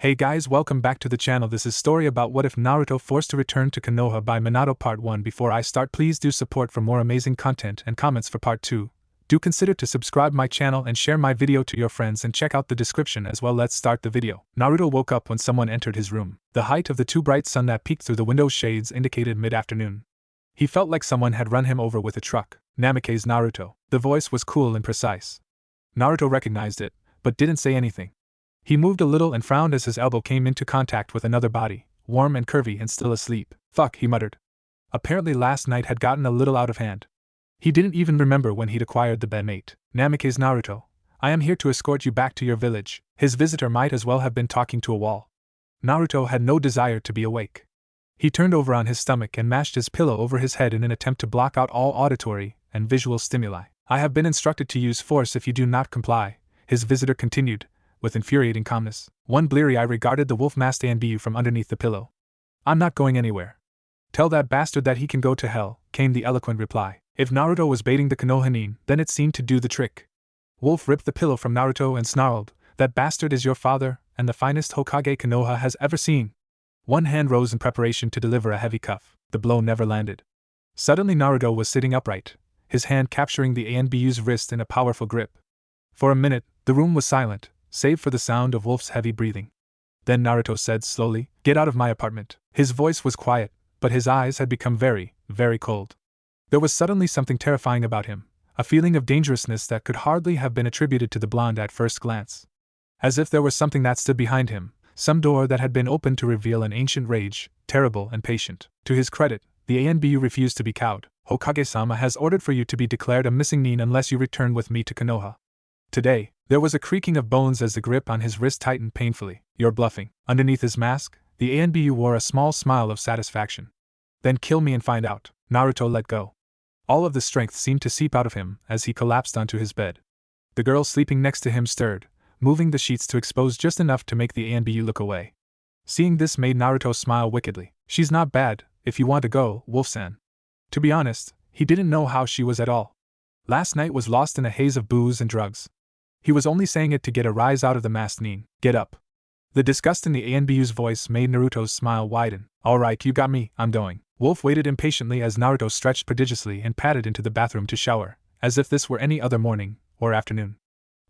Hey guys, welcome back to the channel. This is story about what if Naruto forced to return to Konoha by Minato part 1. Before I start, please do support for more amazing content and comments for part 2. Do consider to subscribe my channel and share my video to your friends and check out the description as well. Let's start the video. Naruto woke up when someone entered his room. The height of the too bright sun that peeked through the window shades indicated mid-afternoon. He felt like someone had run him over with a truck. Namake's Naruto. The voice was cool and precise. Naruto recognized it, but didn't say anything. He moved a little and frowned as his elbow came into contact with another body, warm and curvy and still asleep. Fuck, he muttered. Apparently last night had gotten a little out of hand. He didn't even remember when he'd acquired the bedmate. Namake's Naruto. I am here to escort you back to your village. His visitor might as well have been talking to a wall. Naruto had no desire to be awake. He turned over on his stomach and mashed his pillow over his head in an attempt to block out all auditory and visual stimuli. I have been instructed to use force if you do not comply, his visitor continued, with infuriating calmness. One bleary eye regarded the wolf-masked Anbu from underneath the pillow. I'm not going anywhere. Tell that bastard that he can go to hell, came the eloquent reply. If Naruto was baiting the Konoha nin, then it seemed to do the trick. Wolf ripped the pillow from Naruto and snarled, that bastard is your father, and the finest Hokage Konoha has ever seen. One hand rose in preparation to deliver a heavy cuff. The blow never landed. Suddenly Naruto was sitting upright, his hand capturing the Anbu's wrist in a powerful grip. For a minute, the room was silent, save for the sound of Wolf's heavy breathing. Then Naruto said slowly, "Get out of my apartment." His voice was quiet, but his eyes had become very, very cold. There was suddenly something terrifying about him, a feeling of dangerousness that could hardly have been attributed to the blonde at first glance. As if there was something that stood behind him, some door that had been opened to reveal an ancient rage, terrible and patient. To his credit, the Anbu refused to be cowed. Hokage-sama has ordered for you to be declared a missing nin unless you return with me to Konoha. Today, there was a creaking of bones as the grip on his wrist tightened painfully. You're bluffing. Underneath his mask, the Anbu wore a small smile of satisfaction. Then kill me and find out. Naruto let go. All of the strength seemed to seep out of him as he collapsed onto his bed. The girl sleeping next to him stirred, moving the sheets to expose just enough to make the Anbu look away. Seeing this made Naruto smile wickedly. She's not bad, if you want to go, Wolf-san. To be honest, he didn't know how she was at all. Last night was lost in a haze of booze and drugs. He was only saying it to get a rise out of the masked nin. Get up. The disgust in the Anbu's voice made Naruto's smile widen. Alright, you got me, I'm going. Wolf waited impatiently as Naruto stretched prodigiously and padded into the bathroom to shower, as if this were any other morning or afternoon.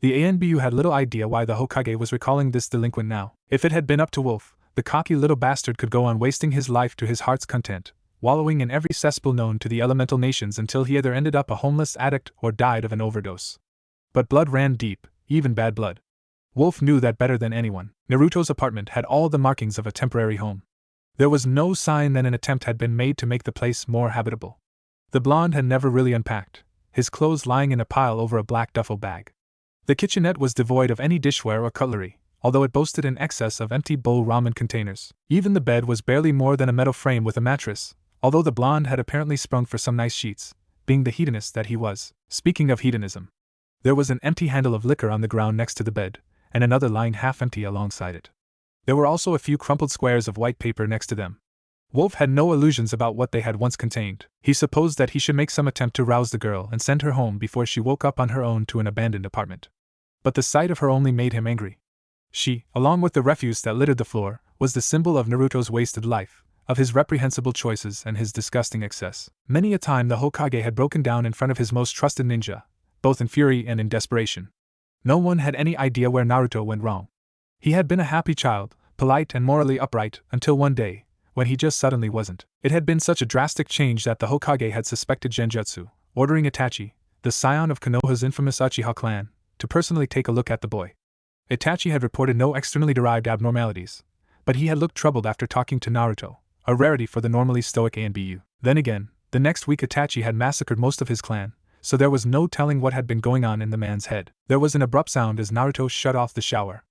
The Anbu had little idea why the Hokage was recalling this delinquent now. If it had been up to Wolf, the cocky little bastard could go on wasting his life to his heart's content, wallowing in every cesspool known to the elemental nations until he either ended up a homeless addict or died of an overdose. But blood ran deep, even bad blood. Wolf knew that better than anyone. Naruto's apartment had all the markings of a temporary home. There was no sign that an attempt had been made to make the place more habitable. The blonde had never really unpacked, his clothes lying in a pile over a black duffel bag. The kitchenette was devoid of any dishware or cutlery, although it boasted an excess of empty bowl ramen containers. Even the bed was barely more than a metal frame with a mattress, although the blonde had apparently sprung for some nice sheets, being the hedonist that he was. Speaking of hedonism, there was an empty handle of liquor on the ground next to the bed, and another lying half-empty alongside it. There were also a few crumpled squares of white paper next to them. Wolf had no illusions about what they had once contained. He supposed that he should make some attempt to rouse the girl and send her home before she woke up on her own to an abandoned apartment. But the sight of her only made him angry. She, along with the refuse that littered the floor, was the symbol of Naruto's wasted life, of his reprehensible choices and his disgusting excess. Many a time the Hokage had broken down in front of his most trusted ninja, both in fury and in desperation. No one had any idea where Naruto went wrong. He had been a happy child, polite and morally upright, until one day, when he just suddenly wasn't. It had been such a drastic change that the Hokage had suspected Genjutsu, ordering Itachi, the scion of Konoha's infamous Uchiha clan, to personally take a look at the boy. Itachi had reported no externally derived abnormalities, but he had looked troubled after talking to Naruto, a rarity for the normally stoic Anbu. Then again, the next week Itachi had massacred most of his clan, so there was no telling what had been going on in the man's head. There was an abrupt sound as Naruto shut off the shower.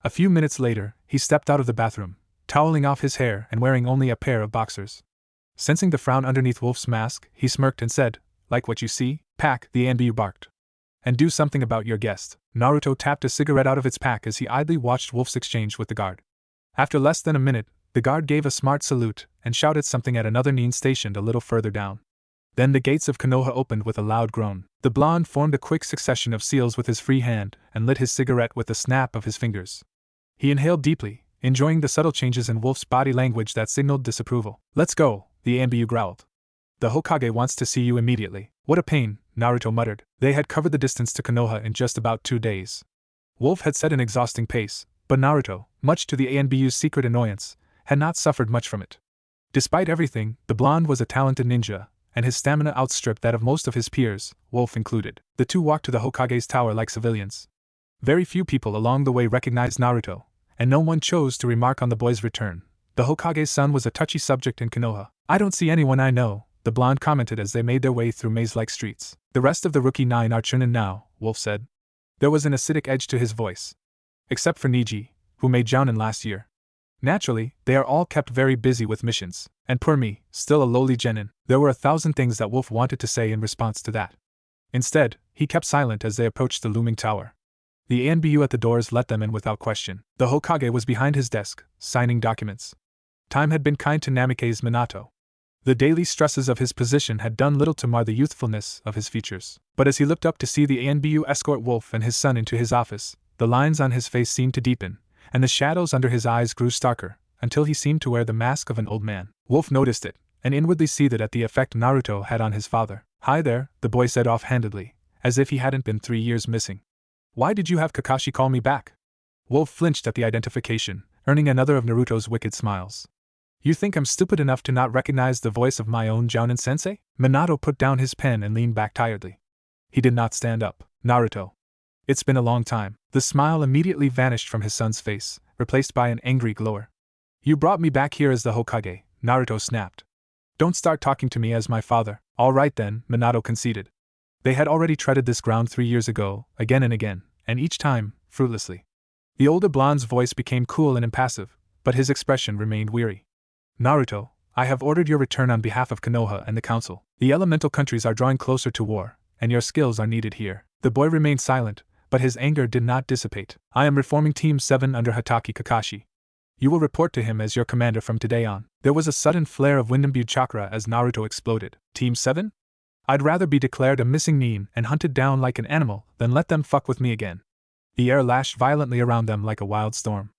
A few minutes later, he stepped out of the bathroom, toweling off his hair and wearing only a pair of boxers. Sensing the frown underneath Wolf's mask, he smirked and said, "Like what you see? Pack," the Anbu barked. "And do something about your guest." Naruto tapped a cigarette out of its pack as he idly watched Wolf's exchange with the guard. After less than a minute, the guard gave a smart salute and shouted something at another nin stationed a little further down. Then the gates of Konoha opened with a loud groan. The blonde formed a quick succession of seals with his free hand and lit his cigarette with a snap of his fingers. He inhaled deeply, enjoying the subtle changes in Wolf's body language that signaled disapproval. "Let's go," the ANBU growled. "The Hokage wants to see you immediately." "What a pain," Naruto muttered. They had covered the distance to Konoha in just about 2 days. Wolf had set an exhausting pace, but Naruto, much to the ANBU's secret annoyance, had not suffered much from it. Despite everything, the blonde was a talented ninja, and his stamina outstripped that of most of his peers, Wolf included. The two walked to the Hokage's tower like civilians. Very few people along the way recognized Naruto, and no one chose to remark on the boy's return. The Hokage's son was a touchy subject in Konoha. "I don't see anyone I know," the blonde commented as they made their way through maze-like streets. "The rest of the rookie 9 are Chunin now," Wolf said. There was an acidic edge to his voice. "Except for Niji, who made Jounin last year. Naturally, they are all kept very busy with missions, and poor me, still a lowly genin." There were 1,000 things that Wolf wanted to say in response to that. Instead, he kept silent as they approached the looming tower. The ANBU at the doors let them in without question. The Hokage was behind his desk, signing documents. Time had been kind to Namikaze Minato. The daily stresses of his position had done little to mar the youthfulness of his features. But as he looked up to see the ANBU escort Wolf and his son into his office, the lines on his face seemed to deepen, and the shadows under his eyes grew starker, until he seemed to wear the mask of an old man. Wolf noticed it, and inwardly seethed at the effect Naruto had on his father. "Hi there," the boy said offhandedly, as if he hadn't been 3 years missing. "Why did you have Kakashi call me back?" Wolf flinched at the identification, earning another of Naruto's wicked smiles. "You think I'm stupid enough to not recognize the voice of my own Jounin-sensei?" Minato put down his pen and leaned back tiredly. He did not stand up. "Naruto. It's been a long time." The smile immediately vanished from his son's face, replaced by an angry glower. "You brought me back here as the Hokage," Naruto snapped. "Don't start talking to me as my father." "All right then," Minato conceded. They had already treaded this ground 3 years ago, again and again, and each time, fruitlessly. The older blonde's voice became cool and impassive, but his expression remained weary. "Naruto, I have ordered your return on behalf of Konoha and the council. The elemental countries are drawing closer to war, and your skills are needed here." The boy remained silent, but his anger did not dissipate. "I am reforming Team 7 under Hatake Kakashi. You will report to him as your commander from today on." There was a sudden flare of wind-imbued chakra as Naruto exploded. "Team 7? I'd rather be declared a missing nin and hunted down like an animal than let them fuck with me again." The air lashed violently around them like a wild storm.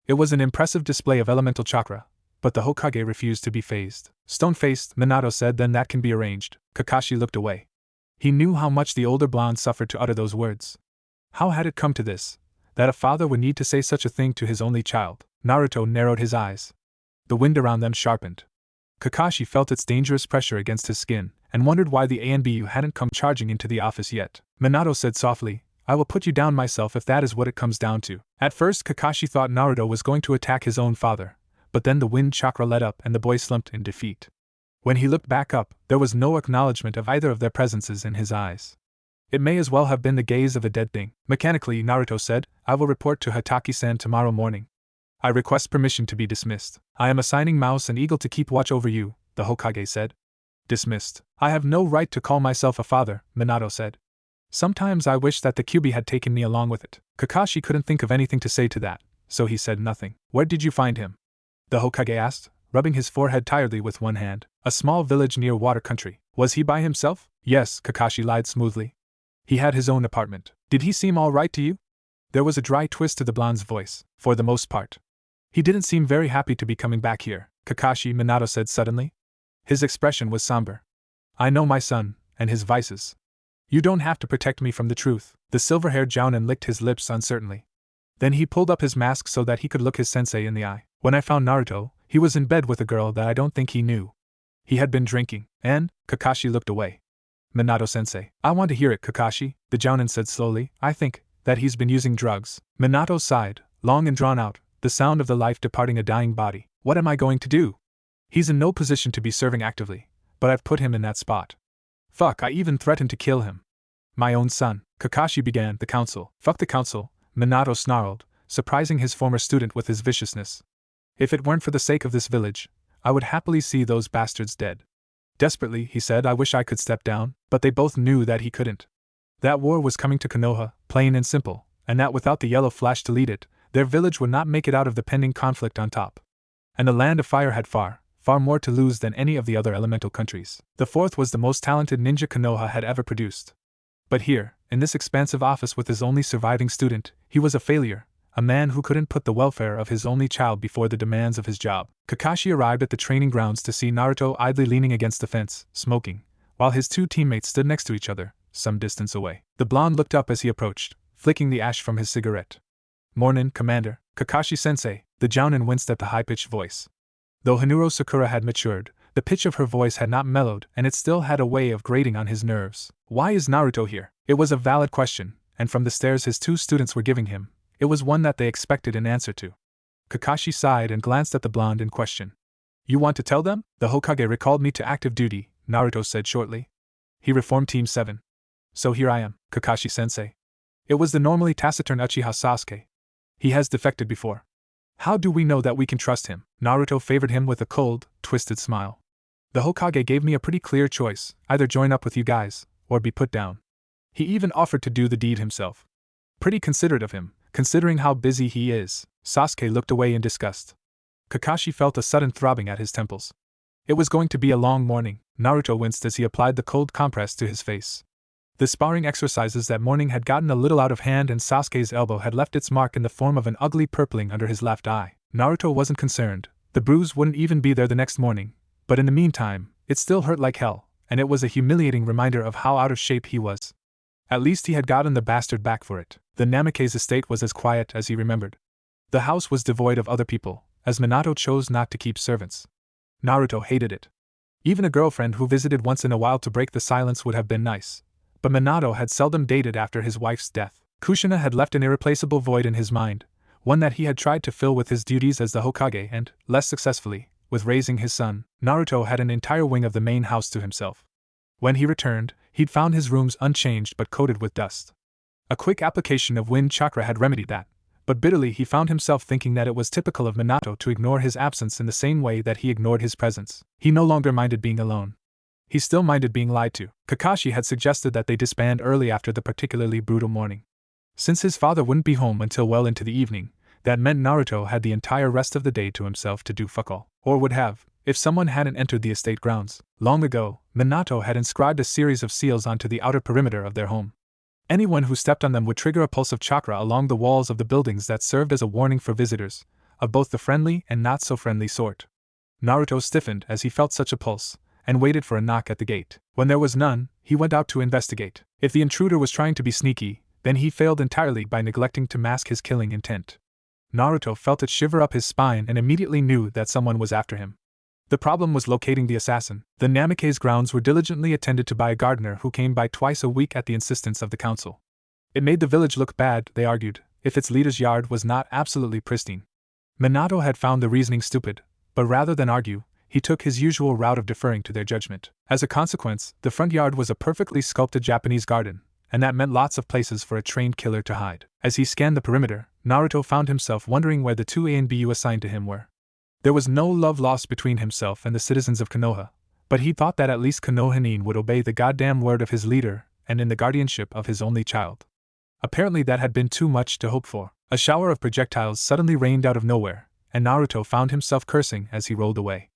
It was an impressive display of elemental chakra, but the Hokage refused to be fazed. "Stone-faced," Minato said, "then that can be arranged." Kakashi looked away. He knew how much the older blonde suffered to utter those words. How had it come to this, that a father would need to say such a thing to his only child? Naruto narrowed his eyes. The wind around them sharpened. Kakashi felt its dangerous pressure against his skin, and wondered why the ANBU hadn't come charging into the office yet. Minato said softly, "I will put you down myself if that is what it comes down to." At first Kakashi thought Naruto was going to attack his own father, but then the wind chakra let up and the boy slumped in defeat. When he looked back up, there was no acknowledgement of either of their presences in his eyes. It may as well have been the gaze of a dead thing. Mechanically, Naruto said, "I will report to Hatake-san tomorrow morning. I request permission to be dismissed." "I am assigning Mouse and Eagle to keep watch over you," the Hokage said. "Dismissed. I have no right to call myself a father," Minato said. "Sometimes I wish that the Kyuubi had taken me along with it." Kakashi couldn't think of anything to say to that, so he said nothing. "Where did you find him?" the Hokage asked, rubbing his forehead tiredly with one hand. "A small village near Water Country." "Was he by himself?" "Yes," Kakashi lied smoothly. "He had his own apartment." "Did he seem all right to you?" There was a dry twist to the blonde's voice. "For the most part. He didn't seem very happy to be coming back here." "Kakashi," Minato said suddenly. His expression was somber. "I know my son, and his vices. You don't have to protect me from the truth." The silver-haired Jounin licked his lips uncertainly. Then he pulled up his mask so that he could look his sensei in the eye. "When I found Naruto, he was in bed with a girl that I don't think he knew. He had been drinking, and..." Kakashi looked away. "Minato-sensei." "I want to hear it, Kakashi," the Jounin said slowly. "I think that he's been using drugs." Minato sighed, long and drawn out, the sound of the life departing a dying body. "What am I going to do? He's in no position to be serving actively, but I've put him in that spot. Fuck, I even threatened to kill him. My own son." Kakashi began. "The council." "Fuck the council," Minato snarled, surprising his former student with his viciousness. "If it weren't for the sake of this village, I would happily see those bastards dead." Desperately, he said, "I wish I could step down," but they both knew that he couldn't. That war was coming to Konoha, plain and simple, and that without the yellow flash to lead it, their village would not make it out of the pending conflict on top. And the Land of Fire had far more to lose than any of the other elemental countries. The fourth was the most talented ninja Konoha had ever produced. But here, in this expansive office with his only surviving student, he was a failure, a man who couldn't put the welfare of his only child before the demands of his job. Kakashi arrived at the training grounds to see Naruto idly leaning against the fence, smoking, while his two teammates stood next to each other, some distance away. The blonde looked up as he approached, flicking the ash from his cigarette. "Mornin', Commander, Kakashi-sensei," the Jounin winced at the high-pitched voice. Though Hanuro Sakura had matured, the pitch of her voice had not mellowed and it still had a way of grating on his nerves. Why is Naruto here? It was a valid question, and from the stares his two students were giving him, it was one that they expected an answer to. Kakashi sighed and glanced at the blonde in question. "You want to tell them? The Hokage recalled me to active duty," Naruto said shortly. "He reformed Team 7. So here I am, Kakashi-sensei." It was the normally taciturn Uchiha Sasuke. "He has defected before. How do we know that we can trust him?" Naruto favored him with a cold, twisted smile. "The Hokage gave me a pretty clear choice, either join up with you guys, or be put down. He even offered to do the deed himself. Pretty considerate of him, considering how busy he is." Sasuke looked away in disgust. Kakashi felt a sudden throbbing at his temples. It was going to be a long morning. Naruto winced as he applied the cold compress to his face. The sparring exercises that morning had gotten a little out of hand and Sasuke's elbow had left its mark in the form of an ugly purpling under his left eye. Naruto wasn't concerned. The bruise wouldn't even be there the next morning, but in the meantime, it still hurt like hell, and it was a humiliating reminder of how out of shape he was. At least he had gotten the bastard back for it. The Namake's estate was as quiet as he remembered. The house was devoid of other people, as Minato chose not to keep servants. Naruto hated it. Even a girlfriend who visited once in a while to break the silence would have been nice. But Minato had seldom dated after his wife's death. Kushina had left an irreplaceable void in his mind, one that he had tried to fill with his duties as the Hokage and, less successfully, with raising his son. Naruto had an entire wing of the main house to himself. When he returned, he'd found his rooms unchanged but coated with dust. A quick application of wind chakra had remedied that, but bitterly he found himself thinking that it was typical of Minato to ignore his absence in the same way that he ignored his presence. He no longer minded being alone. He still minded being lied to. Kakashi had suggested that they disband early after the particularly brutal morning. Since his father wouldn't be home until well into the evening, that meant Naruto had the entire rest of the day to himself to do fuck all. Or would have, if someone hadn't entered the estate grounds. Long ago, Minato had inscribed a series of seals onto the outer perimeter of their home. Anyone who stepped on them would trigger a pulse of chakra along the walls of the buildings that served as a warning for visitors, of both the friendly and not so friendly sort. Naruto stiffened as he felt such a pulse, and waited for a knock at the gate. When there was none, he went out to investigate. If the intruder was trying to be sneaky, then he failed entirely by neglecting to mask his killing intent. Naruto felt it shiver up his spine and immediately knew that someone was after him. The problem was locating the assassin. The Namake's grounds were diligently attended to by a gardener who came by twice a week at the insistence of the council. It made the village look bad, they argued, if its leader's yard was not absolutely pristine. Minato had found the reasoning stupid, but rather than argue, he took his usual route of deferring to their judgment. As a consequence, the front yard was a perfectly sculpted Japanese garden, and that meant lots of places for a trained killer to hide. As he scanned the perimeter, Naruto found himself wondering where the two A and BU assigned to him were. There was no love lost between himself and the citizens of Konoha, but he thought that at least Konohanin would obey the goddamn word of his leader and in the guardianship of his only child. Apparently that had been too much to hope for. A shower of projectiles suddenly rained out of nowhere, and Naruto found himself cursing as he rolled away.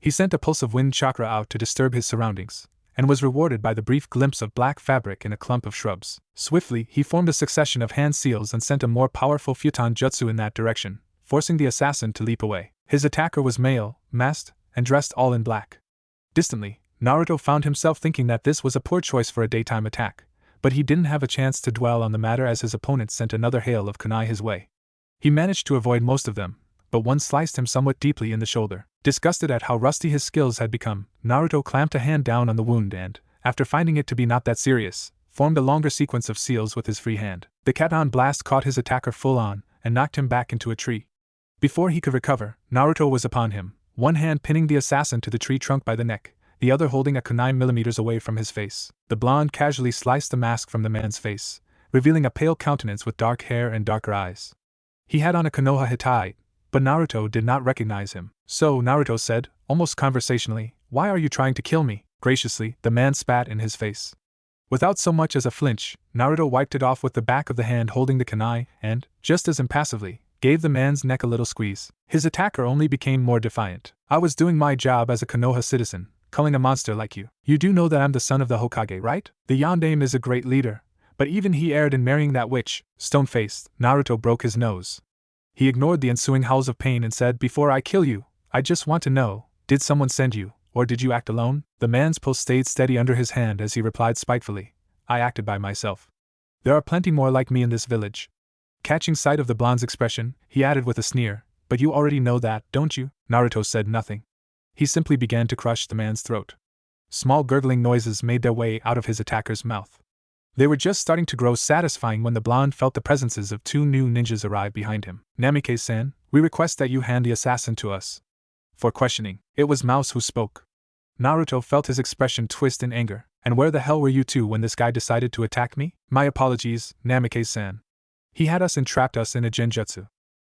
He sent a pulse of wind chakra out to disturb his surroundings, and was rewarded by the brief glimpse of black fabric in a clump of shrubs. Swiftly, he formed a succession of hand seals and sent a more powerful futon jutsu in that direction, forcing the assassin to leap away. His attacker was male, masked, and dressed all in black. Distantly, Naruto found himself thinking that this was a poor choice for a daytime attack, but he didn't have a chance to dwell on the matter as his opponent sent another hail of kunai his way. He managed to avoid most of them, but one sliced him somewhat deeply in the shoulder. Disgusted at how rusty his skills had become, Naruto clamped a hand down on the wound and, after finding it to be not that serious, formed a longer sequence of seals with his free hand. The Katon blast caught his attacker full on, and knocked him back into a tree. Before he could recover, Naruto was upon him, one hand pinning the assassin to the tree trunk by the neck, the other holding a kunai millimeters away from his face. The blonde casually sliced the mask from the man's face, revealing a pale countenance with dark hair and darker eyes. He had on a Konoha Hittite, but Naruto did not recognize him. So, Naruto said, almost conversationally, "Why are you trying to kill me?" Graciously, the man spat in his face. Without so much as a flinch, Naruto wiped it off with the back of the hand holding the kunai and, just as impassively, gave the man's neck a little squeeze. His attacker only became more defiant. "I was doing my job as a Konoha citizen, culling a monster like you. You do know that I'm the son of the Hokage, right? The Yondaime is a great leader, but even he erred in marrying that witch. Stone-faced, Naruto broke his nose. He ignored the ensuing howls of pain and said, "Before I kill you, I just want to know, did someone send you, or did you act alone?" The man's pulse stayed steady under his hand as he replied spitefully, "I acted by myself. There are plenty more like me in this village." Catching sight of the blonde's expression, he added with a sneer, "But you already know that, don't you?" Naruto said nothing. He simply began to crush the man's throat. Small gurgling noises made their way out of his attacker's mouth. They were just starting to grow satisfying when the blonde felt the presences of two new ninjas arrive behind him. "Namikaze-san, we request that you hand the assassin to us for questioning." It was Mouse who spoke. Naruto felt his expression twist in anger. "And where the hell were you two when this guy decided to attack me?" "My apologies, Namikaze-san. He had us and trapped us in a genjutsu."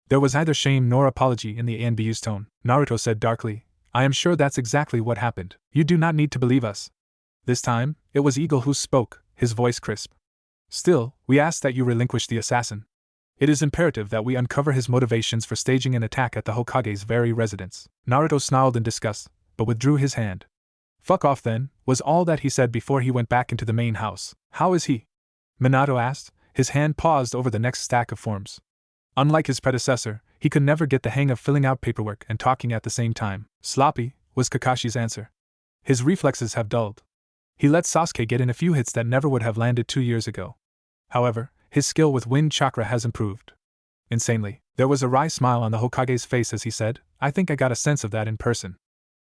There was neither shame nor apology in the ANBU's tone. Naruto said darkly, "I am sure that's exactly what happened. You do not need to believe us." This time, it was Eagle who spoke, his voice crisp. "Still, we ask that you relinquish the assassin. It is imperative that we uncover his motivations for staging an attack at the Hokage's very residence." Naruto snarled in disgust, but withdrew his hand. "Fuck off then," was all that he said before he went back into the main house. "How is he?" Minato asked, his hand paused over the next stack of forms. Unlike his predecessor, he could never get the hang of filling out paperwork and talking at the same time. "Sloppy," was Kakashi's answer. "His reflexes have dulled. He let Sasuke get in a few hits that never would have landed 2 years ago. However, his skill with wind chakra has improved insanely." There was a wry smile on the Hokage's face as he said, "I think I got a sense of that in person."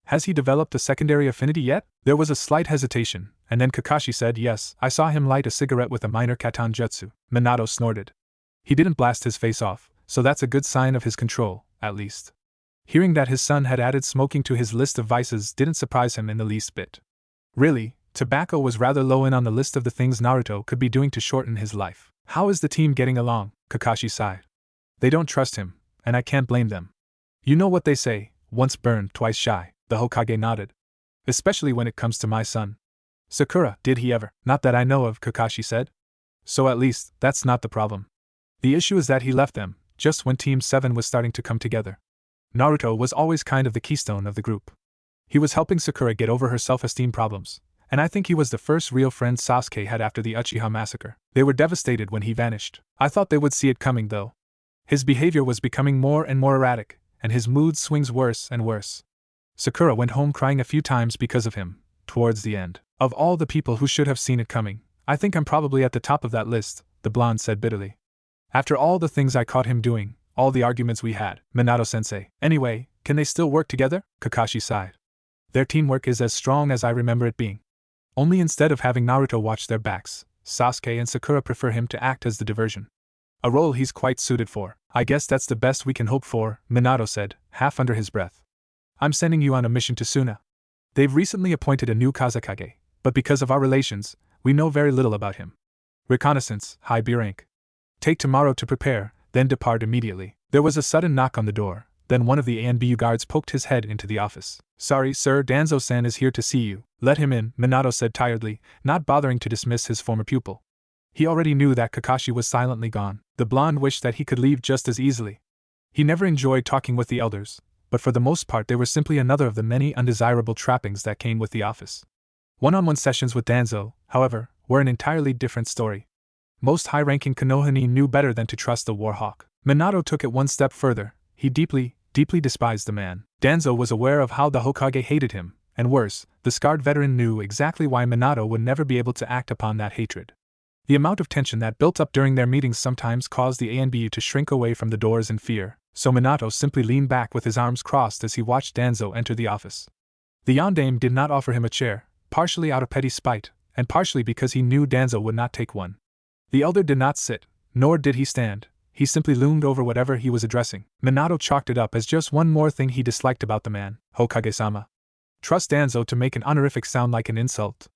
"Has he developed a secondary affinity yet?" There was a slight hesitation, and then Kakashi said, "Yes, I saw him light a cigarette with a minor katan jutsu." Minato snorted. He didn't blast his face off, so that's a good sign of his control, at least. Hearing that his son had added smoking to his list of vices didn't surprise him in the least bit. Really, tobacco was rather low in on the list of the things Naruto could be doing to shorten his life. "How is the team getting along?" Kakashi sighed. "They don't trust him, and I can't blame them. You know what they say, once burned, twice shy," the Hokage nodded. "Especially when it comes to my son. Sakura, did he ever?" "Not that I know of," Kakashi said. "So at least, that's not the problem. The issue is that he left them, just when Team 7 was starting to come together. Naruto was always kind of the keystone of the group. He was helping Sakura get over her self-esteem problems, and I think he was the first real friend Sasuke had after the Uchiha massacre. They were devastated when he vanished. I thought they would see it coming though. His behavior was becoming more and more erratic, and his mood swings worse and worse. Sakura went home crying a few times because of him, towards the end. Of all the people who should have seen it coming, I think I'm probably at the top of that list," the blonde said bitterly. "After all the things I caught him doing, all the arguments we had." "Minato-sensei. Anyway, can they still work together?" Kakashi sighed. "Their teamwork is as strong as I remember it being. Only instead of having Naruto watch their backs, Sasuke and Sakura prefer him to act as the diversion. A role he's quite suited for." "I guess that's the best we can hope for," Minato said, half under his breath. "I'm sending you on a mission to Sunna. They've recently appointed a new Kazekage, but because of our relations, we know very little about him. Reconnaissance, high B rank. Take tomorrow to prepare, then depart immediately." There was a sudden knock on the door, then one of the ANBU guards poked his head into the office. "Sorry, sir, Danzo-san is here to see you." "Let him in," Minato said tiredly, not bothering to dismiss his former pupil. He already knew that Kakashi was silently gone. The blonde wished that he could leave just as easily. He never enjoyed talking with the elders, but for the most part they were simply another of the many undesirable trappings that came with the office. One-on-one sessions with Danzo, however, were an entirely different story. Most high-ranking Konohani knew better than to trust the Warhawk. Minato took it one step further. He deeply despised the man. Danzo was aware of how the Hokage hated him, and worse, the scarred veteran knew exactly why Minato would never be able to act upon that hatred. The amount of tension that built up during their meetings sometimes caused the ANBU to shrink away from the doors in fear, so Minato simply leaned back with his arms crossed as he watched Danzo enter the office. The yondaime did not offer him a chair, partially out of petty spite, and partially because he knew Danzo would not take one. The elder did not sit, nor did he stand. He simply loomed over whatever he was addressing. Minato chalked it up as just one more thing he disliked about the man. "Hokage-sama." Trust Danzo to make an honorific sound like an insult.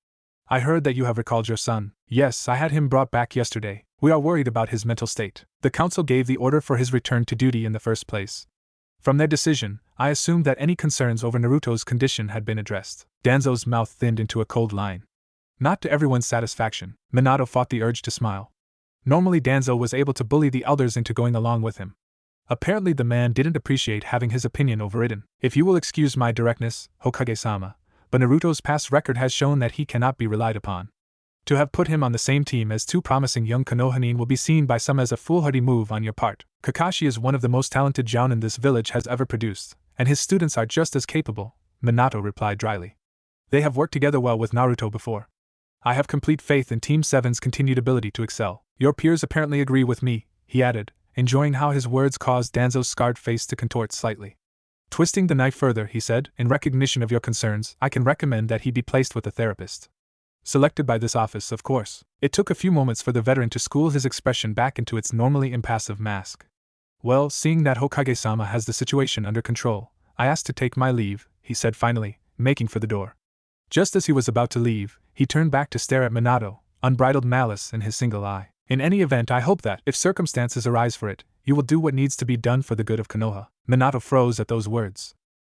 "I heard that you have recalled your son." "Yes, I had him brought back yesterday. We are worried about his mental state. The council gave the order for his return to duty in the first place. From their decision, I assumed that any concerns over Naruto's condition had been addressed." Danzo's mouth thinned into a cold line. Not to everyone's satisfaction, Minato fought the urge to smile. Normally Danzo was able to bully the elders into going along with him. Apparently the man didn't appreciate having his opinion overridden. "If you will excuse my directness, Hokage-sama, but Naruto's past record has shown that he cannot be relied upon. To have put him on the same team as two promising young Konohanin will be seen by some as a foolhardy move on your part. Kakashi is one of the most talented jounin this village has ever produced, and his students are just as capable, Minato replied dryly. They have worked together well with Naruto before. I have complete faith in Team 7's continued ability to excel. Your peers apparently agree with me, he added, enjoying how his words caused Danzo's scarred face to contort slightly. Twisting the knife further, he said, in recognition of your concerns, I can recommend that he be placed with a therapist. Selected by this office, of course. It took a few moments for the veteran to school his expression back into its normally impassive mask. Well, seeing that Hokage-sama has the situation under control, I asked to take my leave, he said finally, making for the door. Just as he was about to leave, he turned back to stare at Minato, unbridled malice in his single eye. In any event, I hope that, if circumstances arise for it, you will do what needs to be done for the good of Konoha. Minato froze at those words.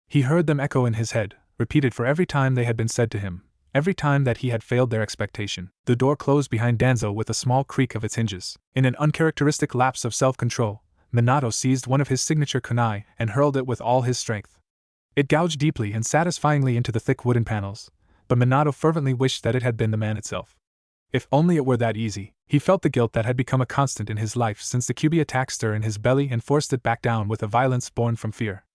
He heard them echo in his head, repeated for every time they had been said to him, every time that he had failed their expectation. The door closed behind Danzo with a small creak of its hinges. In an uncharacteristic lapse of self-control, Minato seized one of his signature kunai and hurled it with all his strength. It gouged deeply and satisfyingly into the thick wooden panels, but Minato fervently wished that it had been the man itself. If only it were that easy. He felt the guilt that had become a constant in his life since the Kyuubi attack stir in his belly and forced it back down with a violence born from fear.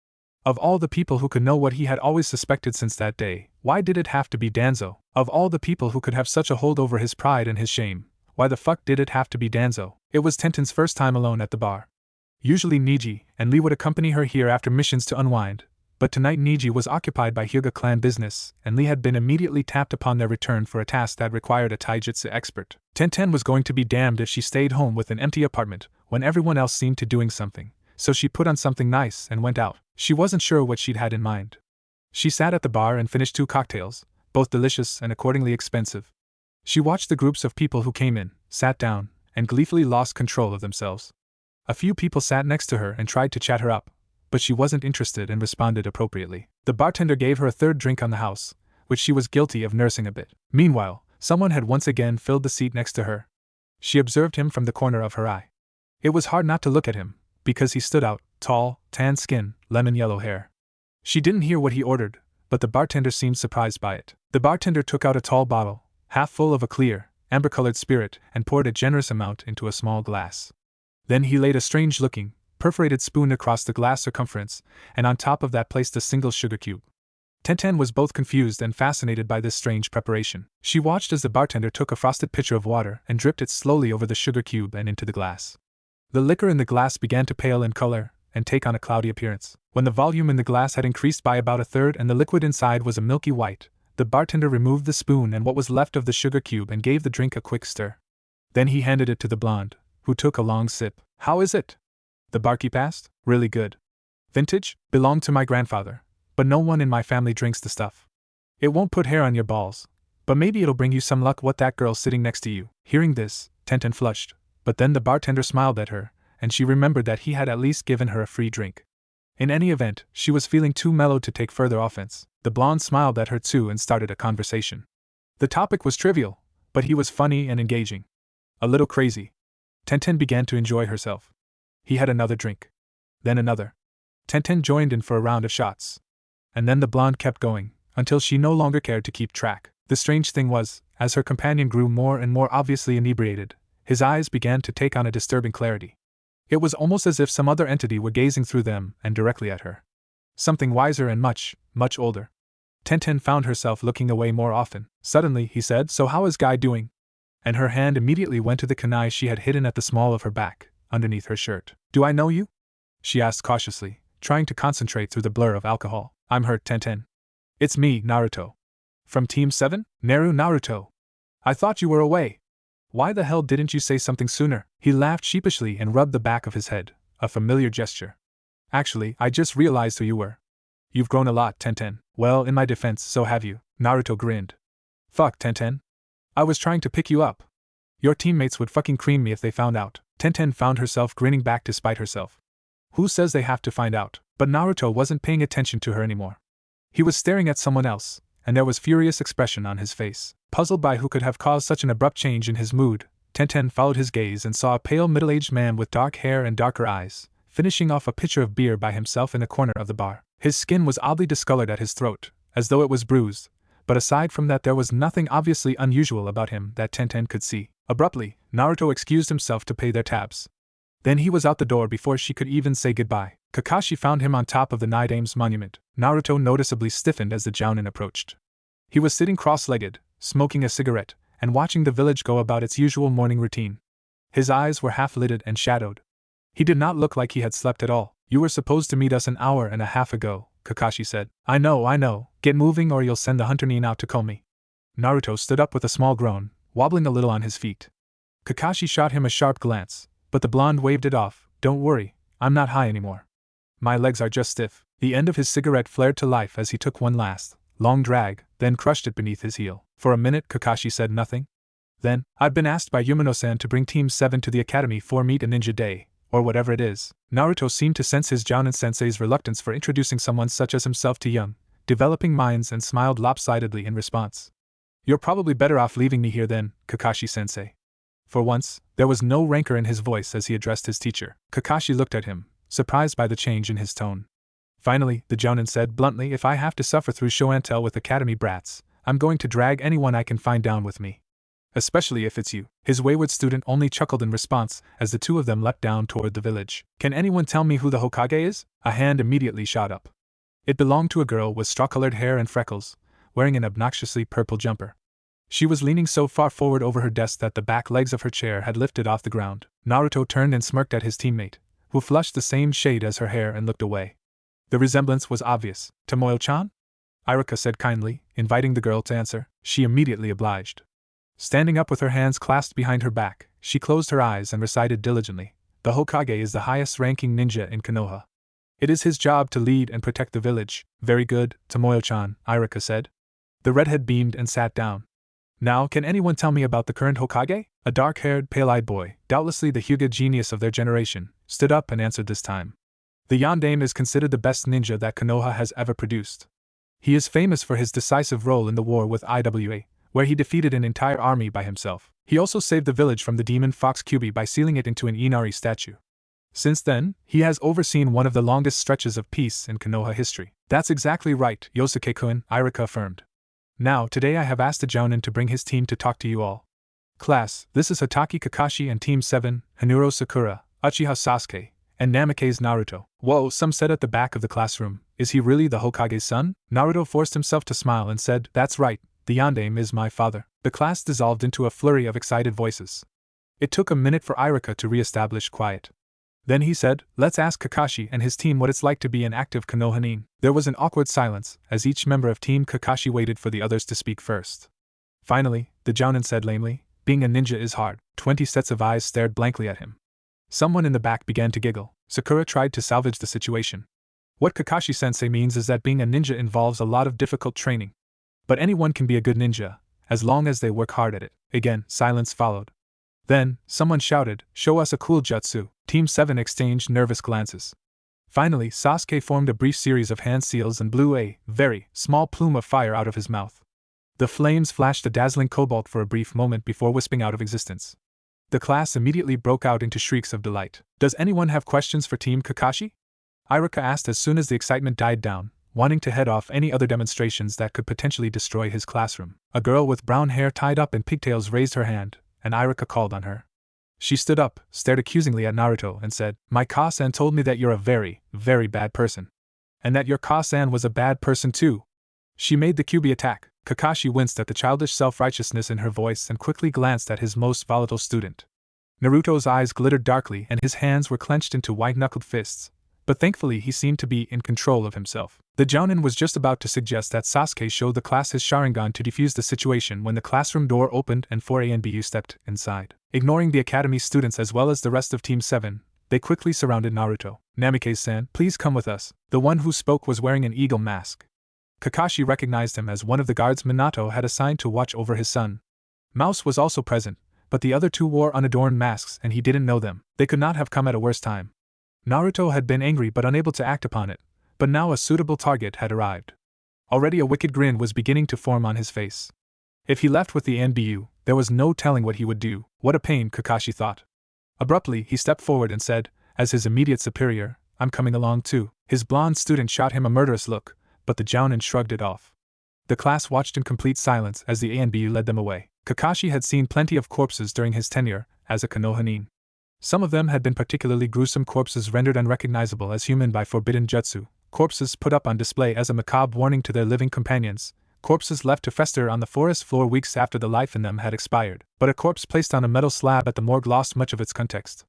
Of all the people who could know what he had always suspected since that day, why did it have to be Danzo? Of all the people who could have such a hold over his pride and his shame, why the fuck did it have to be Danzo? It was Tenten's first time alone at the bar. Usually Niji and Lee would accompany her here after missions to unwind, but tonight Niji was occupied by Hyuga clan business, and Lee had been immediately tapped upon their return for a task that required a taijutsu expert. Tenten was going to be damned if she stayed home with an empty apartment when everyone else seemed to doing something, so she put on something nice and went out. She wasn't sure what she'd had in mind. She sat at the bar and finished 2 cocktails, both delicious and accordingly expensive. She watched the groups of people who came in, sat down, and gleefully lost control of themselves. A few people sat next to her and tried to chat her up, but she wasn't interested and responded appropriately. The bartender gave her a 3rd drink on the house, which she was guilty of nursing a bit. Meanwhile, someone had once again filled the seat next to her. She observed him from the corner of her eye. It was hard not to look at him, because he stood out, tall, tan skin, lemon-yellow hair. She didn't hear what he ordered, but the bartender seemed surprised by it. The bartender took out a tall bottle, half full of a clear, amber-colored spirit, and poured a generous amount into a small glass. Then he laid a strange-looking, perforated spoon across the glass circumference, and on top of that placed a single sugar cube. Tenten was both confused and fascinated by this strange preparation. She watched as the bartender took a frosted pitcher of water and dripped it slowly over the sugar cube and into the glass. The liquor in the glass began to pale in color and take on a cloudy appearance. When the volume in the glass had increased by about 1/3 and the liquid inside was a milky white, the bartender removed the spoon and what was left of the sugar cube and gave the drink a quick stir. Then he handed it to the blonde, who took a long sip. How is it? The barkeep asked. Really good. Vintage? Belonged to my grandfather, but no one in my family drinks the stuff. It won't put hair on your balls, but maybe it'll bring you some luck. What, that girl sitting next to you? Hearing this, Tenten flushed, but then the bartender smiled at her, and she remembered that he had at least given her a free drink. In any event, she was feeling too mellowed to take further offense. The blonde smiled at her too and started a conversation. The topic was trivial, but he was funny and engaging. A little crazy. Tenten began to enjoy herself. He had another drink. Then another. Tenten joined in for a round of shots. And then the blonde kept going, until she no longer cared to keep track. The strange thing was, as her companion grew more and more obviously inebriated, his eyes began to take on a disturbing clarity. It was almost as if some other entity were gazing through them and directly at her. Something wiser and much, much older. Tenten found herself looking away more often. Suddenly, he said, "So how is Guy doing?" And her hand immediately went to the kunai she had hidden at the small of her back, underneath her shirt. "Do I know you?" she asked cautiously, trying to concentrate through the blur of alcohol. "I'm hurt, Tenten. It's me, Naruto. From Team 7? Naruto. I thought you were away. Why the hell didn't you say something sooner?" He laughed sheepishly and rubbed the back of his head, a familiar gesture. "Actually, I just realized who you were. You've grown a lot, Tenten." "Well, in my defense, so have you," Naruto grinned. "Fuck, Tenten. I was trying to pick you up. Your teammates would fucking cream me if they found out." Tenten found herself grinning back despite herself. Who says they have to find out? But Naruto wasn't paying attention to her anymore. He was staring at someone else, and there was furious expression on his face. Puzzled by who could have caused such an abrupt change in his mood, Tenten followed his gaze and saw a pale middle-aged man with dark hair and darker eyes, finishing off a pitcher of beer by himself in a corner of the bar. His skin was oddly discolored at his throat, as though it was bruised, but aside from that there was nothing obviously unusual about him that Tenten could see. Abruptly, Naruto excused himself to pay their tabs. Then he was out the door before she could even say goodbye. Kakashi found him on top of the Nidame's monument. Naruto noticeably stiffened as the Jounin approached. He was sitting cross-legged, smoking a cigarette, and watching the village go about its usual morning routine. His eyes were half-lidded and shadowed. He did not look like he had slept at all. "You were supposed to meet us an hour and a half ago," Kakashi said. I know. Get moving or you'll send the hunter Nin out to kill me." Naruto stood up with a small groan, wobbling a little on his feet. Kakashi shot him a sharp glance, but the blonde waved it off. "Don't worry, I'm not high anymore. My legs are just stiff." The end of his cigarette flared to life as he took one last, long drag, then crushed it beneath his heel. For a minute Kakashi said nothing. Then, "I've been asked by Yumino-san to bring Team 7 to the academy for Meet a Ninja Day, or whatever it is." Naruto seemed to sense his Jounin-sensei's reluctance for introducing someone such as himself to young, developing minds and smiled lopsidedly in response. "You're probably better off leaving me here then, Kakashi-sensei." For once, there was no rancor in his voice as he addressed his teacher. Kakashi looked at him, surprised by the change in his tone. Finally, the Jounin said bluntly, "If I have to suffer through show and tell with academy brats, I'm going to drag anyone I can find down with me. Especially if it's you." His wayward student only chuckled in response as the two of them leapt down toward the village. "Can anyone tell me who the Hokage is?" A hand immediately shot up. It belonged to a girl with straw-colored hair and freckles, wearing an obnoxiously purple jumper. She was leaning so far forward over her desk that the back legs of her chair had lifted off the ground. Naruto turned and smirked at his teammate, who flushed the same shade as her hair and looked away. The resemblance was obvious. "Tomoyo-chan?" Iruka said kindly, inviting the girl to answer. She immediately obliged. Standing up with her hands clasped behind her back, she closed her eyes and recited diligently. "The Hokage is the highest-ranking ninja in Konoha. It is his job to lead and protect the village." "Very good, Tomoyo-chan," Iruka said. The redhead beamed and sat down. "Now, can anyone tell me about the current Hokage?" A dark-haired, pale-eyed boy, doubtlessly the Hyuga genius of their generation, stood up and answered this time. "The Yondaime is considered the best ninja that Konoha has ever produced. He is famous for his decisive role in the war with Iwa, where he defeated an entire army by himself. He also saved the village from the demon Fox Kyubi by sealing it into an Inari statue. Since then, he has overseen one of the longest stretches of peace in Konoha history." "That's exactly right, Yosuke-kun," Iruka affirmed. "Now, today I have asked the Jounin to bring his team to talk to you all. Class, this is Hatake Kakashi and Team 7, Hanuro Sakura, Uchiha Sasuke, and Namikaze Naruto." "Whoa," some said at the back of the classroom. "Is he really the Hokage's son?" Naruto forced himself to smile and said, "That's right, the Yondaime is my father." The class dissolved into a flurry of excited voices. It took a minute for Iruka to re-establish quiet. Then he said, "Let's ask Kakashi and his team what it's like to be an active Konoha nin." There was an awkward silence, as each member of Team Kakashi waited for the others to speak first. Finally, the Jounin said lamely, "Being a ninja is hard." 20 sets of eyes stared blankly at him. Someone in the back began to giggle. Sakura tried to salvage the situation. "What Kakashi-sensei means is that being a ninja involves a lot of difficult training. But anyone can be a good ninja, as long as they work hard at it." Again, silence followed. Then, someone shouted, "Show us a cool jutsu." Team 7 exchanged nervous glances. Finally, Sasuke formed a brief series of hand seals and blew a very small plume of fire out of his mouth. The flames flashed a dazzling cobalt for a brief moment before wisping out of existence. The class immediately broke out into shrieks of delight. "Does anyone have questions for Team Kakashi?" Iruka asked as soon as the excitement died down, wanting to head off any other demonstrations that could potentially destroy his classroom. A girl with brown hair tied up in pigtails raised her hand, and Iruka called on her. She stood up, stared accusingly at Naruto, and said, "My Ka-san told me that you're a very, very bad person. And that your Ka-san was a bad person too." She made the Kyubi attack. Kakashi winced at the childish self-righteousness in her voice and quickly glanced at his most volatile student. Naruto's eyes glittered darkly and his hands were clenched into white-knuckled fists, but thankfully he seemed to be in control of himself. The Jounin was just about to suggest that Sasuke show the class his Sharingan to defuse the situation when the classroom door opened and 4A and BU stepped inside. Ignoring the academy students as well as the rest of Team 7, they quickly surrounded Naruto. "Namikaze-san, please come with us." The one who spoke was wearing an eagle mask. Kakashi recognized him as one of the guards Minato had assigned to watch over his son. Mouse was also present, but the other two wore unadorned masks and he didn't know them. They could not have come at a worse time. Naruto had been angry but unable to act upon it, but now a suitable target had arrived. Already a wicked grin was beginning to form on his face. If he left with the NBU, there was no telling what he would do. What a pain, Kakashi thought. Abruptly, he stepped forward and said, as his immediate superior, "I'm coming along too." His blonde student shot him a murderous look, but the Jounin shrugged it off. The class watched in complete silence as the ANBU led them away. Kakashi had seen plenty of corpses during his tenure as a Konoha nin. Some of them had been particularly gruesome corpses rendered unrecognizable as human by forbidden jutsu, corpses put up on display as a macabre warning to their living companions, corpses left to fester on the forest floor weeks after the life in them had expired. But a corpse placed on a metal slab at the morgue lost much of its context.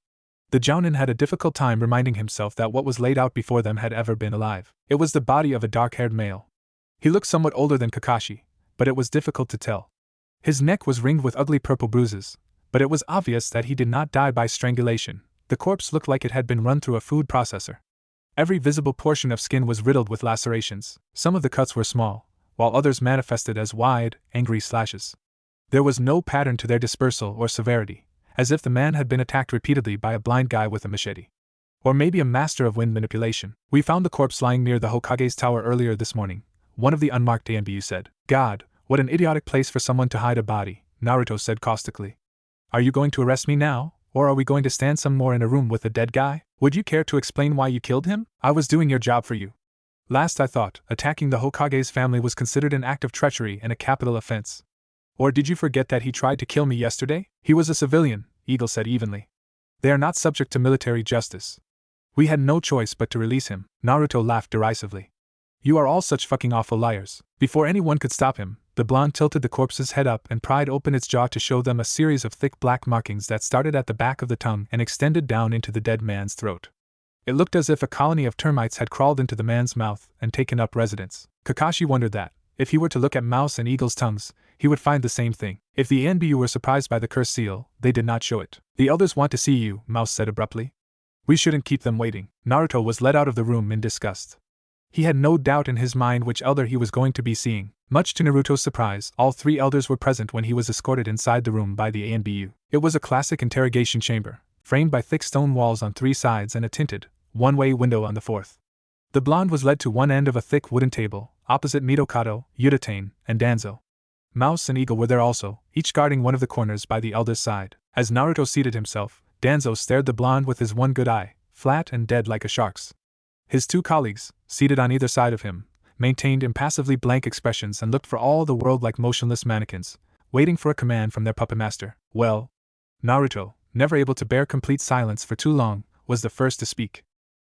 The Jounin had a difficult time reminding himself that what was laid out before them had ever been alive. It was the body of a dark-haired male. He looked somewhat older than Kakashi, but it was difficult to tell. His neck was ringed with ugly purple bruises, but it was obvious that he did not die by strangulation. The corpse looked like it had been run through a food processor. Every visible portion of skin was riddled with lacerations. Some of the cuts were small, while others manifested as wide, angry slashes. There was no pattern to their dispersal or severity, as if the man had been attacked repeatedly by a blind guy with a machete. Or maybe a master of wind manipulation. "We found the corpse lying near the Hokage's tower earlier this morning," one of the unmarked ANBU said. "God, what an idiotic place for someone to hide a body," Naruto said caustically. "Are you going to arrest me now, or are we going to stand some more in a room with a dead guy? Would you care to explain why you killed him? I was doing your job for you. Last I thought, attacking the Hokage's family was considered an act of treachery and a capital offense. Or did you forget that he tried to kill me yesterday?" "He was a civilian," Eagle said evenly. "They are not subject to military justice. We had no choice but to release him." Naruto laughed derisively. "You are all such fucking awful liars." Before anyone could stop him, the blonde tilted the corpse's head up and pried open its jaw to show them a series of thick black markings that started at the back of the tongue and extended down into the dead man's throat. It looked as if a colony of termites had crawled into the man's mouth and taken up residence. Kakashi wondered that, if he were to look at Mouse and Eagle's tongues, he would find the same thing. If the ANBU were surprised by the cursed seal, they did not show it. "The elders want to see you," Mouse said abruptly. "We shouldn't keep them waiting." Naruto was led out of the room in disgust. He had no doubt in his mind which elder he was going to be seeing. Much to Naruto's surprise, all three elders were present when he was escorted inside the room by the ANBU. It was a classic interrogation chamber, framed by thick stone walls on three sides and a tinted, one-way window on the fourth. The blonde was led to one end of a thick wooden table, opposite Mitokado, Udatain, and Danzo. Mouse and Eagle were there also, each guarding one of the corners by the elder's side. As Naruto seated himself, Danzo stared the blonde with his one good eye, flat and dead like a shark's. His two colleagues, seated on either side of him, maintained impassively blank expressions and looked for all the world like motionless mannequins, waiting for a command from their puppet master. "Well?" Naruto, never able to bear complete silence for too long, was the first to speak.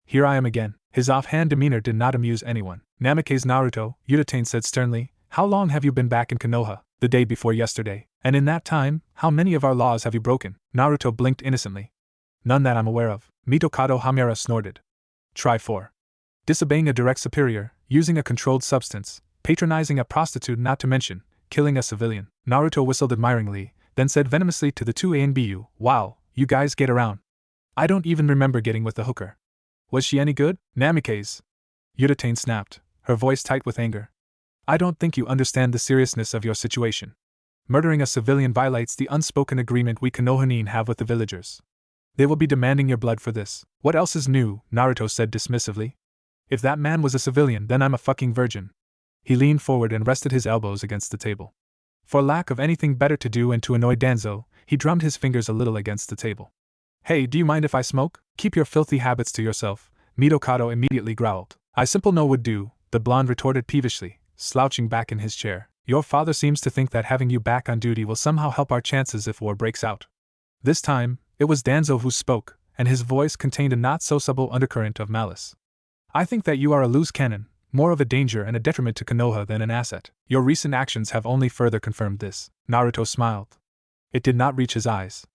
"Here I am again." His offhand demeanor did not amuse anyone. "Namikaze Naruto," Udatain said sternly, "how long have you been back in Konoha?" "The day before yesterday." "And in that time, how many of our laws have you broken?" Naruto blinked innocently. "None that I'm aware of." Mitokado Hamura snorted. "Try 4. Disobeying a direct superior, using a controlled substance, patronizing a prostitute, not to mention killing a civilian." Naruto whistled admiringly, then said venomously to the two ANBU, "Wow, you guys get around. I don't even remember getting with the hooker. Was she any good?" "Namikaze," Udatain snapped, her voice tight with anger. "I don't think you understand the seriousness of your situation. Murdering a civilian violates the unspoken agreement we Konoha have with the villagers. They will be demanding your blood for this." "What else is new?" Naruto said dismissively. "If that man was a civilian, then I'm a fucking virgin." He leaned forward and rested his elbows against the table. For lack of anything better to do and to annoy Danzo, he drummed his fingers a little against the table. "Hey, do you mind if I smoke?" "Keep your filthy habits to yourself," Mitokado immediately growled. "I simple no would do," the blonde retorted peevishly, slouching back in his chair. "Your father seems to think that having you back on duty will somehow help our chances if war breaks out." This time, it was Danzo who spoke, and his voice contained a not-so-subtle undercurrent of malice. "I think that you are a loose cannon, more of a danger and a detriment to Konoha than an asset. Your recent actions have only further confirmed this." Naruto smiled. It did not reach his eyes.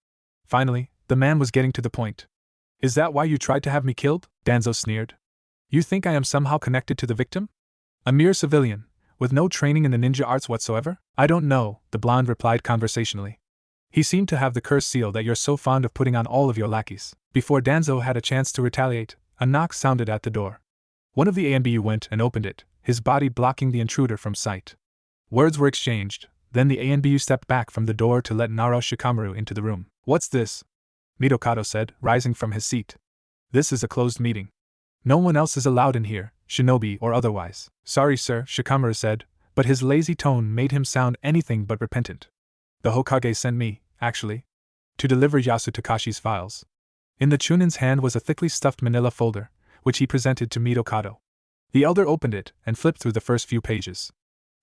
Finally, the man was getting to the point. "Is that why you tried to have me killed?" Danzo sneered. "You think I am somehow connected to the victim? A mere civilian, with no training in the ninja arts whatsoever?" "I don't know," the blonde replied conversationally. "He seemed to have the cursed seal that you're so fond of putting on all of your lackeys." Before Danzo had a chance to retaliate, a knock sounded at the door. One of the ANBU went and opened it, his body blocking the intruder from sight. Words were exchanged, then the ANBU stepped back from the door to let Naro Shikamaru into the room. "What's this?" Mitokado said, rising from his seat. "This is a closed meeting. No one else is allowed in here, shinobi or otherwise." "Sorry sir," Shikamaru said, but his lazy tone made him sound anything but repentant. "The Hokage sent me, actually, to deliver Yasu Takashi's files." In the Chunin's hand was a thickly stuffed manila folder, which he presented to Mitokado. The elder opened it and flipped through the first few pages.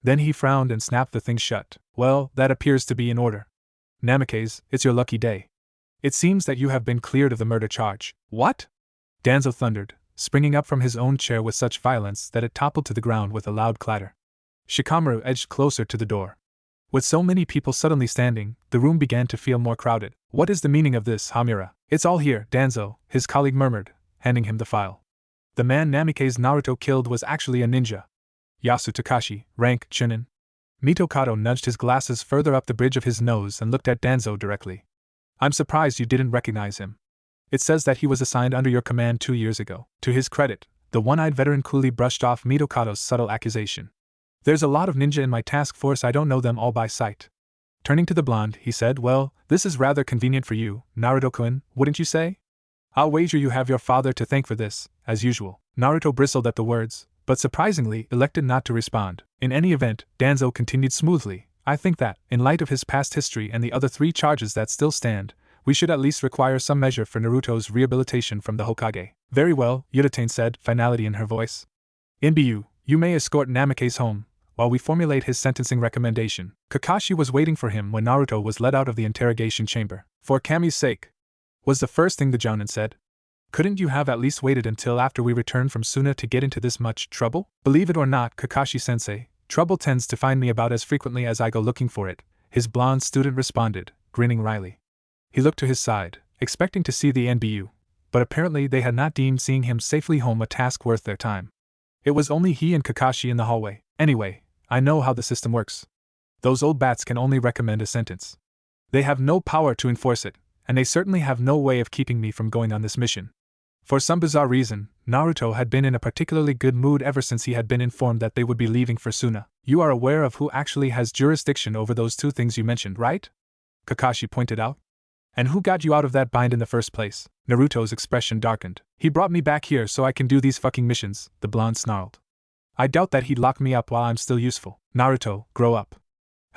Then he frowned and snapped the thing shut. Well, that appears to be in order. Namikaze, it's your lucky day. It seems that you have been cleared of the murder charge. What? Danzo thundered, springing up from his own chair with such violence that it toppled to the ground with a loud clatter. Shikamaru edged closer to the door. With so many people suddenly standing, the room began to feel more crowded. What is the meaning of this, Hamura? It's all here, Danzo, his colleague murmured, handing him the file. The man Namikaze Naruto killed was actually a ninja. Yasu Takashi, rank Chunin. Mitokado nudged his glasses further up the bridge of his nose and looked at Danzo directly. I'm surprised you didn't recognize him. It says that he was assigned under your command 2 years ago. To his credit, the one-eyed veteran coolly brushed off Mitokado's subtle accusation. There's a lot of ninja in my task force, I don't know them all by sight. Turning to the blonde, he said, well, this is rather convenient for you, Naruto-kun, wouldn't you say? I'll wager you have your father to thank for this, as usual. Naruto bristled at the words, but surprisingly elected not to respond. In any event, Danzo continued smoothly, I think that, in light of his past history and the other 3 charges that still stand, we should at least require some measure for Naruto's rehabilitation from the Hokage. Very well, Yutane said, finality in her voice. Inbyu, you may escort Namikaze home, while we formulate his sentencing recommendation. Kakashi was waiting for him when Naruto was led out of the interrogation chamber. For Kami's sake, was the first thing the Jounin said. Couldn't you have at least waited until after we returned from Sunna to get into this much trouble? Believe it or not, Kakashi-sensei, trouble tends to find me about as frequently as I go looking for it, his blonde student responded, grinning wryly. He looked to his side, expecting to see the NBU, but apparently they had not deemed seeing him safely home a task worth their time. It was only he and Kakashi in the hallway. Anyway, I know how the system works. Those old bats can only recommend a sentence. They have no power to enforce it, and they certainly have no way of keeping me from going on this mission. For some bizarre reason, Naruto had been in a particularly good mood ever since he had been informed that they would be leaving for Sunna. You are aware of who actually has jurisdiction over those 2 things you mentioned, right? Kakashi pointed out. And who got you out of that bind in the first place? Naruto's expression darkened. He brought me back here so I can do these fucking missions, the blonde snarled. I doubt that he'd lock me up while I'm still useful. Naruto, grow up.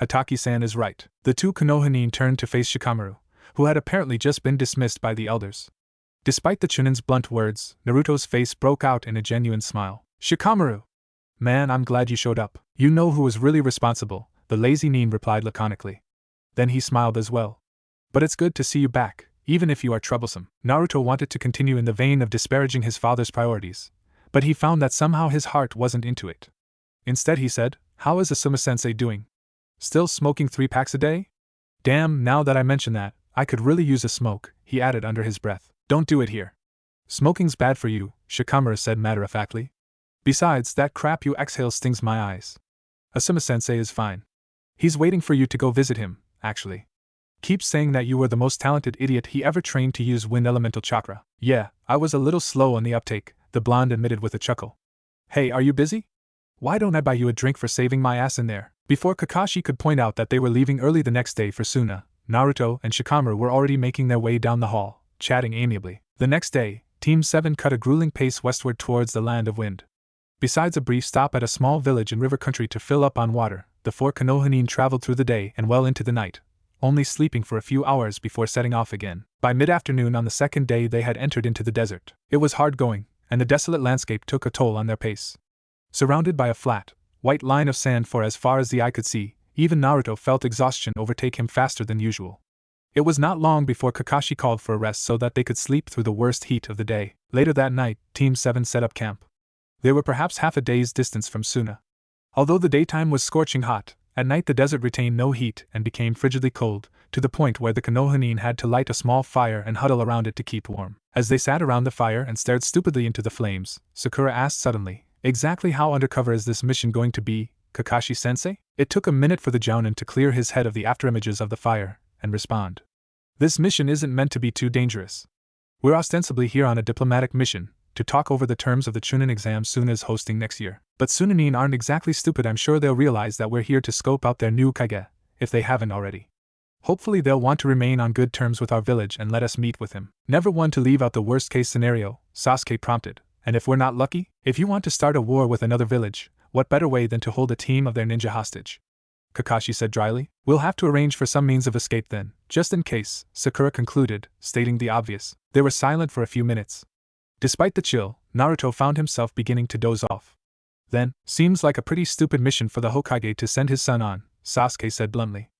Hataki-san is right. The 2 Konoha turned to face Shikamaru, who had apparently just been dismissed by the elders. Despite the Chunin's blunt words, Naruto's face broke out in a genuine smile. Shikamaru! Man, I'm glad you showed up. You know who was really responsible, the lazy Nin replied laconically. Then he smiled as well. But it's good to see you back, even if you are troublesome. Naruto wanted to continue in the vein of disparaging his father's priorities, but he found that somehow his heart wasn't into it. Instead he said, how is Asuma-sensei doing? Still smoking 3 packs a day? Damn, now that I mention that, I could really use a smoke, he added under his breath. Don't do it here. Smoking's bad for you, Shikamaru said matter-of-factly. Besides, that crap you exhale stings my eyes. Asuma-sensei is fine. He's waiting for you to go visit him, actually. Keeps saying that you were the most talented idiot he ever trained to use wind elemental chakra. Yeah, I was a little slow on the uptake, the blonde admitted with a chuckle. Hey, are you busy? Why don't I buy you a drink for saving my ass in there? Before Kakashi could point out that they were leaving early the next day for Sunna, Naruto and Shikamaru were already making their way down the hall, chatting amiably. The next day, Team 7 cut a grueling pace westward towards the Land of Wind. Besides a brief stop at a small village in river country to fill up on water, the 4 Konoha traveled through the day and well into the night, only sleeping for a few hours before setting off again. By mid-afternoon on the second day they had entered into the desert. It was hard going, and the desolate landscape took a toll on their pace. Surrounded by a flat, white line of sand for as far as the eye could see, even Naruto felt exhaustion overtake him faster than usual. It was not long before Kakashi called for a rest so that they could sleep through the worst heat of the day. Later that night, Team 7 set up camp. They were perhaps half a day's distance from Sunna. Although the daytime was scorching hot, at night the desert retained no heat and became frigidly cold, to the point where the Konoha had to light a small fire and huddle around it to keep warm. As they sat around the fire and stared stupidly into the flames, Sakura asked suddenly, exactly how undercover is this mission going to be, Kakashi-sensei? It took a minute for the Jounin to clear his head of the afterimages of the fire, and respond. This mission isn't meant to be too dangerous. We're ostensibly here on a diplomatic mission, to talk over the terms of the Chunin exam Sunna is hosting next year. But Sunnanin aren't exactly stupid. I'm sure they'll realize that we're here to scope out their new Kage, if they haven't already. Hopefully they'll want to remain on good terms with our village and let us meet with him. Never one to leave out the worst-case scenario, Sasuke prompted. And if we're not lucky? If you want to start a war with another village, what better way than to hold a team of their ninja hostage? Kakashi said dryly. We'll have to arrange for some means of escape then, just in case, Sakura concluded, stating the obvious. They were silent for a few minutes. Despite the chill, Naruto found himself beginning to doze off. Then, seems like a pretty stupid mission for the Hokage to send his son on, Sasuke said bluntly.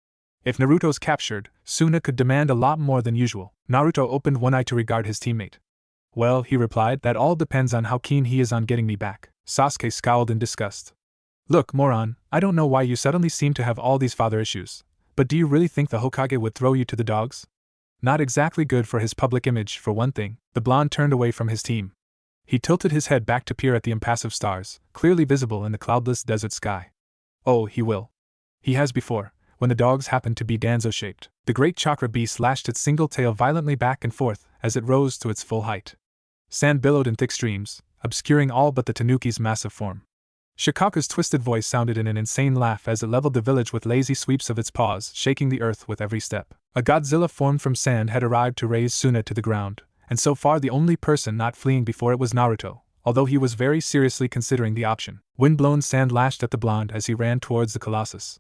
If Naruto's captured, Sunna could demand a lot more than usual. Naruto opened one eye to regard his teammate. Well, he replied, that all depends on how keen he is on getting me back. Sasuke scowled in disgust. Look, moron, I don't know why you suddenly seem to have all these father issues, but do you really think the Hokage would throw you to the dogs? Not exactly good for his public image, for one thing. The blonde turned away from his team. He tilted his head back to peer at the impassive stars, clearly visible in the cloudless desert sky. Oh, he will. He has before, when the dogs happened to be Danzo-shaped. The great chakra beast lashed its single tail violently back and forth as it rose to its full height. Sand billowed in thick streams, obscuring all but the tanuki's massive form. Shikaku's twisted voice sounded in an insane laugh as it leveled the village with lazy sweeps of its paws, shaking the earth with every step. A Godzilla formed from sand had arrived to raze Sunna to the ground, and so far the only person not fleeing before it was Naruto, although he was very seriously considering the option. Wind-blown sand lashed at the blonde as he ran towards the colossus.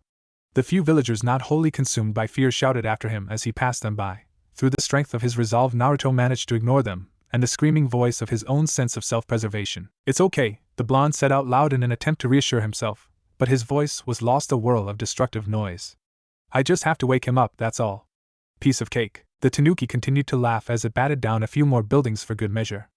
The few villagers not wholly consumed by fear shouted after him as he passed them by. Through the strength of his resolve, Naruto managed to ignore them, and the screaming voice of his own sense of self-preservation. It's okay, the blonde said out loud in an attempt to reassure himself, but his voice was lost a whirl of destructive noise. I just have to wake him up, that's all. Piece of cake. The tanuki continued to laugh as it batted down a few more buildings for good measure.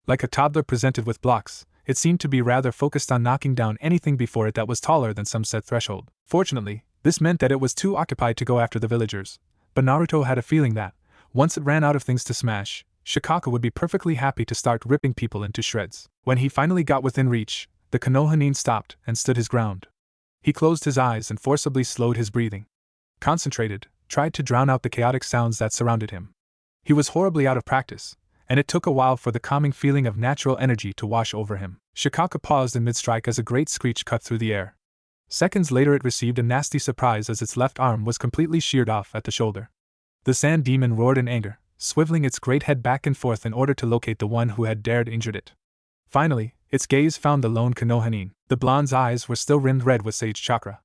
Like a toddler presented with blocks, it seemed to be rather focused on knocking down anything before it that was taller than some set threshold. Fortunately, this meant that it was too occupied to go after the villagers, but Naruto had a feeling that, once it ran out of things to smash, Shikaku would be perfectly happy to start ripping people into shreds. When he finally got within reach, the Konoha stopped and stood his ground. He closed his eyes and forcibly slowed his breathing. Concentrated, tried to drown out the chaotic sounds that surrounded him. He was horribly out of practice, and it took a while for the calming feeling of natural energy to wash over him. Shikaku paused in mid-strike as a great screech cut through the air. Seconds later it received a nasty surprise as its left arm was completely sheared off at the shoulder. The sand demon roared in anger, swiveling its great head back and forth in order to locate the one who had dared injured it. Finally, its gaze found the lone Konoha. The blonde's eyes were still rimmed red with sage chakra.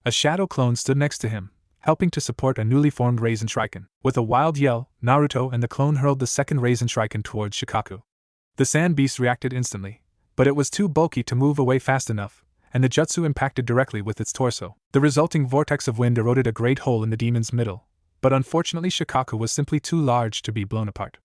A shadow clone stood next to him, helping to support a newly formed Raisin Shuriken. With a wild yell, Naruto and the clone hurled the second Raisin Shuriken towards Shikaku. The sand beast reacted instantly, but it was too bulky to move away fast enough, and the jutsu impacted directly with its torso. The resulting vortex of wind eroded a great hole in the demon's middle, but unfortunately Shikaku was simply too large to be blown apart.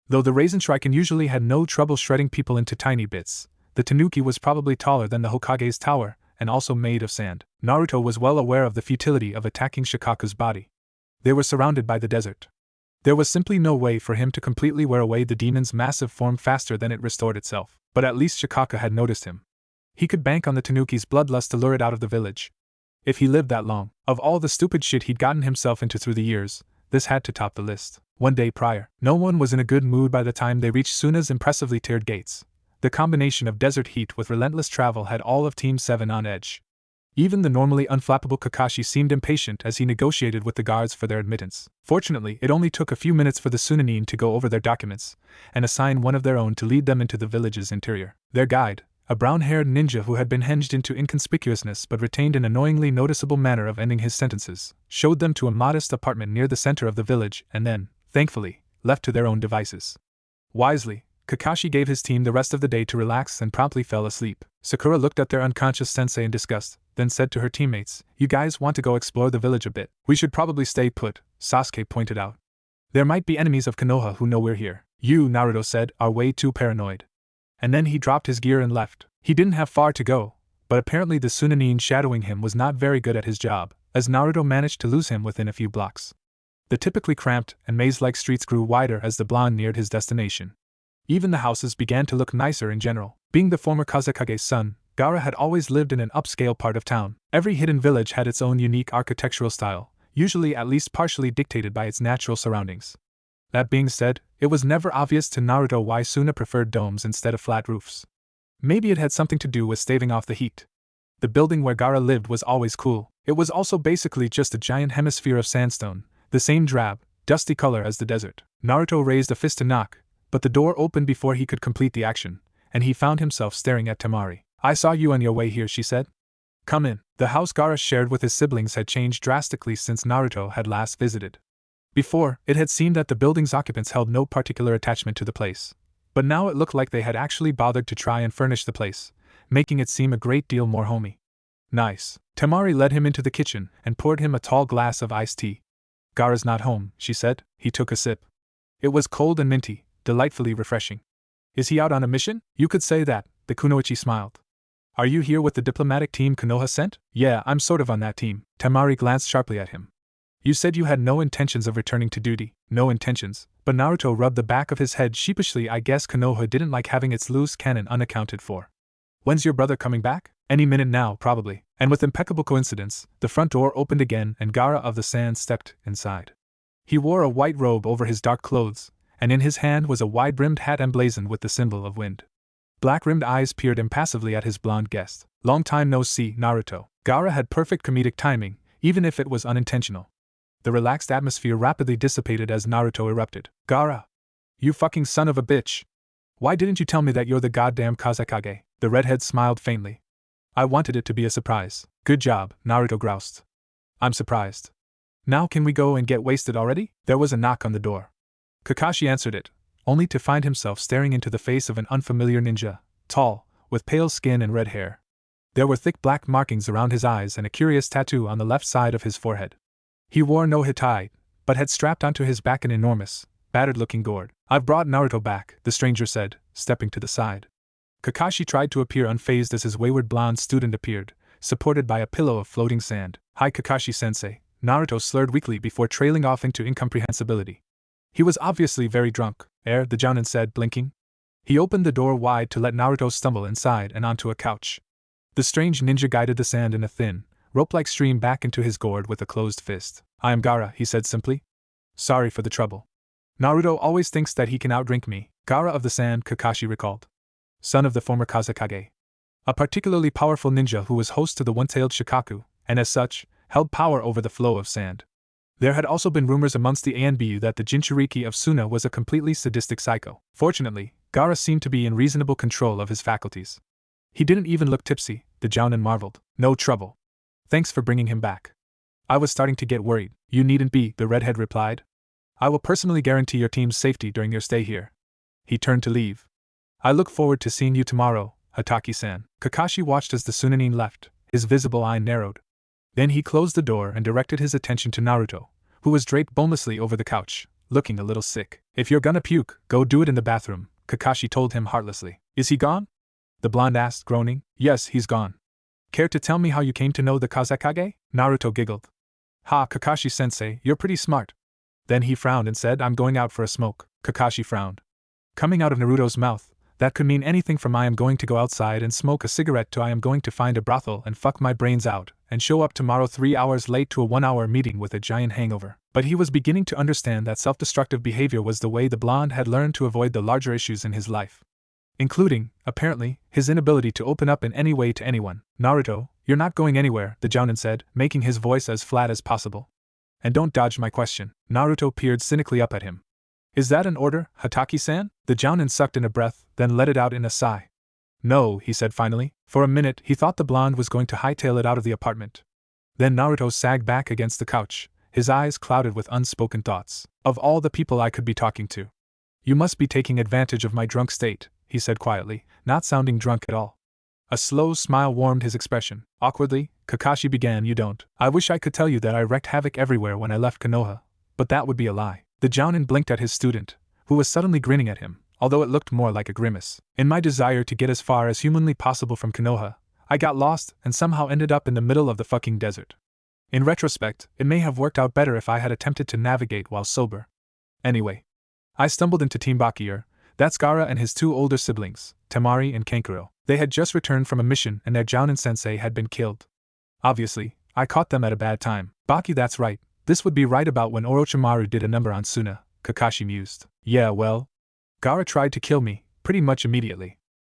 Though the Raisin Shuriken usually had no trouble shredding people into tiny bits, the tanuki was probably taller than the Hokage's tower, and also made of sand. Naruto was well aware of the futility of attacking Shikaku's body. They were surrounded by the desert. There was simply no way for him to completely wear away the demon's massive form faster than it restored itself. But at least Shikaku had noticed him. He could bank on the tanuki's bloodlust to lure it out of the village. If he lived that long, of all the stupid shit he'd gotten himself into through the years, this had to top the list. One day prior, no one was in a good mood by the time they reached Sunna's impressively tiered gates. The combination of desert heat with relentless travel had all of Team 7 on edge. Even the normally unflappable Kakashi seemed impatient as he negotiated with the guards for their admittance. Fortunately, it only took a few minutes for the Sunnanin to go over their documents and assign one of their own to lead them into the village's interior. Their guide, a brown-haired ninja who had been hinged into inconspicuousness but retained an annoyingly noticeable manner of ending his sentences, showed them to a modest apartment near the center of the village and then, thankfully, left to their own devices. Wisely, Kakashi gave his team the rest of the day to relax and promptly fell asleep. Sakura looked at their unconscious sensei in disgust, then said to her teammates, "You guys want to go explore the village a bit? We should probably stay put," Sasuke pointed out. "There might be enemies of Konoha who know we're here." "You," Naruto said, "are way too paranoid." And then he dropped his gear and left. He didn't have far to go, but apparently the Sunnanin shadowing him was not very good at his job, as Naruto managed to lose him within a few blocks. The typically cramped and maze-like streets grew wider as the blonde neared his destination. Even the houses began to look nicer in general. Being the former Kazekage's son, Gaara had always lived in an upscale part of town. Every hidden village had its own unique architectural style, usually at least partially dictated by its natural surroundings. That being said, it was never obvious to Naruto why Sunna preferred domes instead of flat roofs. Maybe it had something to do with staving off the heat. The building where Gaara lived was always cool. It was also basically just a giant hemisphere of sandstone, the same drab, dusty color as the desert. Naruto raised a fist to knock, but the door opened before he could complete the action, and he found himself staring at Temari. "I saw you on your way here," she said. "Come in." The house Gaara shared with his siblings had changed drastically since Naruto had last visited. Before, it had seemed that the building's occupants held no particular attachment to the place, but now it looked like they had actually bothered to try and furnish the place, making it seem a great deal more homey. Nice. Temari led him into the kitchen and poured him a tall glass of iced tea. Gaara's not home, she said. He took a sip. It was cold and minty, delightfully refreshing. Is he out on a mission? You could say that, the kunoichi smiled. Are you here with the diplomatic team Konoha sent? Yeah, I'm sort of on that team. Temari glanced sharply at him. You said you had no intentions of returning to duty. No intentions, but Naruto rubbed the back of his head sheepishly. I guess Konoha didn't like having its loose cannon unaccounted for. When's your brother coming back? Any minute now, probably. And with impeccable coincidence, the front door opened again and Gaara of the Sand stepped inside. He wore a white robe over his dark clothes, and in his hand was a wide-brimmed hat emblazoned with the symbol of wind. Black-rimmed eyes peered impassively at his blonde guest. Long time no see, Naruto. Gaara had perfect comedic timing, even if it was unintentional. The relaxed atmosphere rapidly dissipated as Naruto erupted. Gaara! You fucking son of a bitch! Why didn't you tell me that you're the goddamn Kazekage? The redhead smiled faintly. I wanted it to be a surprise. Good job, Naruto groused. I'm surprised. Now can we go and get wasted already? There was a knock on the door. Kakashi answered it, only to find himself staring into the face of an unfamiliar ninja, tall, with pale skin and red hair. There were thick black markings around his eyes and a curious tattoo on the left side of his forehead. He wore no hitai, but had strapped onto his back an enormous, battered-looking gourd. I've brought Naruto back, the stranger said, stepping to the side. Kakashi tried to appear unfazed as his wayward blonde student appeared, supported by a pillow of floating sand. Hi Kakashi-sensei, Naruto slurred weakly before trailing off into incomprehensibility. He was obviously very drunk, the jounin said, blinking. He opened the door wide to let Naruto stumble inside and onto a couch. The strange ninja guided the sand in a thin, rope-like stream back into his gourd with a closed fist. I am Gaara, he said simply. Sorry for the trouble. Naruto always thinks that he can outdrink me. Gaara of the Sand, Kakashi recalled. Son of the former Kazekage. A particularly powerful ninja who was host to the one-tailed Shikaku, and as such, held power over the flow of sand. There had also been rumors amongst the ANBU that the Jinchuriki of Sunna was a completely sadistic psycho. Fortunately, Gaara seemed to be in reasonable control of his faculties. He didn't even look tipsy, the jounin marveled. No trouble. Thanks for bringing him back. I was starting to get worried. You needn't be, the redhead replied. I will personally guarantee your team's safety during your stay here. He turned to leave. I look forward to seeing you tomorrow, Hataki-san. Kakashi watched as the Sunanin left, his visible eye narrowed. Then he closed the door and directed his attention to Naruto, who was draped bonelessly over the couch, looking a little sick. If you're gonna puke, go do it in the bathroom, Kakashi told him heartlessly. Is he gone? The blonde asked, groaning. Yes, he's gone. Care to tell me how you came to know the Kazekage? Naruto giggled. Ha, Kakashi-sensei, you're pretty smart. Then he frowned and said, I'm going out for a smoke. Kakashi frowned. Coming out of Naruto's mouth, that could mean anything from I am going to go outside and smoke a cigarette to I am going to find a brothel and fuck my brains out, and show up tomorrow 3 hours late to a 1-hour meeting with a giant hangover. But he was beginning to understand that self-destructive behavior was the way the blonde had learned to avoid the larger issues in his life. Including, apparently, his inability to open up in any way to anyone. Naruto, you're not going anywhere, the jounin said, making his voice as flat as possible. And don't dodge my question. Naruto peered cynically up at him. Is that an order, Hataki-san? The jounin sucked in a breath, then let it out in a sigh. No, he said finally. For a minute he thought the blonde was going to hightail it out of the apartment. Then Naruto sagged back against the couch, his eyes clouded with unspoken thoughts. Of all the people I could be talking to. You must be taking advantage of my drunk state, he said quietly, not sounding drunk at all. A slow smile warmed his expression. Awkwardly, Kakashi began, You don't. I wish I could tell you that I wreaked havoc everywhere when I left Konoha, but that would be a lie. The jounin blinked at his student, who was suddenly grinning at him, although it looked more like a grimace. In my desire to get as far as humanly possible from Konoha, I got lost and somehow ended up in the middle of the fucking desert. In retrospect, it may have worked out better if I had attempted to navigate while sober. Anyway, I stumbled into Team Bakir. That's Gaara and his 2 older siblings, Temari and Kankuro. They had just returned from a mission and their jounin sensei had been killed. Obviously, I caught them at a bad time. Baki, that's right. This would be right about when Orochimaru did a number on Sunna, Kakashi mused. Yeah, well, Gaara tried to kill me, pretty much immediately.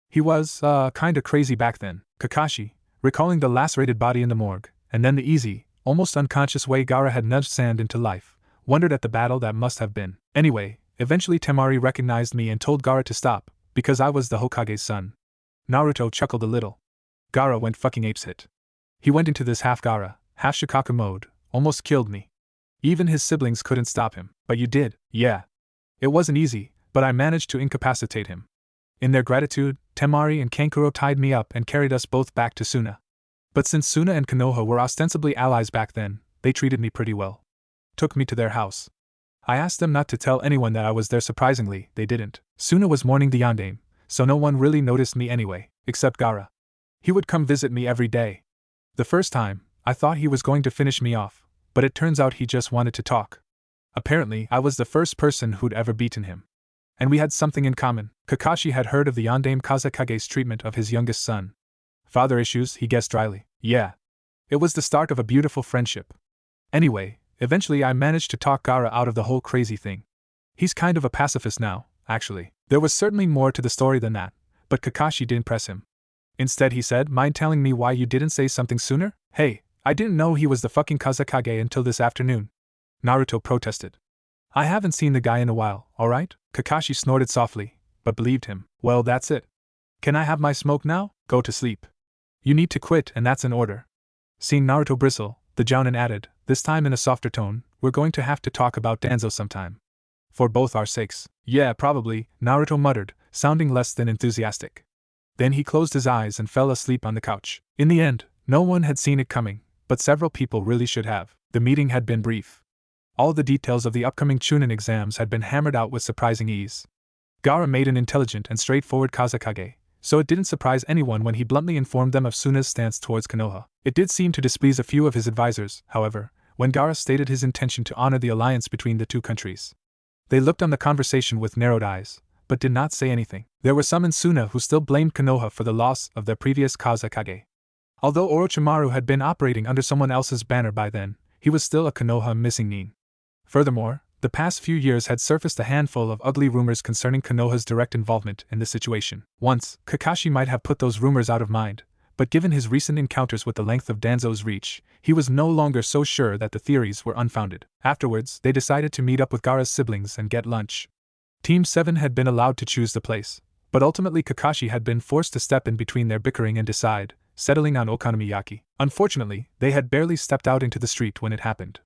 He was, kinda crazy back then. Kakashi, recalling the lacerated body in the morgue, and then the easy, almost unconscious way Gaara had nudged sand into life, wondered at the battle that must have been. Anyway, eventually Temari recognized me and told Gaara to stop, because I was the Hokage's son. Naruto chuckled a little. Gaara went fucking apeshit. He went into this half Gaara, half Shikaku mode, almost killed me. Even his siblings couldn't stop him. But you did. Yeah. It wasn't easy, but I managed to incapacitate him. In their gratitude, Temari and Kankuro tied me up and carried us both back to Sunna. But since Sunna and Konoha were ostensibly allies back then, they treated me pretty well. Took me to their house. I asked them not to tell anyone that I was there. Surprisingly, they didn't. Sunna was mourning the yandere, so no one really noticed me anyway, except Gaara. He would come visit me every day. The first time, I thought he was going to finish me off, but it turns out he just wanted to talk. Apparently, I was the first person who'd ever beaten him. And we had something in common. Kakashi had heard of the yandere Kazekage's treatment of his youngest son. Father issues, he guessed dryly. Yeah. It was the start of a beautiful friendship. Anyway, eventually I managed to talk Gaara out of the whole crazy thing. He's kind of a pacifist now, actually. There was certainly more to the story than that, but Kakashi didn't press him. Instead he said, mind telling me why you didn't say something sooner? Hey, I didn't know he was the fucking Kazekage until this afternoon. Naruto protested. I haven't seen the guy in a while, alright? Kakashi snorted softly, but believed him. Well, that's it. Can I have my smoke now? Go to sleep. You need to quit, and that's an order. Seeing Naruto bristle, the Jounin added, this time in a softer tone, we're going to have to talk about Danzo sometime. For both our sakes. Yeah, probably, Naruto muttered, sounding less than enthusiastic. Then he closed his eyes and fell asleep on the couch. In the end, no one had seen it coming, but several people really should have. The meeting had been brief. All the details of the upcoming Chunin exams had been hammered out with surprising ease. Gaara made an intelligent and straightforward Kazekage, so it didn't surprise anyone when he bluntly informed them of Sunna's stance towards Konoha. It did seem to displease a few of his advisors, however, when Gaara stated his intention to honor the alliance between the two countries. They looked on the conversation with narrowed eyes, but did not say anything. There were some in Sunna who still blamed Konoha for the loss of their previous Kazekage. Although Orochimaru had been operating under someone else's banner by then, he was still a Konoha missing nin. Furthermore, the past few years had surfaced a handful of ugly rumors concerning Konoha's direct involvement in the situation. Once, Kakashi might have put those rumors out of mind, but given his recent encounters with the length of Danzo's reach, he was no longer so sure that the theories were unfounded. Afterwards, they decided to meet up with Gaara's siblings and get lunch. Team 7 had been allowed to choose the place, but ultimately Kakashi had been forced to step in between their bickering and decide, settling on okonomiyaki. Unfortunately, they had barely stepped out into the street when it happened.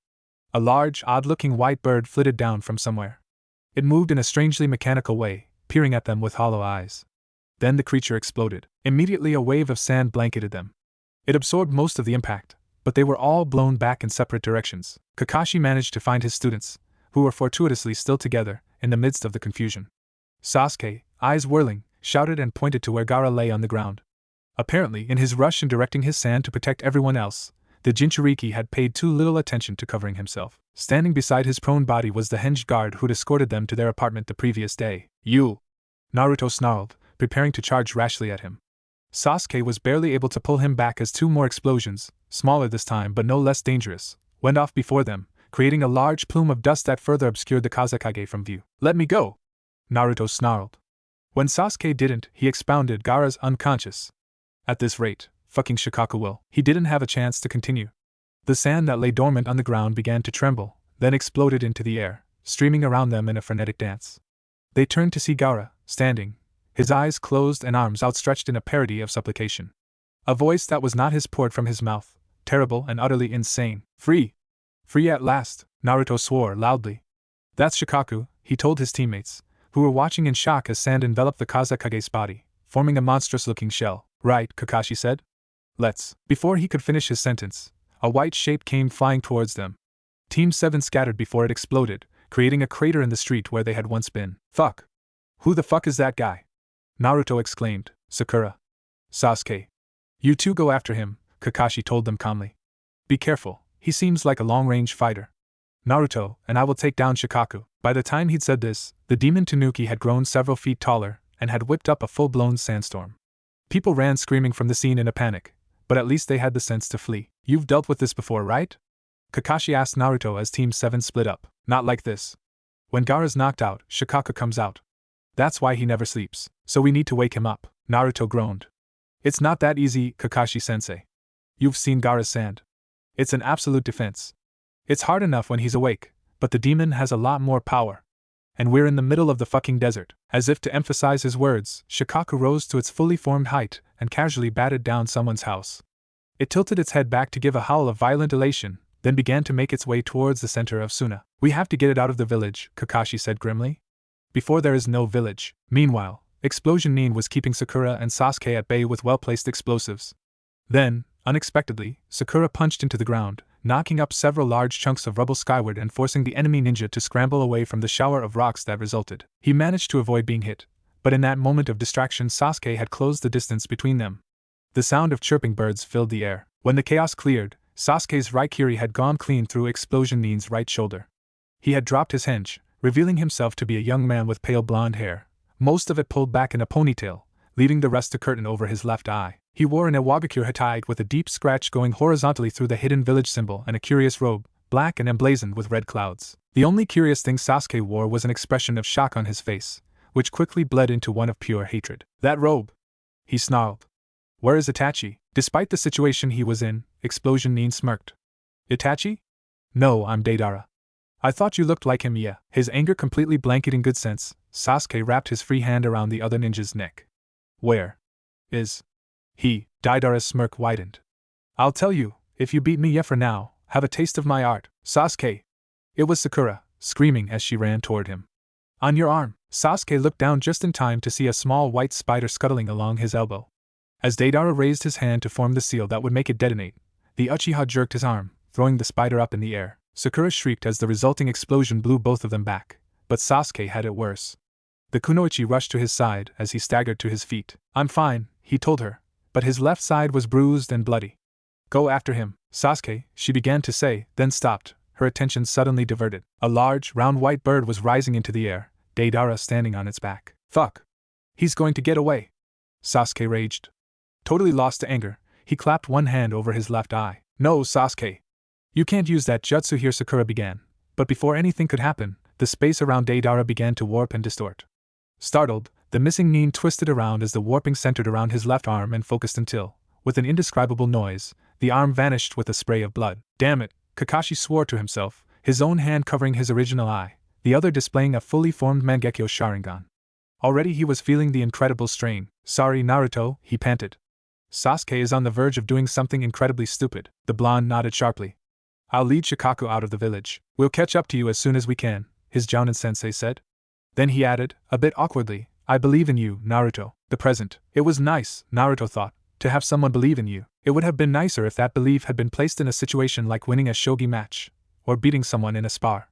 A large, odd-looking white bird flitted down from somewhere. It moved in a strangely mechanical way, peering at them with hollow eyes. Then the creature exploded. Immediately a wave of sand blanketed them. It absorbed most of the impact, but they were all blown back in separate directions. Kakashi managed to find his students, who were fortuitously still together, in the midst of the confusion. Sasuke, eyes whirling, shouted and pointed to where Gaara lay on the ground. Apparently, in his rush in directing his sand to protect everyone else, the Jinchuriki had paid too little attention to covering himself. Standing beside his prone body was the hinged guard who'd escorted them to their apartment the previous day. You! Naruto snarled, preparing to charge rashly at him. Sasuke was barely able to pull him back as two more explosions, smaller this time but no less dangerous, went off before them, creating a large plume of dust that further obscured the Kazekage from view. Let me go! Naruto snarled. When Sasuke didn't, he expounded, Gaara's unconscious. At this rate, fucking Shikaku will. He didn't have a chance to continue. The sand that lay dormant on the ground began to tremble, then exploded into the air, streaming around them in a frenetic dance. They turned to see Gaara, standing, his eyes closed and arms outstretched in a parody of supplication. A voice that was not his poured from his mouth, terrible and utterly insane. Free! Free at last, Naruto swore loudly. That's Shikaku, he told his teammates, who were watching in shock as sand enveloped the Kazekage's body, forming a monstrous-looking shell. Right, Kakashi said. Let's. Before he could finish his sentence, a white shape came flying towards them. Team 7 scattered before it exploded, creating a crater in the street where they had once been. Fuck! Who the fuck is that guy? Naruto exclaimed. Sakura. Sasuke. You two go after him, Kakashi told them calmly. Be careful, he seems like a long-range fighter. Naruto, and I will take down Shikaku. By the time he'd said this, the demon Tanuki had grown several feet taller, and had whipped up a full-blown sandstorm. People ran screaming from the scene in a panic, but at least they had the sense to flee. You've dealt with this before, right? Kakashi asked Naruto as Team 7 split up. Not like this. When Gaara's knocked out, Shikaku comes out. That's why he never sleeps. So we need to wake him up. Naruto groaned. It's not that easy, Kakashi-sensei. You've seen Gaara's sand. It's an absolute defense. It's hard enough when he's awake, but the demon has a lot more power. And we're in the middle of the fucking desert. As if to emphasize his words, Shikaku rose to its fully formed height and casually batted down someone's house. It tilted its head back to give a howl of violent elation, then began to make its way towards the center of Sunna. We have to get it out of the village, Kakashi said grimly. Before there is no village. Meanwhile, Explosion Nin was keeping Sakura and Sasuke at bay with well-placed explosives. Then, unexpectedly, Sakura punched into the ground, knocking up several large chunks of rubble skyward and forcing the enemy ninja to scramble away from the shower of rocks that resulted. He managed to avoid being hit, but in that moment of distraction Sasuke had closed the distance between them. The sound of chirping birds filled the air. When the chaos cleared, Sasuke's right kiri had gone clean through Explosion Nin's right shoulder. He had dropped his henge, revealing himself to be a young man with pale blonde hair, most of it pulled back in a ponytail, leaving the rest a curtain over his left eye. He wore an Iwagakure hatay with a deep scratch going horizontally through the hidden village symbol and a curious robe, black and emblazoned with red clouds. The only curious thing Sasuke wore was an expression of shock on his face, which quickly bled into one of pure hatred. "That robe!" he snarled. "Where is Itachi?" Despite the situation he was in, Explosion Nin smirked. "Itachi? No, I'm Deidara. I thought you looked like him, yeah." His anger completely blanketing good sense, Sasuke wrapped his free hand around the other ninja's neck. "Where is he?" Deidara's smirk widened. "I'll tell you, if you beat me, yeah, for now, have a taste of my art." "Sasuke!" It was Sakura, screaming as she ran toward him. "On your arm!" Sasuke looked down just in time to see a small white spider scuttling along his elbow. As Deidara raised his hand to form the seal that would make it detonate, the Uchiha jerked his arm, throwing the spider up in the air. Sakura shrieked as the resulting explosion blew both of them back, but Sasuke had it worse. The kunoichi rushed to his side as he staggered to his feet. "I'm fine," he told her, but his left side was bruised and bloody. "Go after him, Sasuke," she began to say, then stopped, her attention suddenly diverted. A large, round white bird was rising into the air, Deidara standing on its back. "Fuck! He's going to get away!" Sasuke raged. Totally lost to anger, he clapped one hand over his left eye. "No, Sasuke! You can't use that jutsu here," Sakura began, but before anything could happen, the space around Deidara began to warp and distort. Startled, the missing Nin twisted around as the warping centered around his left arm and focused until, with an indescribable noise, the arm vanished with a spray of blood. "Damn it," Kakashi swore to himself, his own hand covering his original eye, the other displaying a fully formed Mangekyo Sharingan. Already he was feeling the incredible strain. "Sorry, Naruto," he panted. "Sasuke is on the verge of doing something incredibly stupid." The blonde nodded sharply. "I'll lead Shikaku out of the village. We'll catch up to you as soon as we can," his Jounin-sensei said. Then he added, a bit awkwardly, "I believe in you, Naruto." The present. It was nice, Naruto thought, to have someone believe in you. It would have been nicer if that belief had been placed in a situation like winning a shogi match, or beating someone in a spar.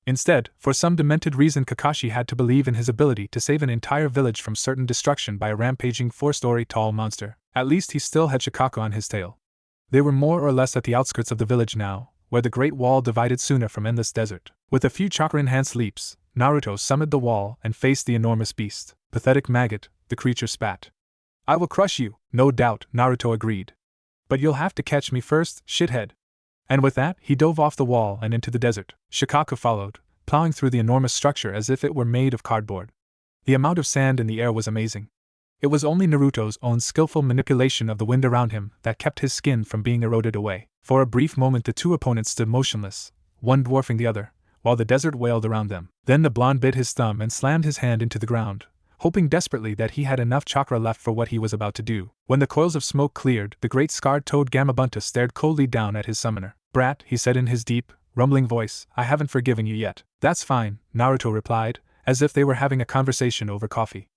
Instead, for some demented reason Kakashi had to believe in his ability to save an entire village from certain destruction by a rampaging 4-story tall monster. At least he still had Shikaku on his tail. They were more or less at the outskirts of the village now, where the Great Wall divided Sunna from endless desert. With a few chakra-enhanced leaps, Naruto summited the wall and faced the enormous beast. "Pathetic maggot," the creature spat. "I will crush you." "No doubt," Naruto agreed. "But you'll have to catch me first, shithead." And with that, he dove off the wall and into the desert. Shikaku followed, plowing through the enormous structure as if it were made of cardboard. The amount of sand in the air was amazing. It was only Naruto's own skillful manipulation of the wind around him that kept his skin from being eroded away. For a brief moment the two opponents stood motionless, one dwarfing the other, while the desert wailed around them. Then the blonde bit his thumb and slammed his hand into the ground, hoping desperately that he had enough chakra left for what he was about to do. When the coils of smoke cleared, the great scarred toad Gamabunta stared coldly down at his summoner. "Brat," he said in his deep, rumbling voice, "I haven't forgiven you yet." "That's fine," Naruto replied, as if they were having a conversation over coffee.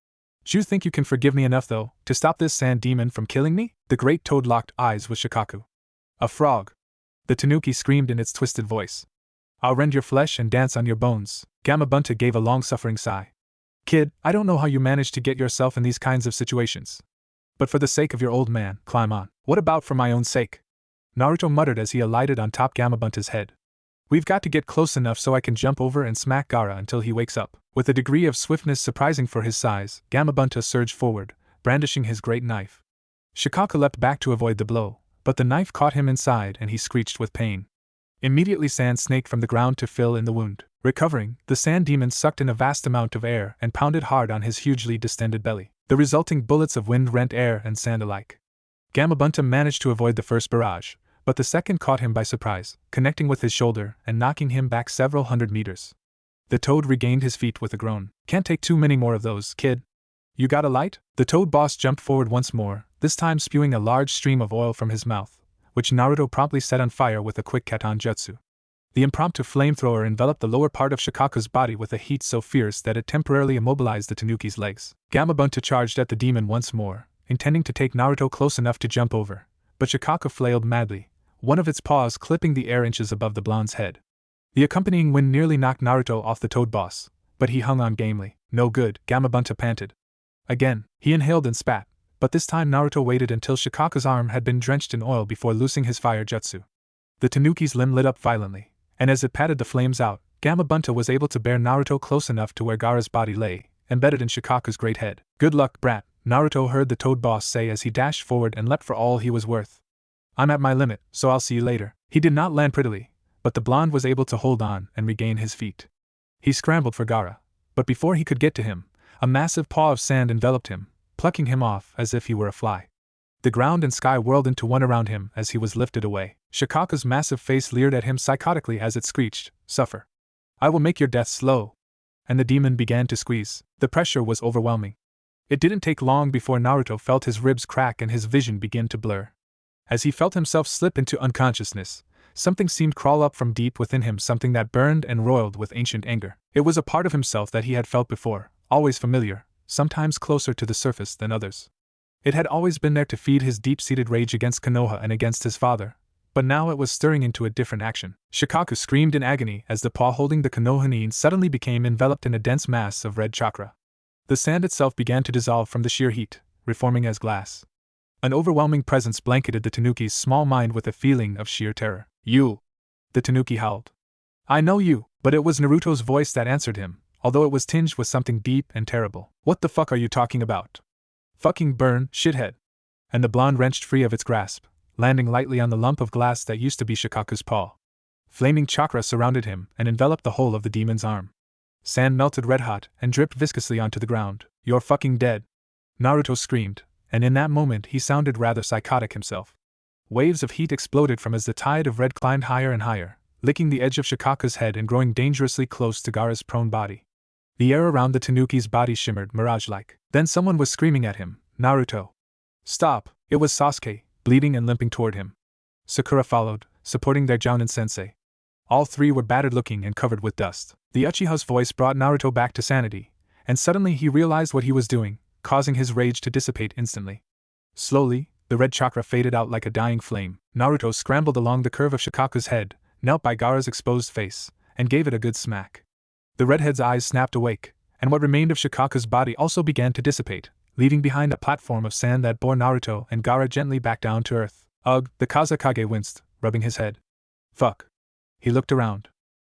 "Do you think you can forgive me enough, though, to stop this sand demon from killing me?" The great toad locked eyes with Shikaku. "A frog!" the tanuki screamed in its twisted voice. "I'll rend your flesh and dance on your bones." Gamabunta gave a long-suffering sigh. "Kid, I don't know how you manage to get yourself in these kinds of situations. But for the sake of your old man, climb on." "What about for my own sake?" Naruto muttered as he alighted on top Gamabunta's head. "We've got to get close enough so I can jump over and smack Gaara until he wakes up." With a degree of swiftness surprising for his size, Gamabunta surged forward, brandishing his great knife. Shikaku leapt back to avoid the blow, but the knife caught him inside and he screeched with pain. Immediately sand snaked from the ground to fill in the wound. Recovering, the sand demon sucked in a vast amount of air and pounded hard on his hugely distended belly. The resulting bullets of wind rent air and sand alike. Gamabunta managed to avoid the first barrage, but the second caught him by surprise, connecting with his shoulder and knocking him back several hundred meters. The toad regained his feet with a groan. "Can't take too many more of those, kid. You got a light?" The toad boss jumped forward once more, this time spewing a large stream of oil from his mouth, which Naruto promptly set on fire with a quick katon jutsu. The impromptu flamethrower enveloped the lower part of Shikaku's body with a heat so fierce that it temporarily immobilized the Tanuki's legs. Gamabunta charged at the demon once more, intending to take Naruto close enough to jump over, but Shikaku flailed madly, one of its paws clipping the air inches above the blonde's head. The accompanying wind nearly knocked Naruto off the toad boss, but he hung on gamely. No good, Gamabunta panted. Again, he inhaled and spat, but this time Naruto waited until Shikaku's arm had been drenched in oil before loosing his fire jutsu. The Tanuki's limb lit up violently, and as it patted the flames out, Gamabunta was able to bear Naruto close enough to where Gaara's body lay, embedded in Shikaku's great head. Good luck, brat, Naruto heard the toad boss say as he dashed forward and leapt for all he was worth. I'm at my limit, so I'll see you later. He did not land prettily, but the blonde was able to hold on and regain his feet. He scrambled for Gaara, but before he could get to him, a massive paw of sand enveloped him, plucking him off as if he were a fly. The ground and sky whirled into one around him as he was lifted away. Shikaku's massive face leered at him psychotically as it screeched, "Suffer. I will make your death slow." And the demon began to squeeze. The pressure was overwhelming. It didn't take long before Naruto felt his ribs crack and his vision begin to blur. As he felt himself slip into unconsciousness, something seemed crawl up from deep within him, something that burned and roiled with ancient anger. It was a part of himself that he had felt before, always familiar, sometimes closer to the surface than others. It had always been there to feed his deep-seated rage against Konoha and against his father, but now it was stirring into a different action. Shikaku screamed in agony as the paw holding the Konoha suddenly became enveloped in a dense mass of red chakra. The sand itself began to dissolve from the sheer heat, reforming as glass. An overwhelming presence blanketed the Tanuki's small mind with a feeling of sheer terror. "You!" the Tanuki howled. "I know you," but it was Naruto's voice that answered him, although it was tinged with something deep and terrible. "What the fuck are you talking about?" "Fucking burn, shithead." And the blonde wrenched free of its grasp, landing lightly on the lump of glass that used to be Shikaku's paw. Flaming chakra surrounded him and enveloped the whole of the demon's arm. Sand melted red-hot and dripped viscously onto the ground. "You're fucking dead!" Naruto screamed, and in that moment he sounded rather psychotic himself. Waves of heat exploded from as the tide of red climbed higher and higher, licking the edge of Shikaku's head and growing dangerously close to Gaara's prone body. The air around the Tanuki's body shimmered mirage-like. Then someone was screaming at him, "Naruto! Stop!" It was Sasuke, bleeding and limping toward him. Sakura followed, supporting their Jounin-sensei. All three were battered-looking and covered with dust. The Uchiha's voice brought Naruto back to sanity, and suddenly he realized what he was doing, causing his rage to dissipate instantly. Slowly, the red chakra faded out like a dying flame. Naruto scrambled along the curve of Shikaku's head, knelt by Gaara's exposed face, and gave it a good smack. The redhead's eyes snapped awake, and what remained of Shikaku's body also began to dissipate, leaving behind a platform of sand that bore Naruto and Gaara gently back down to earth. Ugh, the Kazekage winced, rubbing his head. Fuck. He looked around.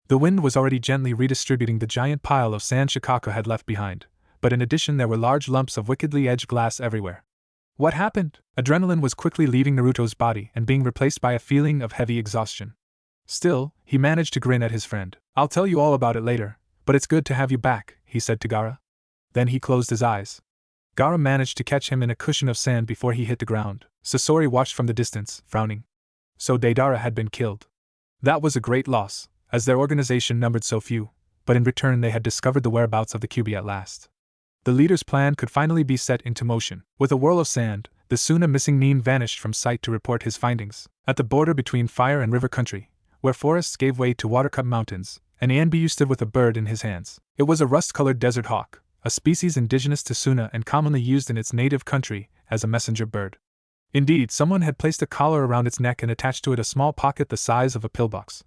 The wind was already gently redistributing the giant pile of sand Shikaku had left behind, but in addition there were large lumps of wickedly edged glass everywhere. What happened? Adrenaline was quickly leaving Naruto's body and being replaced by a feeling of heavy exhaustion. Still, he managed to grin at his friend. "I'll tell you all about it later, but it's good to have you back," he said to Gaara. Then he closed his eyes. Gaara managed to catch him in a cushion of sand before he hit the ground. Sasori watched from the distance, frowning. So Deidara had been killed. That was a great loss, as their organization numbered so few, but in return they had discovered the whereabouts of the Kyuubi at last. The leader's plan could finally be set into motion. With a whirl of sand, the Sunna missing nin vanished from sight to report his findings. At the border between fire and river country, where forests gave way to water-cut mountains, an Anbu stood with a bird in his hands. It was a rust-colored desert hawk, a species indigenous to Sunna and commonly used in its native country as a messenger bird. Indeed, someone had placed a collar around its neck and attached to it a small pocket the size of a pillbox.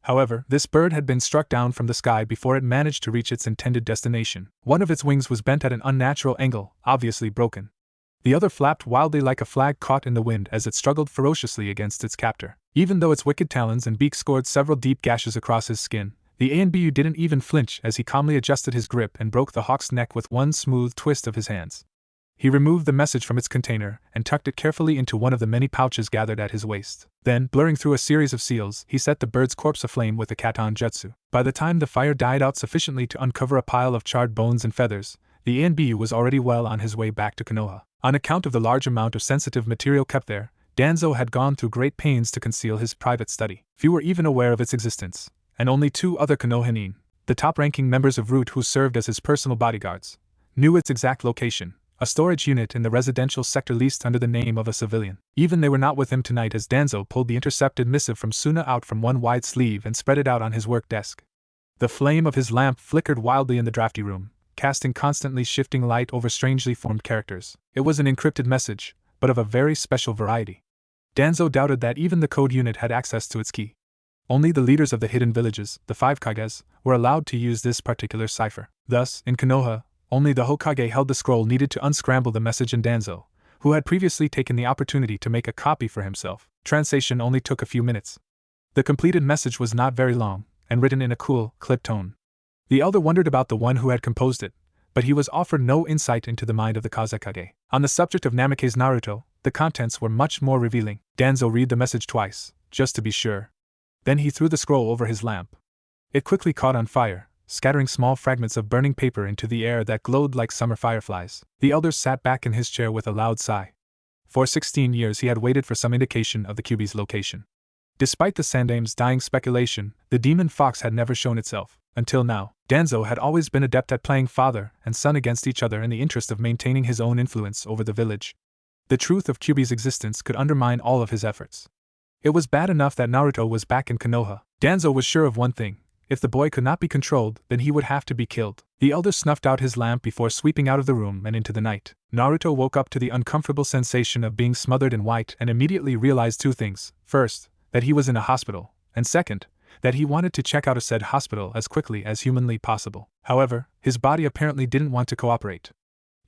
However, this bird had been struck down from the sky before it managed to reach its intended destination. One of its wings was bent at an unnatural angle, obviously broken. The other flapped wildly like a flag caught in the wind as it struggled ferociously against its captor. Even though its wicked talons and beak scored several deep gashes across his skin, the Anbu didn't even flinch as he calmly adjusted his grip and broke the hawk's neck with one smooth twist of his hands. He removed the message from its container and tucked it carefully into one of the many pouches gathered at his waist. Then, blurring through a series of seals, he set the bird's corpse aflame with the Katon Jutsu. By the time the fire died out sufficiently to uncover a pile of charred bones and feathers, the Anbu was already well on his way back to Konoha. On account of the large amount of sensitive material kept there, Danzo had gone through great pains to conceal his private study. Few were even aware of its existence, and only 2 other Konoha nin, the top-ranking members of Root who served as his personal bodyguards, knew its exact location, a storage unit in the residential sector leased under the name of a civilian. Even they were not with him tonight as Danzo pulled the intercepted missive from Sunna out from one wide sleeve and spread it out on his work desk. The flame of his lamp flickered wildly in the drafty room, casting constantly shifting light over strangely formed characters. It was an encrypted message, but of a very special variety. Danzo doubted that even the code unit had access to its key. Only the leaders of the hidden villages, the 5 Kages, were allowed to use this particular cipher. Thus, in Konoha, only the Hokage held the scroll needed to unscramble the message, and Danzo, who had previously taken the opportunity to make a copy for himself. Translation only took a few minutes. The completed message was not very long, and written in a cool, clipped tone. The elder wondered about the one who had composed it, but he was offered no insight into the mind of the Kazekage. On the subject of Namake's Naruto, the contents were much more revealing. Danzo read the message twice, just to be sure. Then he threw the scroll over his lamp. It quickly caught on fire, scattering small fragments of burning paper into the air that glowed like summer fireflies. The elder sat back in his chair with a loud sigh. For 16 years he had waited for some indication of the Kyuubi's location. Despite the Sandame's dying speculation, the demon fox had never shown itself. Until now, Danzo had always been adept at playing father and son against each other in the interest of maintaining his own influence over the village. The truth of Kyuubi's existence could undermine all of his efforts. It was bad enough that Naruto was back in Konoha. Danzo was sure of one thing: if the boy could not be controlled, then he would have to be killed. The elder snuffed out his lamp before sweeping out of the room and into the night. Naruto woke up to the uncomfortable sensation of being smothered in white and immediately realized two things. First, that he was in a hospital, and second, that he wanted to check out of said hospital as quickly as humanly possible. However, his body apparently didn't want to cooperate.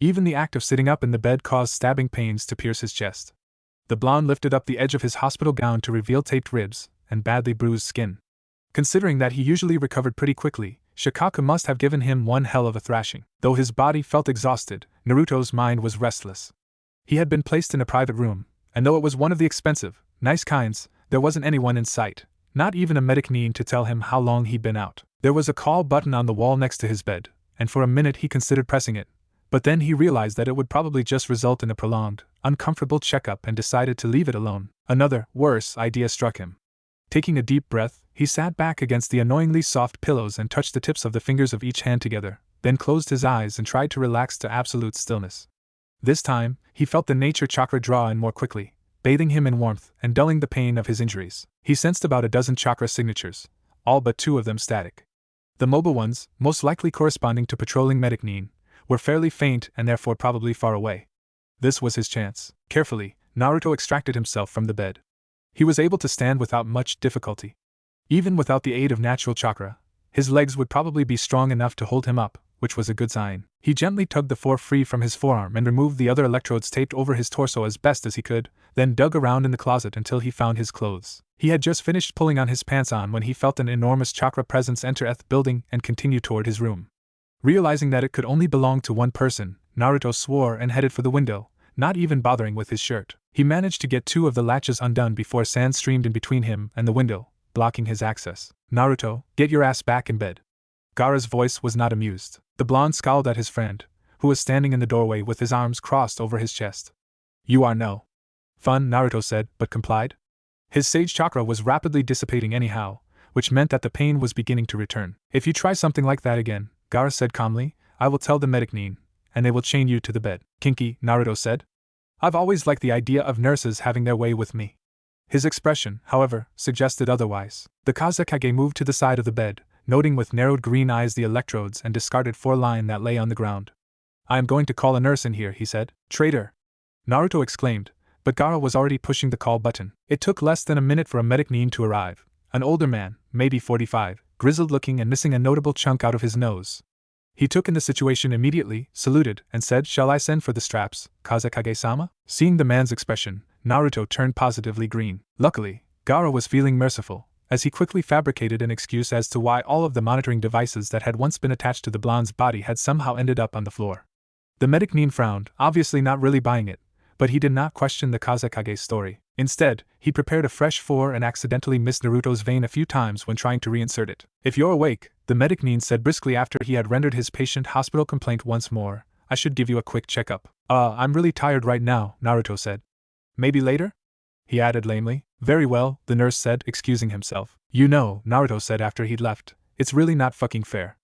Even the act of sitting up in the bed caused stabbing pains to pierce his chest. The blonde lifted up the edge of his hospital gown to reveal taped ribs and badly bruised skin. Considering that he usually recovered pretty quickly, Shikaku must have given him one hell of a thrashing. Though his body felt exhausted, Naruto's mind was restless. He had been placed in a private room, and though it was one of the expensive, nice kinds, there wasn't anyone in sight, not even a medic needing to tell him how long he'd been out. There was a call button on the wall next to his bed, and for a minute he considered pressing it, but then he realized that it would probably just result in a prolonged, uncomfortable checkup and decided to leave it alone. Another, worse idea struck him. Taking a deep breath, he sat back against the annoyingly soft pillows and touched the tips of the fingers of each hand together, then closed his eyes and tried to relax to absolute stillness. This time, he felt the nature chakra draw in more quickly, bathing him in warmth and dulling the pain of his injuries. He sensed about a dozen chakra signatures, all but 2 of them static. The mobile ones, most likely corresponding to patrolling medic Nin, were fairly faint and therefore probably far away. This was his chance. Carefully, Naruto extracted himself from the bed. He was able to stand without much difficulty. Even without the aid of natural chakra, his legs would probably be strong enough to hold him up, which was a good sign. He gently tugged the 4 free from his forearm and removed the other electrodes taped over his torso as best as he could, then dug around in the closet until he found his clothes. He had just finished pulling on his pants on when he felt an enormous chakra presence enter the building and continue toward his room. Realizing that it could only belong to one person, Naruto swore and headed for the window, not even bothering with his shirt. He managed to get 2 of the latches undone before sand streamed in between him and the window, blocking his access. "Naruto, get your ass back in bed." Gaara's voice was not amused. The blonde scowled at his friend, who was standing in the doorway with his arms crossed over his chest. "You are no fun," Naruto said, but complied. His sage chakra was rapidly dissipating anyhow, which meant that the pain was beginning to return. "If you try something like that again," Gaara said calmly, "I will tell the medic Nin, and they will chain you to the bed." "Kinky," Naruto said. "I've always liked the idea of nurses having their way with me." His expression, however, suggested otherwise. The Kazekage moved to the side of the bed, noting with narrowed green eyes the electrodes and discarded 4-line that lay on the ground. "I am going to call a nurse in here," he said. "Traitor!" Naruto exclaimed, but Gaara was already pushing the call button. It took less than a minute for a medic Nin to arrive, an older man, maybe 45, grizzled-looking and missing a notable chunk out of his nose. He took in the situation immediately, saluted, and said, "Shall I send for the straps, Kazekage-sama?" Seeing the man's expression, Naruto turned positively green. Luckily, Gaara was feeling merciful, as he quickly fabricated an excuse as to why all of the monitoring devices that had once been attached to the blonde's body had somehow ended up on the floor. The medic Nin frowned, obviously not really buying it, but he did not question the Kazekage's story. Instead, he prepared a fresh 4 and accidentally missed Naruto's vein a few times when trying to reinsert it. "If you're awake," the medic Nin said briskly after he had rendered his patient hospital complaint once more, "I should give you a quick checkup." I'm really tired right now," Naruto said. "Maybe later?" he added lamely. "Very well," the nurse said, excusing himself. "You know," Naruto said after he'd left, "it's really not fucking fair.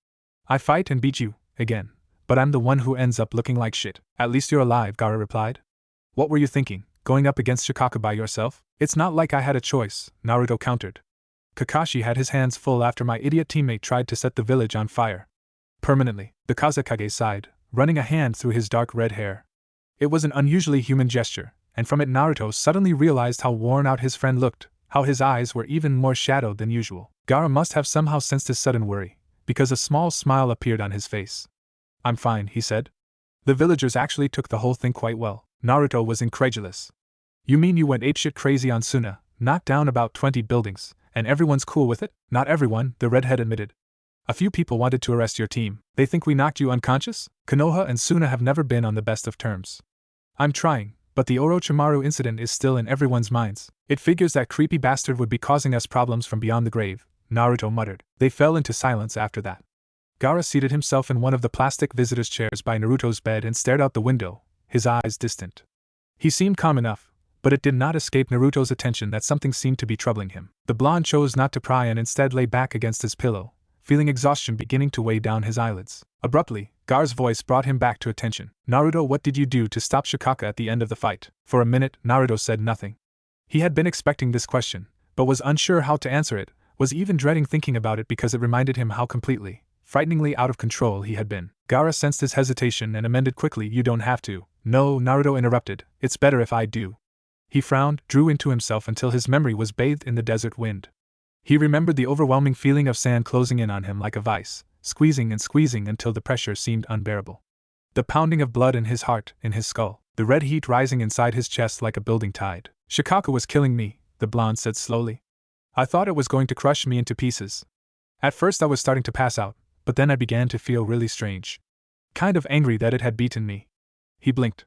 I fight and beat you, again, but I'm the one who ends up looking like shit. At least you're alive, Gaara replied. What were you thinking, going up against Shikaka by yourself? It's not like I had a choice, Naruto countered. Kakashi had his hands full after my idiot teammate tried to set the village on fire. Permanently, the Kazekage sighed, running a hand through his dark red hair. It was an unusually human gesture, and from it Naruto suddenly realized how worn out his friend looked, how his eyes were even more shadowed than usual. Gaara must have somehow sensed his sudden worry, because a small smile appeared on his face. I'm fine, he said. The villagers actually took the whole thing quite well. Naruto was incredulous. You mean you went apeshit crazy on Sunna, knocked down about 20 buildings, and everyone's cool with it? Not everyone, the redhead admitted. A few people wanted to arrest your team. They think we knocked you unconscious? Konoha and Sunna have never been on the best of terms. I'm trying, but the Orochimaru incident is still in everyone's minds. It figures that creepy bastard would be causing us problems from beyond the grave, Naruto muttered. They fell into silence after that. Gaara seated himself in one of the plastic visitors' chairs by Naruto's bed and stared out the window, his eyes distant. He seemed calm enough, but it did not escape Naruto's attention that something seemed to be troubling him. The blonde chose not to pry and instead lay back against his pillow, feeling exhaustion beginning to weigh down his eyelids. Abruptly, Gaara's voice brought him back to attention. Naruto, what did you do to stop Shikaka at the end of the fight? For a minute, Naruto said nothing. He had been expecting this question, but was unsure how to answer it, was even dreading thinking about it because it reminded him how completely, frighteningly out of control he had been. Gaara sensed his hesitation and amended quickly, you don't have to. No, Naruto interrupted, it's better if I do. He frowned, drew into himself until his memory was bathed in the desert wind. He remembered the overwhelming feeling of sand closing in on him like a vice, squeezing and squeezing until the pressure seemed unbearable. The pounding of blood in his heart, in his skull, the red heat rising inside his chest like a building tide. Shikaka was killing me, the blonde said slowly. I thought it was going to crush me into pieces. At first I was starting to pass out, but then I began to feel really strange. Kind of angry that it had beaten me. He blinked.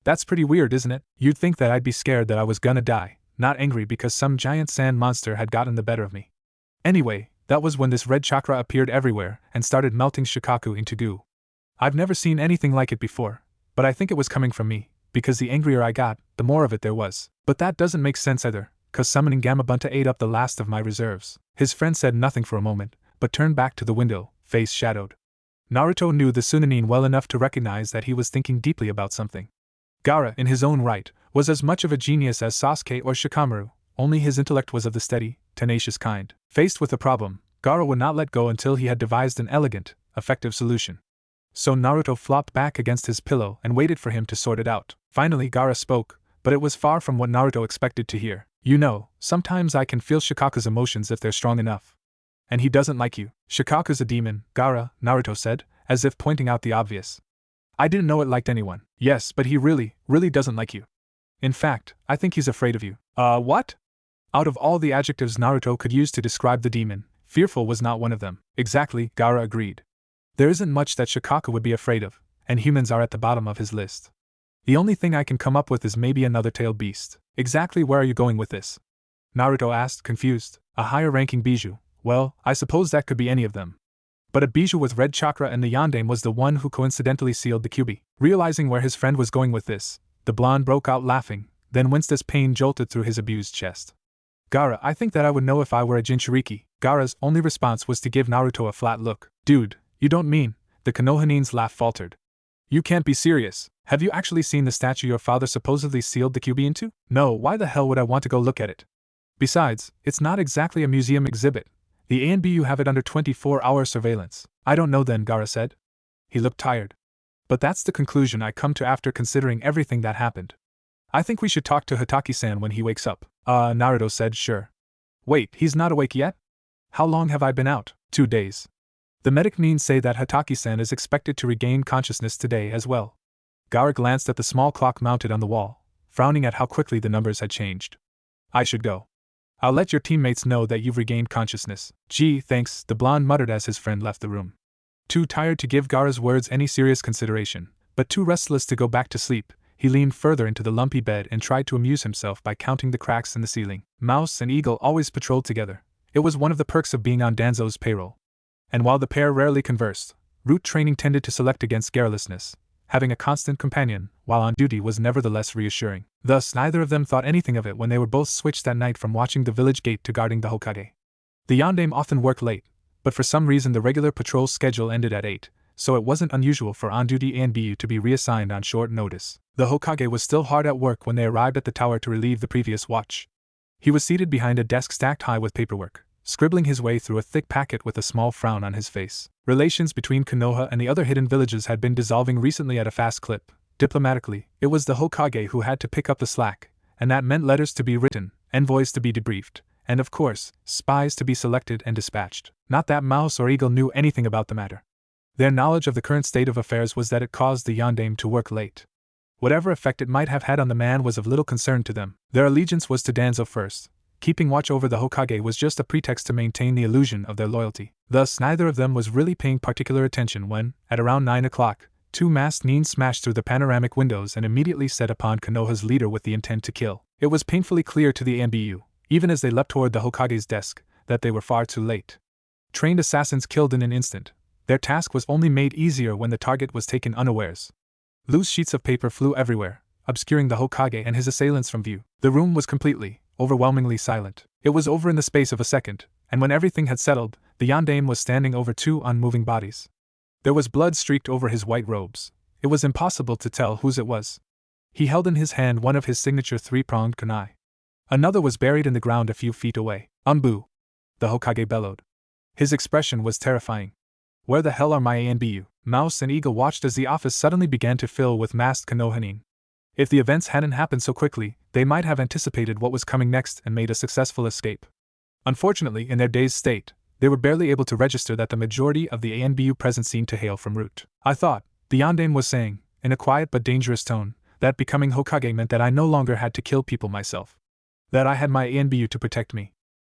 That's pretty weird, isn't it? You'd think that I'd be scared that I was gonna die, not angry because some giant sand monster had gotten the better of me. Anyway, that was when this red chakra appeared everywhere and started melting Shikaku into goo. I've never seen anything like it before, but I think it was coming from me, because the angrier I got, the more of it there was. But that doesn't make sense either, cause summoning Gamabunta ate up the last of my reserves. His friend said nothing for a moment, but turned back to the window, face shadowed. Naruto knew the Sunanin well enough to recognize that he was thinking deeply about something. Gaara, in his own right, was as much of a genius as Sasuke or Shikamaru, only his intellect was of the steady, tenacious kind. Faced with a problem, Gaara would not let go until he had devised an elegant, effective solution. So Naruto flopped back against his pillow and waited for him to sort it out. Finally Gaara spoke, but it was far from what Naruto expected to hear. You know, sometimes I can feel Shikaka's emotions if they're strong enough. And he doesn't like you. Shikaku's a demon, Gaara, Naruto said, as if pointing out the obvious. I didn't know it liked anyone. Yes, but he really doesn't like you. In fact, I think he's afraid of you. What? Out of all the adjectives Naruto could use to describe the demon, fearful was not one of them. Exactly, Gaara agreed. There isn't much that Shikaka would be afraid of, and humans are at the bottom of his list. The only thing I can come up with is maybe another tailed beast. Exactly where are you going with this? Naruto asked, confused. A higher-ranking Bijou. Well, I suppose that could be any of them. But a Bijou with red chakra and the Yondaime was the one who coincidentally sealed the Kyuubi. Realizing where his friend was going with this, the blonde broke out laughing, then winced as pain jolted through his abused chest. Gaara, I think that I would know if I were a Jinchuriki. Gaara's only response was to give Naruto a flat look. Dude, you don't mean, the Konohanin's laugh faltered. You can't be serious. Have you actually seen the statue your father supposedly sealed the Kyuubi into? No, why the hell would I want to go look at it? Besides, it's not exactly a museum exhibit. The ANBU have it under 24-hour surveillance. I don't know then, Gaara said. He looked tired. But that's the conclusion I come to after considering everything that happened. I think we should talk to Hataki-san when he wakes up. Naruto said, sure. Wait, he's not awake yet? How long have I been out? 2 days. The medic means say that Hataki-san is expected to regain consciousness today as well. Gaara glanced at the small clock mounted on the wall, frowning at how quickly the numbers had changed. I should go. I'll let your teammates know that you've regained consciousness. Gee, thanks, the blonde muttered as his friend left the room. Too tired to give Gaara's words any serious consideration, but too restless to go back to sleep, he leaned further into the lumpy bed and tried to amuse himself by counting the cracks in the ceiling. Mouse and Eagle always patrolled together. It was one of the perks of being on Danzo's payroll. And while the pair rarely conversed, route training tended to select against garrulousness. Having a constant companion, while on duty, was nevertheless reassuring. Thus, neither of them thought anything of it when they were both switched that night from watching the village gate to guarding the Hokage. The Yondaime often worked late, but for some reason the regular patrol schedule ended at 8, so it wasn't unusual for on-duty ANBU to be reassigned on short notice. The Hokage was still hard at work when they arrived at the tower to relieve the previous watch. He was seated behind a desk stacked high with paperwork, scribbling his way through a thick packet with a small frown on his face. Relations between Konoha and the other hidden villages had been dissolving recently at a fast clip. Diplomatically, it was the Hokage who had to pick up the slack, and that meant letters to be written, envoys to be debriefed, and of course, spies to be selected and dispatched. Not that Mouse or Eagle knew anything about the matter. Their knowledge of the current state of affairs was that it caused the yondaime to work late. Whatever effect it might have had on the man was of little concern to them. Their allegiance was to Danzo first. Keeping watch over the Hokage was just a pretext to maintain the illusion of their loyalty. Thus, neither of them was really paying particular attention when, at around 9 o'clock, two masked Nin smashed through the panoramic windows and immediately set upon Konoha's leader with the intent to kill. It was painfully clear to the ANBU, even as they leapt toward the Hokage's desk, that they were far too late. Trained assassins killed in an instant. Their task was only made easier when the target was taken unawares. Loose sheets of paper flew everywhere, obscuring the Hokage and his assailants from view. The room was completely, overwhelmingly silent. It was over in the space of a second, and when everything had settled, the yondaime was standing over two unmoving bodies. There was blood streaked over his white robes. It was impossible to tell whose it was. He held in his hand one of his signature three-pronged kunai. Another was buried in the ground a few feet away. "Umbu!" the Hokage bellowed. His expression was terrifying. "Where the hell are my ANBU?" Mouse and Eagle watched as the office suddenly began to fill with masked Konoha nin. If the events hadn't happened so quickly, they might have anticipated what was coming next and made a successful escape. Unfortunately, in their dazed state, they were barely able to register that the majority of the ANBU present seemed to hail from Root. "I thought," the yondaime was saying, in a quiet but dangerous tone, "that becoming Hokage meant that I no longer had to kill people myself. That I had my ANBU to protect me."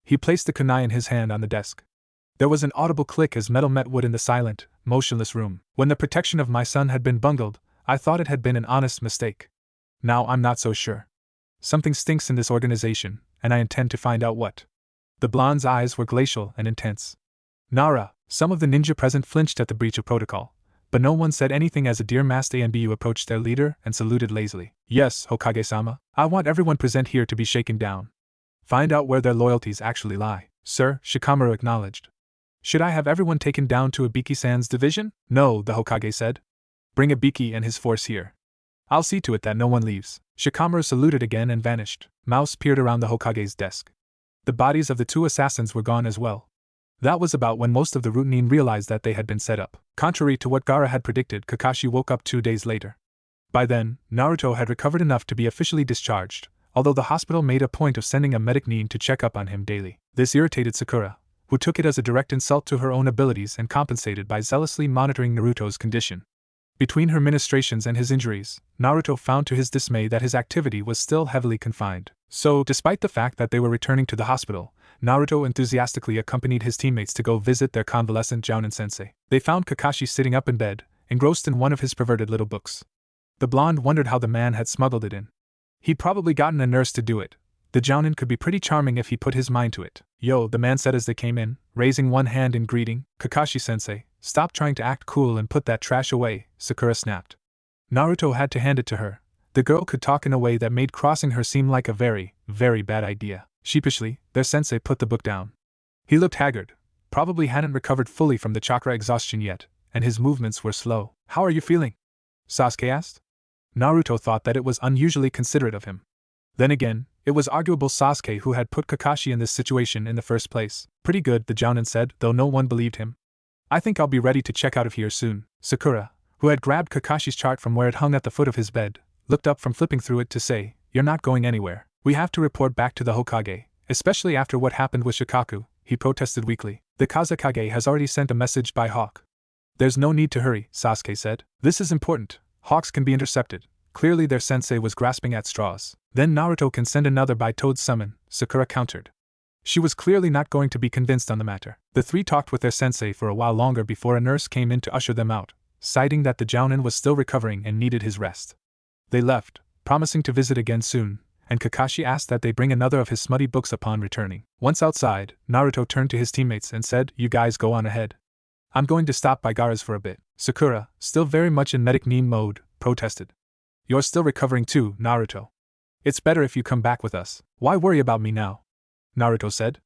He placed the kunai in his hand on the desk. There was an audible click as metal met wood in the silent, motionless room. "When the protection of my son had been bungled, I thought it had been an honest mistake. Now I'm not so sure. Something stinks in this organization, and I intend to find out what." The blonde's eyes were glacial and intense. "Nara!" Some of the ninja present flinched at the breach of protocol, but no one said anything as a deer-masked ANBU approached their leader and saluted lazily. "Yes, Hokage-sama, I want everyone present here to be shaken down. Find out where their loyalties actually lie." "Sir," Shikamaru acknowledged. "Should I have everyone taken down to Ibiki-san's division?" "No," the Hokage said. "Bring Ibiki and his force here. I'll see to it that no one leaves." Shikamaru saluted again and vanished. Mouse peered around the Hokage's desk. The bodies of the two assassins were gone as well. That was about when most of the Root-nin realized that they had been set up. Contrary to what Gaara had predicted, Kakashi woke up 2 days later. By then, Naruto had recovered enough to be officially discharged, although the hospital made a point of sending a medic nin to check up on him daily. This irritated Sakura, who took it as a direct insult to her own abilities and compensated by zealously monitoring Naruto's condition. Between her ministrations and his injuries, Naruto found to his dismay that his activity was still heavily confined. So, despite the fact that they were returning to the hospital, Naruto enthusiastically accompanied his teammates to go visit their convalescent Jounin-sensei. They found Kakashi sitting up in bed, engrossed in one of his perverted little books. The blonde wondered how the man had smuggled it in. He'd probably gotten a nurse to do it. The Jounin could be pretty charming if he put his mind to it. "Yo," the man said as they came in, raising one hand in greeting. "Kakashi-sensei, stop trying to act cool and put that trash away," Sakura snapped. Naruto had to hand it to her. The girl could talk in a way that made crossing her seem like a very, very bad idea. Sheepishly, their sensei put the book down. He looked haggard, probably hadn't recovered fully from the chakra exhaustion yet, and his movements were slow. "How are you feeling?" Sasuke asked. Naruto thought that it was unusually considerate of him. Then again, it was arguable Sasuke who had put Kakashi in this situation in the first place. "Pretty good," the Jounin said, though no one believed him. "I think I'll be ready to check out of here soon." Sakura, who had grabbed Kakashi's chart from where it hung at the foot of his bed, looked up from flipping through it to say, "You're not going anywhere. We have to report back to the Hokage, especially after what happened with Shikaku," he protested weakly. "The Kazekage has already sent a message by Hawk." "There's no need to hurry," Sasuke said. "This is important. Hawks can be intercepted." Clearly their sensei was grasping at straws. "Then Naruto can send another by Toad's summon," Sakura countered. She was clearly not going to be convinced on the matter. The three talked with their sensei for a while longer before a nurse came in to usher them out, citing that the Jounin was still recovering and needed his rest. They left, promising to visit again soon, and Kakashi asked that they bring another of his smutty books upon returning. Once outside, Naruto turned to his teammates and said, "You guys go on ahead. I'm going to stop by Gaara's for a bit." Sakura, still very much in medic nin mode, protested. "You're still recovering too, Naruto. It's better if you come back with us." "Why worry about me now?" Naruto said.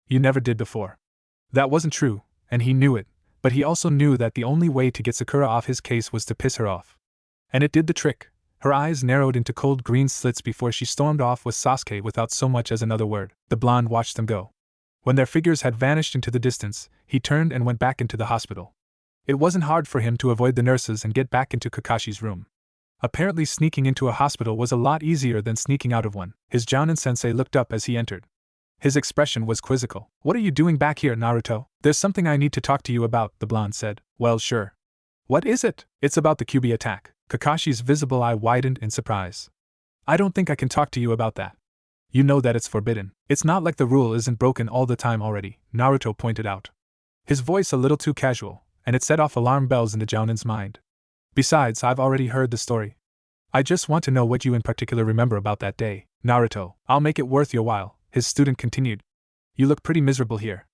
"You never did before." That wasn't true, and he knew it. but he also knew that the only way to get Sakura off his case was to piss her off. And it did the trick. Her eyes narrowed into cold green slits before she stormed off with Sasuke without so much as another word. The blonde watched them go. When their figures had vanished into the distance, he turned and went back into the hospital. It wasn't hard for him to avoid the nurses and get back into Kakashi's room. Apparently sneaking into a hospital was a lot easier than sneaking out of one. His Jounin-sensei looked up as he entered. His expression was quizzical. "What are you doing back here, Naruto?" "There's something I need to talk to you about," the blonde said. "Well, sure." "What is it?" "It's about the QB attack." Kakashi's visible eye widened in surprise. "I don't think I can talk to you about that. You know that it's forbidden." "It's not like the rule isn't broken all the time already," Naruto pointed out. His voice a little too casual, and it set off alarm bells in the Jounin's mind. "Besides, I've already heard the story. I just want to know what you in particular remember about that day." "Naruto, I'll make it worth your while," his student continued. "You look pretty miserable here.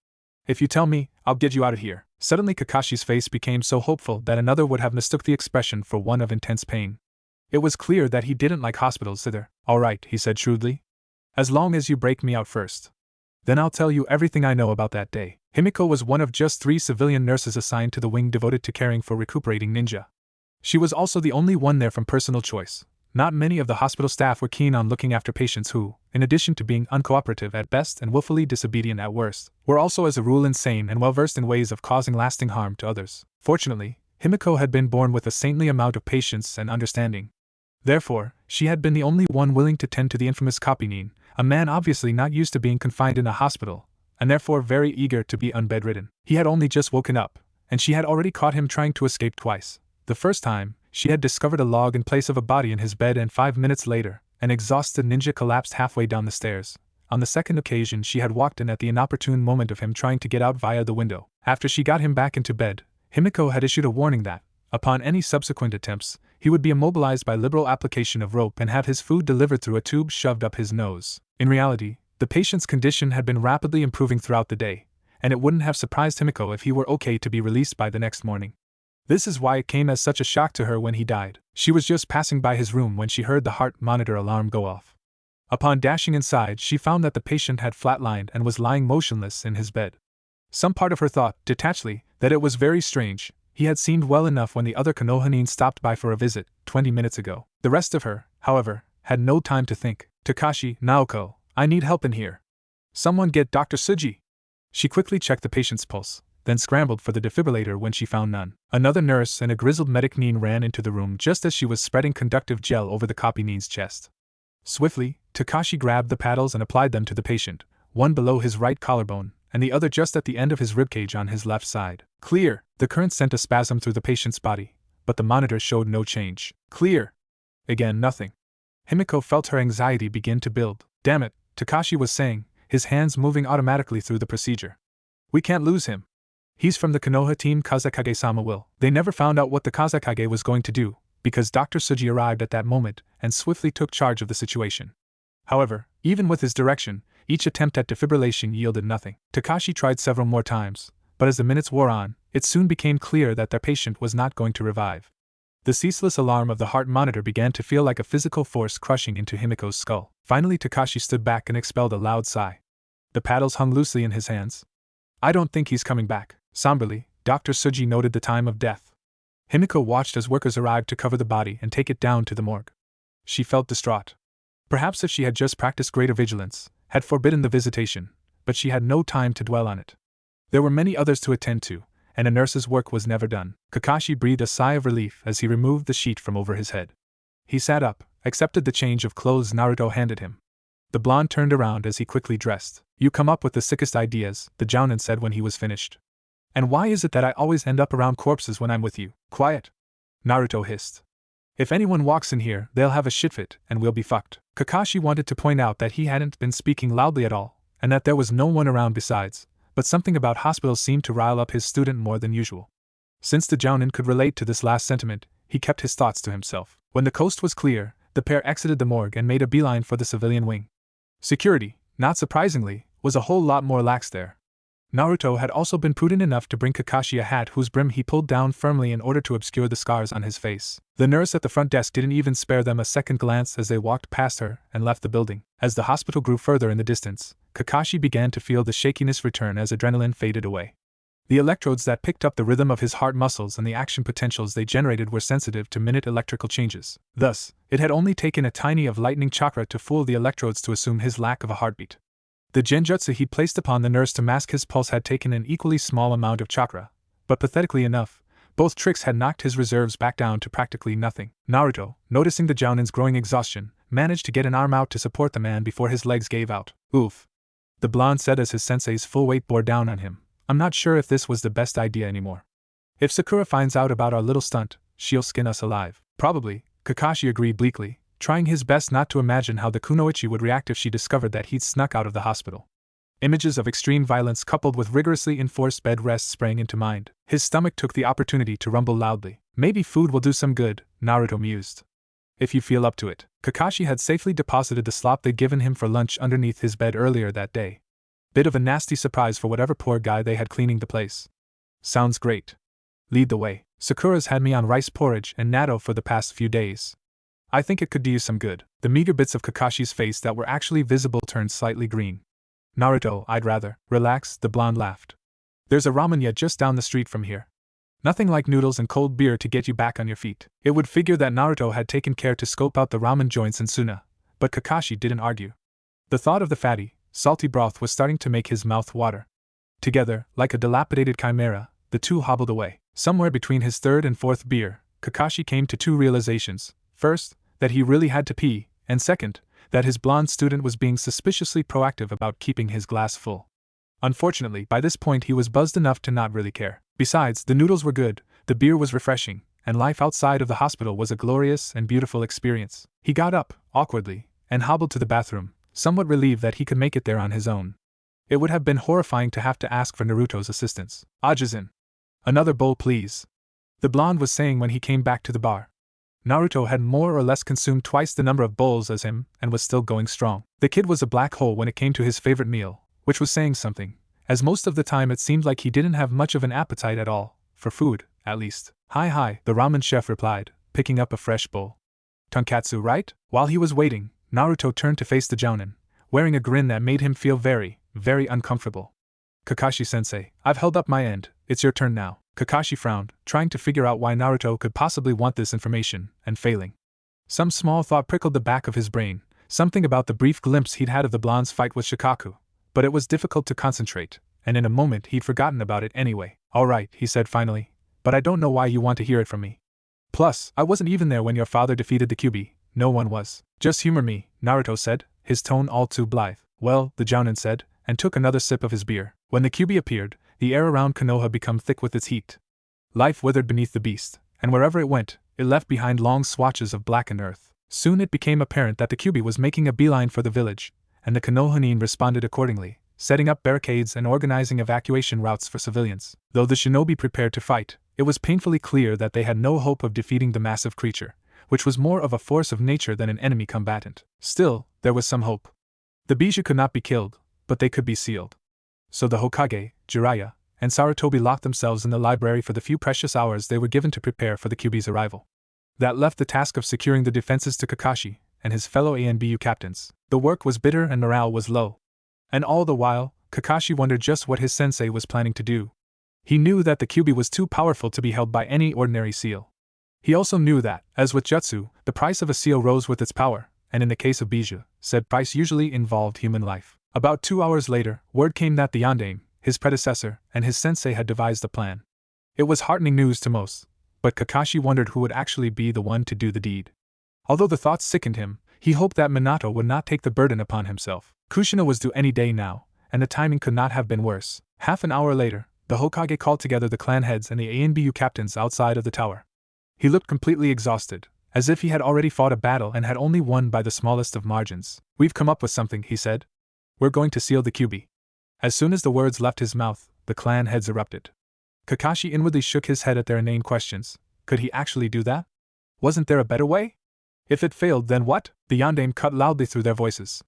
If you tell me, I'll get you out of here." Suddenly Kakashi's face became so hopeful that another would have mistook the expression for one of intense pain. It was clear that he didn't like hospitals either. "All right," he said shrewdly. "As long as you break me out first. Then I'll tell you everything I know about that day." Himiko was one of just 3 civilian nurses assigned to the wing devoted to caring for recuperating ninja. She was also the only one there from personal choice. Not many of the hospital staff were keen on looking after patients who, in addition to being uncooperative at best and willfully disobedient at worst, were also as a rule insane and well-versed in ways of causing lasting harm to others. Fortunately, Himiko had been born with a saintly amount of patience and understanding. Therefore, she had been the only one willing to tend to the infamous Kopinin, a man obviously not used to being confined in a hospital, and therefore very eager to be unbedridden. He had only just woken up, and she had already caught him trying to escape twice. The first time, she had discovered a log in place of a body in his bed, and 5 minutes later, an exhausted ninja collapsed halfway down the stairs. On the second occasion, she had walked in at the inopportune moment of him trying to get out via the window. After she got him back into bed, Himiko had issued a warning that, upon any subsequent attempts, he would be immobilized by liberal application of rope and have his food delivered through a tube shoved up his nose. In reality, the patient's condition had been rapidly improving throughout the day, and it wouldn't have surprised Himiko if he were okay to be released by the next morning. This is why it came as such a shock to her when he died. She was just passing by his room when she heard the heart monitor alarm go off. Upon dashing inside, she found that the patient had flatlined and was lying motionless in his bed. Some part of her thought, detachedly, that it was very strange. He had seemed well enough when the other Konohanin stopped by for a visit, 20 minutes ago. The rest of her, however, had no time to think. "Takashi, Naoko, I need help in here. Someone get Dr. Tsuji." She quickly checked the patient's pulse, then scrambled for the defibrillator when she found none. Another nurse and a grizzled medic nin ran into the room just as she was spreading conductive gel over the Kopin's chest. Swiftly, Takashi grabbed the paddles and applied them to the patient, one below his right collarbone, and the other just at the end of his ribcage on his left side. "Clear!" The current sent a spasm through the patient's body, but the monitor showed no change. "Clear!" Again, nothing. Himiko felt her anxiety begin to build. "Damn it," Takashi was saying, his hands moving automatically through the procedure. "We can't lose him. He's from the Konoha team. Kazekage-sama will." They never found out what the Kazekage was going to do, because Dr. Tsuji arrived at that moment and swiftly took charge of the situation. However, even with his direction, each attempt at defibrillation yielded nothing. Takashi tried several more times, but as the minutes wore on, it soon became clear that their patient was not going to revive. The ceaseless alarm of the heart monitor began to feel like a physical force crushing into Himiko's skull. Finally, Takashi stood back and expelled a loud sigh. The paddles hung loosely in his hands. "I don't think he's coming back." Somberly, Dr. Tsuji noted the time of death. Himiko watched as workers arrived to cover the body and take it down to the morgue. She felt distraught. Perhaps if she had just practiced greater vigilance, had forbidden the visitation, but she had no time to dwell on it. There were many others to attend to, and a nurse's work was never done. Kakashi breathed a sigh of relief as he removed the sheet from over his head. He sat up, accepted the change of clothes Naruto handed him. The blonde turned around as he quickly dressed. "You come up with the sickest ideas," the Jounin said when he was finished. "And why is it that I always end up around corpses when I'm with you?" "Quiet," Naruto hissed. "If anyone walks in here, they'll have a shit fit, and we'll be fucked." Kakashi wanted to point out that he hadn't been speaking loudly at all, and that there was no one around besides, but something about hospitals seemed to rile up his student more than usual. Since the Jounin could relate to this last sentiment, he kept his thoughts to himself. When the coast was clear, the pair exited the morgue and made a beeline for the civilian wing. Security, not surprisingly, was a whole lot more lax there. Naruto had also been prudent enough to bring Kakashi a hat whose brim he pulled down firmly in order to obscure the scars on his face. The nurse at the front desk didn't even spare them a second glance as they walked past her and left the building. As the hospital grew further in the distance, Kakashi began to feel the shakiness return as adrenaline faded away. The electrodes that picked up the rhythm of his heart muscles and the action potentials they generated were sensitive to minute electrical changes. Thus, it had only taken a tiny of lightning chakra to fool the electrodes to assume his lack of a heartbeat. The genjutsu he'd placed upon the nurse to mask his pulse had taken an equally small amount of chakra, but pathetically enough, both tricks had knocked his reserves back down to practically nothing. Naruto, noticing the Jounin's growing exhaustion, managed to get an arm out to support the man before his legs gave out. Oof. The blonde said as his sensei's full weight bore down on him. I'm not sure if this was the best idea anymore. If Sakura finds out about our little stunt, she'll skin us alive. Probably, Kakashi agreed bleakly, trying his best not to imagine how the kunoichi would react if she discovered that he'd snuck out of the hospital. Images of extreme violence coupled with rigorously enforced bed rest sprang into mind. His stomach took the opportunity to rumble loudly. Maybe food will do some good, Naruto mused. If you feel up to it. Kakashi had safely deposited the slop they'd given him for lunch underneath his bed earlier that day. Bit of a nasty surprise for whatever poor guy they had cleaning the place. Sounds great. Lead the way. Sakura's had me on rice porridge and natto for the past few days. I think it could do you some good. The meager bits of Kakashi's face that were actually visible turned slightly green. Naruto, I'd rather. Relax, the blonde laughed. There's a ramen-ya just down the street from here. Nothing like noodles and cold beer to get you back on your feet. It would figure that Naruto had taken care to scope out the ramen joints in Sunna, but Kakashi didn't argue. The thought of the fatty, salty broth was starting to make his mouth water. Together, like a dilapidated chimera, the two hobbled away. Somewhere between his third and fourth beer, Kakashi came to two realizations. First, that he really had to pee, and second, that his blonde student was being suspiciously proactive about keeping his glass full. Unfortunately, by this point he was buzzed enough to not really care. Besides, the noodles were good, the beer was refreshing, and life outside of the hospital was a glorious and beautiful experience. He got up, awkwardly, and hobbled to the bathroom, somewhat relieved that he could make it there on his own. It would have been horrifying to have to ask for Naruto's assistance. Ajisen. Another bowl please. The blonde was saying when he came back to the bar. Naruto had more or less consumed twice the number of bowls as him, and was still going strong. The kid was a black hole when it came to his favorite meal, which was saying something, as most of the time it seemed like he didn't have much of an appetite at all, for food, at least. Hi, the ramen chef replied, picking up a fresh bowl. Tonkatsu, right? While he was waiting, Naruto turned to face the Jounin, wearing a grin that made him feel very, very uncomfortable. Kakashi-sensei, I've held up my end, it's your turn now. Kakashi frowned, trying to figure out why Naruto could possibly want this information, and failing. Some small thought prickled the back of his brain, something about the brief glimpse he'd had of the blonde's fight with Shikaku, but it was difficult to concentrate, and in a moment he'd forgotten about it anyway. Alright, he said finally, but I don't know why you want to hear it from me. Plus, I wasn't even there when your father defeated the Kyuubi, no one was. Just humor me, Naruto said, his tone all too blithe. Well, the Jounin said, and took another sip of his beer. When the Kyuubi appeared, the air around Konoha became thick with its heat. Life withered beneath the beast, and wherever it went, it left behind long swatches of blackened earth. Soon it became apparent that the Kyuubi was making a beeline for the village, and the Konohanin responded accordingly, setting up barricades and organizing evacuation routes for civilians. Though the shinobi prepared to fight, it was painfully clear that they had no hope of defeating the massive creature, which was more of a force of nature than an enemy combatant. Still, there was some hope. The Bijou could not be killed, but they could be sealed. So the Hokage, Jiraiya, and Sarutobi locked themselves in the library for the few precious hours they were given to prepare for the Kyuubi's arrival. That left the task of securing the defenses to Kakashi and his fellow ANBU captains. The work was bitter and morale was low. And all the while, Kakashi wondered just what his sensei was planning to do. He knew that the Kyuubi was too powerful to be held by any ordinary seal. He also knew that, as with jutsu, the price of a seal rose with its power, and in the case of Bijou, said price usually involved human life. About 2 hours later, word came that the Yondaime, his predecessor, and his sensei had devised a plan. It was heartening news to most, but Kakashi wondered who would actually be the one to do the deed. Although the thought sickened him, he hoped that Minato would not take the burden upon himself. Kushina was due any day now, and the timing could not have been worse. Half an hour later, the Hokage called together the clan heads and the ANBU captains outside of the tower. He looked completely exhausted, as if he had already fought a battle and had only won by the smallest of margins. We've come up with something, he said. We're going to seal the Kyuubi. As soon as the words left his mouth, the clan heads erupted. Kakashi inwardly shook his head at their inane questions. Could he actually do that? Wasn't there a better way? If it failed, then what? The Yondaime cut loudly through their voices.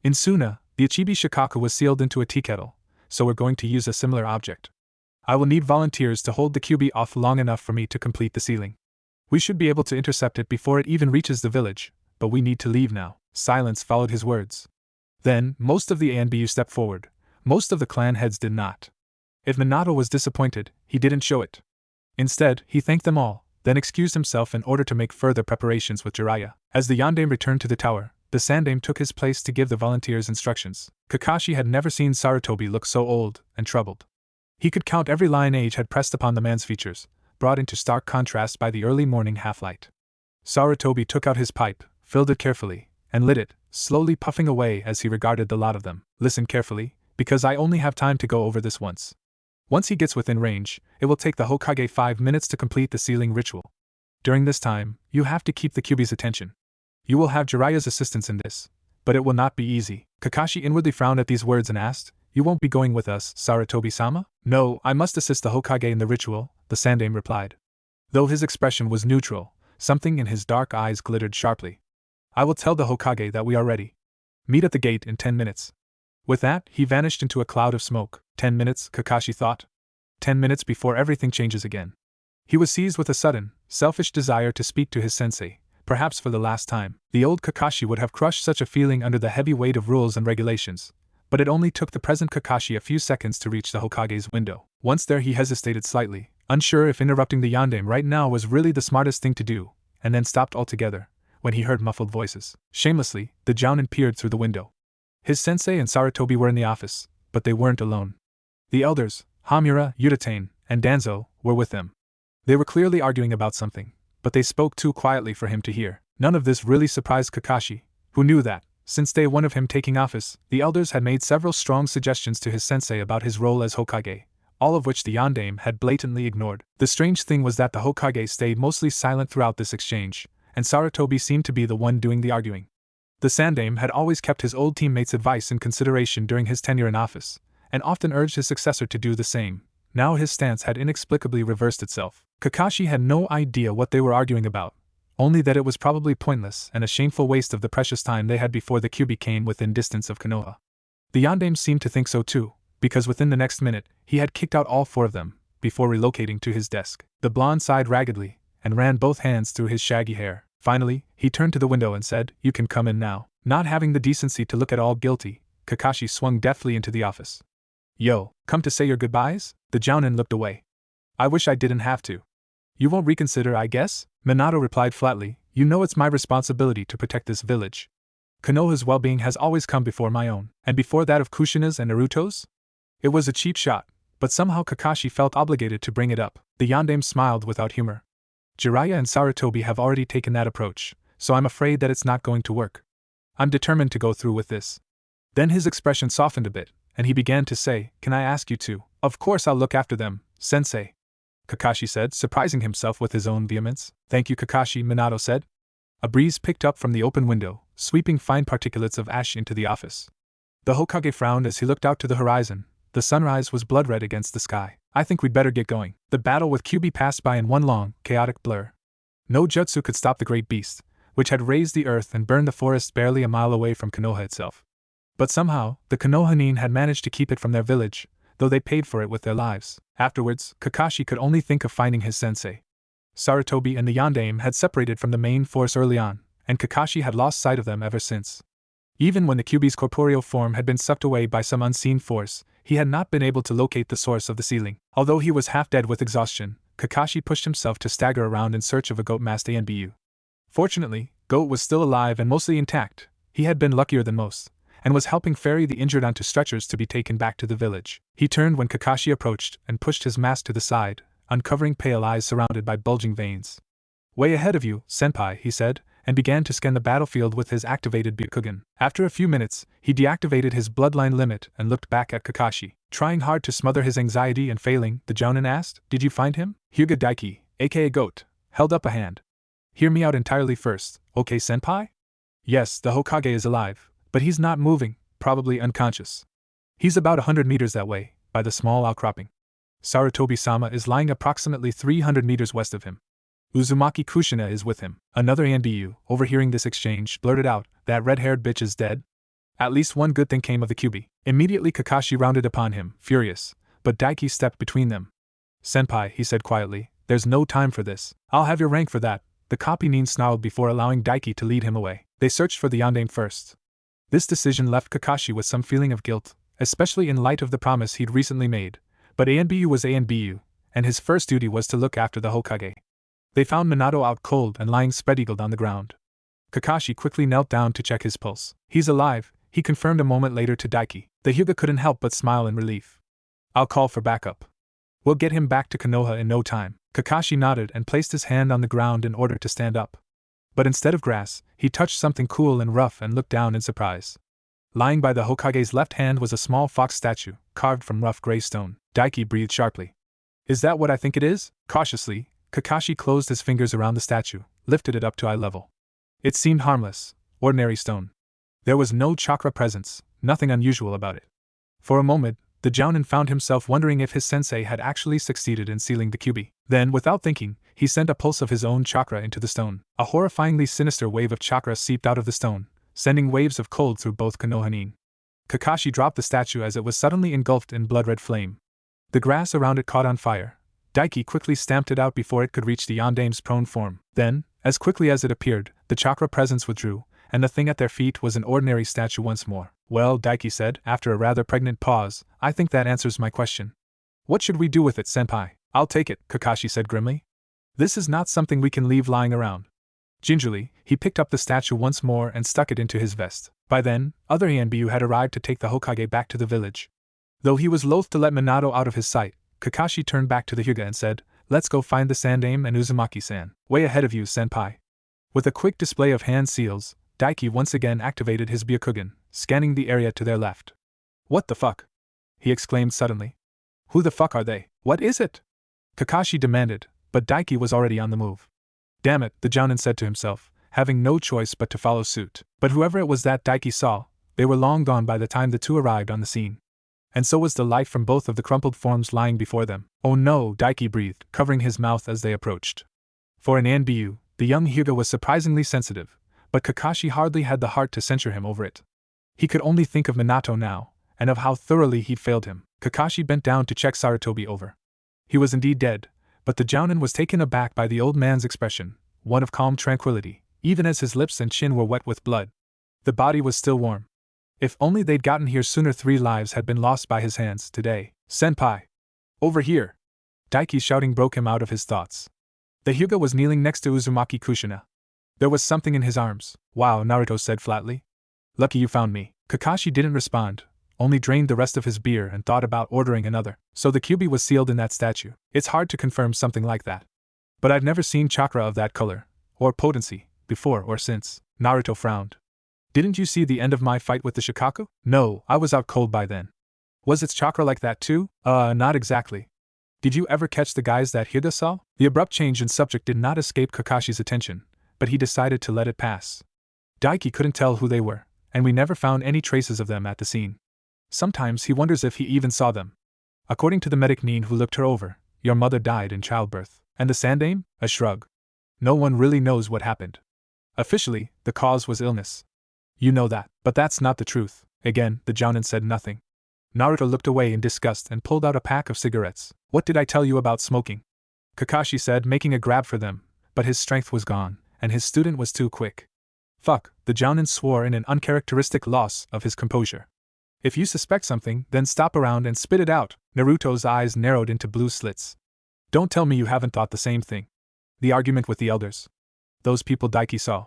In Sunna, the Ichibi Shikaku was sealed into a tea kettle, so we're going to use a similar object. I will need volunteers to hold the Kyuubi off long enough for me to complete the sealing. We should be able to intercept it before it even reaches the village, but we need to leave now. Silence followed his words. Then, most of the ANBU stepped forward. Most of the clan heads did not. If Minato was disappointed, he didn't show it. Instead, he thanked them all, then excused himself in order to make further preparations with Jiraiya. As the Yondaime returned to the tower, the Sandaime took his place to give the volunteers instructions. Kakashi had never seen Sarutobi look so old and troubled. He could count every line age had pressed upon the man's features, brought into stark contrast by the early morning half-light. Sarutobi took out his pipe, filled it carefully, and lit it, slowly puffing away as he regarded the lot of them. Listen carefully, because I only have time to go over this once. Once he gets within range, it will take the Hokage 5 minutes to complete the sealing ritual. During this time, you have to keep the Kyuubi's attention. You will have Jiraiya's assistance in this, but it will not be easy. Kakashi inwardly frowned at these words and asked, "You won't be going with us, Sarutobi-sama?" "No, I must assist the Hokage in the ritual," the Sandaime replied. Though his expression was neutral, something in his dark eyes glittered sharply. "I will tell the Hokage that we are ready. Meet at the gate in 10 minutes. With that, he vanished into a cloud of smoke. 10 minutes, Kakashi thought. 10 minutes before everything changes again. He was seized with a sudden, selfish desire to speak to his sensei, perhaps for the last time. The old Kakashi would have crushed such a feeling under the heavy weight of rules and regulations, but it only took the present Kakashi a few seconds to reach the Hokage's window. Once there, he hesitated slightly, unsure if interrupting the Yondaime right now was really the smartest thing to do, and then stopped altogether, when he heard muffled voices. Shamelessly, the Jounin peered through the window. His sensei and Sarutobi were in the office, but they weren't alone. The elders, Hamura, Udatane, and Danzo, were with them. They were clearly arguing about something, but they spoke too quietly for him to hear. None of this really surprised Kakashi, who knew that, since day one of him taking office, the elders had made several strong suggestions to his sensei about his role as Hokage, all of which the Yondaime had blatantly ignored. The strange thing was that the Hokage stayed mostly silent throughout this exchange, and Sarutobi seemed to be the one doing the arguing. The Sandaime had always kept his old teammates' advice in consideration during his tenure in office, and often urged his successor to do the same. Now his stance had inexplicably reversed itself. Kakashi had no idea what they were arguing about, only that it was probably pointless and a shameful waste of the precious time they had before the Kyuubi came within distance of Konoha. The Yondaime seemed to think so too, because within the next minute, he had kicked out all 4 of them, before relocating to his desk. The blonde sighed raggedly, and ran both hands through his shaggy hair. Finally, he turned to the window and said, "You can come in now." Not having the decency to look at all guilty, Kakashi swung deftly into the office. "Yo, come to say your goodbyes?" The Jounin looked away. "I wish I didn't have to." "You won't reconsider, I guess?" Minato replied flatly, "You know it's my responsibility to protect this village. Konoha's well-being has always come before my own, and before that of Kushina's and Naruto's?" It was a cheap shot, but somehow Kakashi felt obligated to bring it up. The Yondaime smiled without humor. "Jiraiya and Sarutobi have already taken that approach, so I'm afraid that it's not going to work. I'm determined to go through with this." Then his expression softened a bit, and he began to say, "Can I ask you to?" "Of course I'll look after them, sensei," Kakashi said, surprising himself with his own vehemence. "Thank you, Kakashi," Minato said. A breeze picked up from the open window, sweeping fine particulates of ash into the office. The Hokage frowned as he looked out to the horizon. The sunrise was blood-red against the sky. "I think we'd better get going." The battle with Kyuubi passed by in one long, chaotic blur. No jutsu could stop the great beast, which had razed the earth and burned the forest barely a mile away from Konoha itself. But somehow, the Konohanin had managed to keep it from their village, though they paid for it with their lives. Afterwards, Kakashi could only think of finding his sensei. Sarutobi and the Yondaime had separated from the main force early on, and Kakashi had lost sight of them ever since. Even when the Kyuubi's corporeal form had been sucked away by some unseen force, he had not been able to locate the source of the sealing. Although he was half dead with exhaustion, Kakashi pushed himself to stagger around in search of a goat masked Anbu. Fortunately, Goat was still alive and mostly intact. He had been luckier than most, and was helping ferry the injured onto stretchers to be taken back to the village. He turned when Kakashi approached and pushed his mask to the side, uncovering pale eyes surrounded by bulging veins. "Way ahead of you, senpai," he said, and began to scan the battlefield with his activated Byakugan. After a few minutes, he deactivated his bloodline limit and looked back at Kakashi. Trying hard to smother his anxiety and failing, the Jounin asked, "Did you find him?" Hyuga Daiki, aka Goat, held up a hand. "Hear me out entirely first, okay senpai? Yes, the Hokage is alive, but he's not moving, probably unconscious. He's about 100 meters that way, by the small outcropping. Sarutobi-sama is lying approximately 300 meters west of him. Uzumaki Kushina is with him." Another Anbu, overhearing this exchange, blurted out, "That red-haired bitch is dead?" At least one good thing came of the Kyuubi. Immediately Kakashi rounded upon him, furious, but Daiki stepped between them. "Senpai," he said quietly, "there's no time for this." "I'll have your rank for that," the copy-nin snarled before allowing Daiki to lead him away. They searched for the Yondaime first. This decision left Kakashi with some feeling of guilt, especially in light of the promise he'd recently made, But ANBU was ANBU, and his first duty was to look after the Hokage. They found Minato out cold and lying spread-eagled on the ground. Kakashi quickly knelt down to check his pulse. He's alive, he confirmed a moment later to Daiki. The Hyuga couldn't help but smile in relief. I'll call for backup. We'll get him back to Konoha in no time. Kakashi nodded and placed his hand on the ground in order to stand up. But instead of grass, he touched something cool and rough and looked down in surprise. Lying by the Hokage's left hand was a small fox statue, carved from rough gray stone. Daiki breathed sharply. Is that what I think it is? Cautiously, Kakashi closed his fingers around the statue, lifted it up to eye level. It seemed harmless, ordinary stone. There was no chakra presence, nothing unusual about it. For a moment, the Jounin found himself wondering if his sensei had actually succeeded in sealing the kyubi. Then, without thinking, he sent a pulse of his own chakra into the stone. A horrifyingly sinister wave of chakra seeped out of the stone, sending waves of cold through both Konoha. Kakashi dropped the statue as it was suddenly engulfed in blood-red flame. The grass around it caught on fire. Daiki quickly stamped it out before it could reach the Yandame's prone form. Then, as quickly as it appeared, the chakra presence withdrew, and the thing at their feet was an ordinary statue once more. Well, Daiki said, after a rather pregnant pause, I think that answers my question. What should we do with it, senpai? I'll take it, Kakashi said grimly. This is not something we can leave lying around. Gingerly, he picked up the statue once more and stuck it into his vest. By then, other Yanbyu had arrived to take the Hokage back to the village. Though he was loath to let Minato out of his sight, Kakashi turned back to the Hyuga and said, Let's go find the Sandame and Uzumaki-san. Way ahead of you, senpai. With a quick display of hand seals, Daiki once again activated his Byakugan, scanning the area to their left. What the fuck? He exclaimed suddenly. Who the fuck are they? What is it? Kakashi demanded, but Daiki was already on the move. Damn it, the Jounin said to himself, having no choice but to follow suit. But whoever it was that Daiki saw, they were long gone by the time the two arrived on the scene. And so was the light from both of the crumpled forms lying before them. Oh no, Daiki breathed, covering his mouth as they approached. For an Anbu, the young Hyuga was surprisingly sensitive, but Kakashi hardly had the heart to censure him over it. He could only think of Minato now, and of how thoroughly he'd failed him. Kakashi bent down to check Sarutobi over. He was indeed dead, but the Jounin was taken aback by the old man's expression, one of calm tranquility, even as his lips and chin were wet with blood. The body was still warm. If only they'd gotten here sooner, 3 lives had been lost by his hands today. Senpai! Over here! Daiki's shouting broke him out of his thoughts. The Hyuga was kneeling next to Uzumaki Kushina. There was something in his arms. Wow, Naruto said flatly. Lucky you found me. Kakashi didn't respond, only drained the rest of his beer and thought about ordering another. So the kyubi was sealed in that statue. It's hard to confirm something like that. But I've never seen chakra of that color, or potency, before or since. Naruto frowned. Didn't you see the end of my fight with the Shikaku? No, I was out cold by then. Was its chakra like that too? Not exactly. Did you ever catch the guys that Hyuga saw? The abrupt change in subject did not escape Kakashi's attention, but he decided to let it pass. Daiki couldn't tell who they were, and we never found any traces of them at the scene. Sometimes he wonders if he even saw them. According to the medic Nin who looked her over, your mother died in childbirth. And the Sandame? A shrug. No one really knows what happened. Officially, the cause was illness. You know that, but that's not the truth. Again, the Jounin said nothing. Naruto looked away in disgust and pulled out a pack of cigarettes. What did I tell you about smoking? Kakashi said, making a grab for them, but his strength was gone, and his student was too quick. Fuck, the Jounin swore in an uncharacteristic loss of his composure. If you suspect something, then stop around and spit it out. Naruto's eyes narrowed into blue slits. Don't tell me you haven't thought the same thing. The argument with the elders. Those people Daiki saw.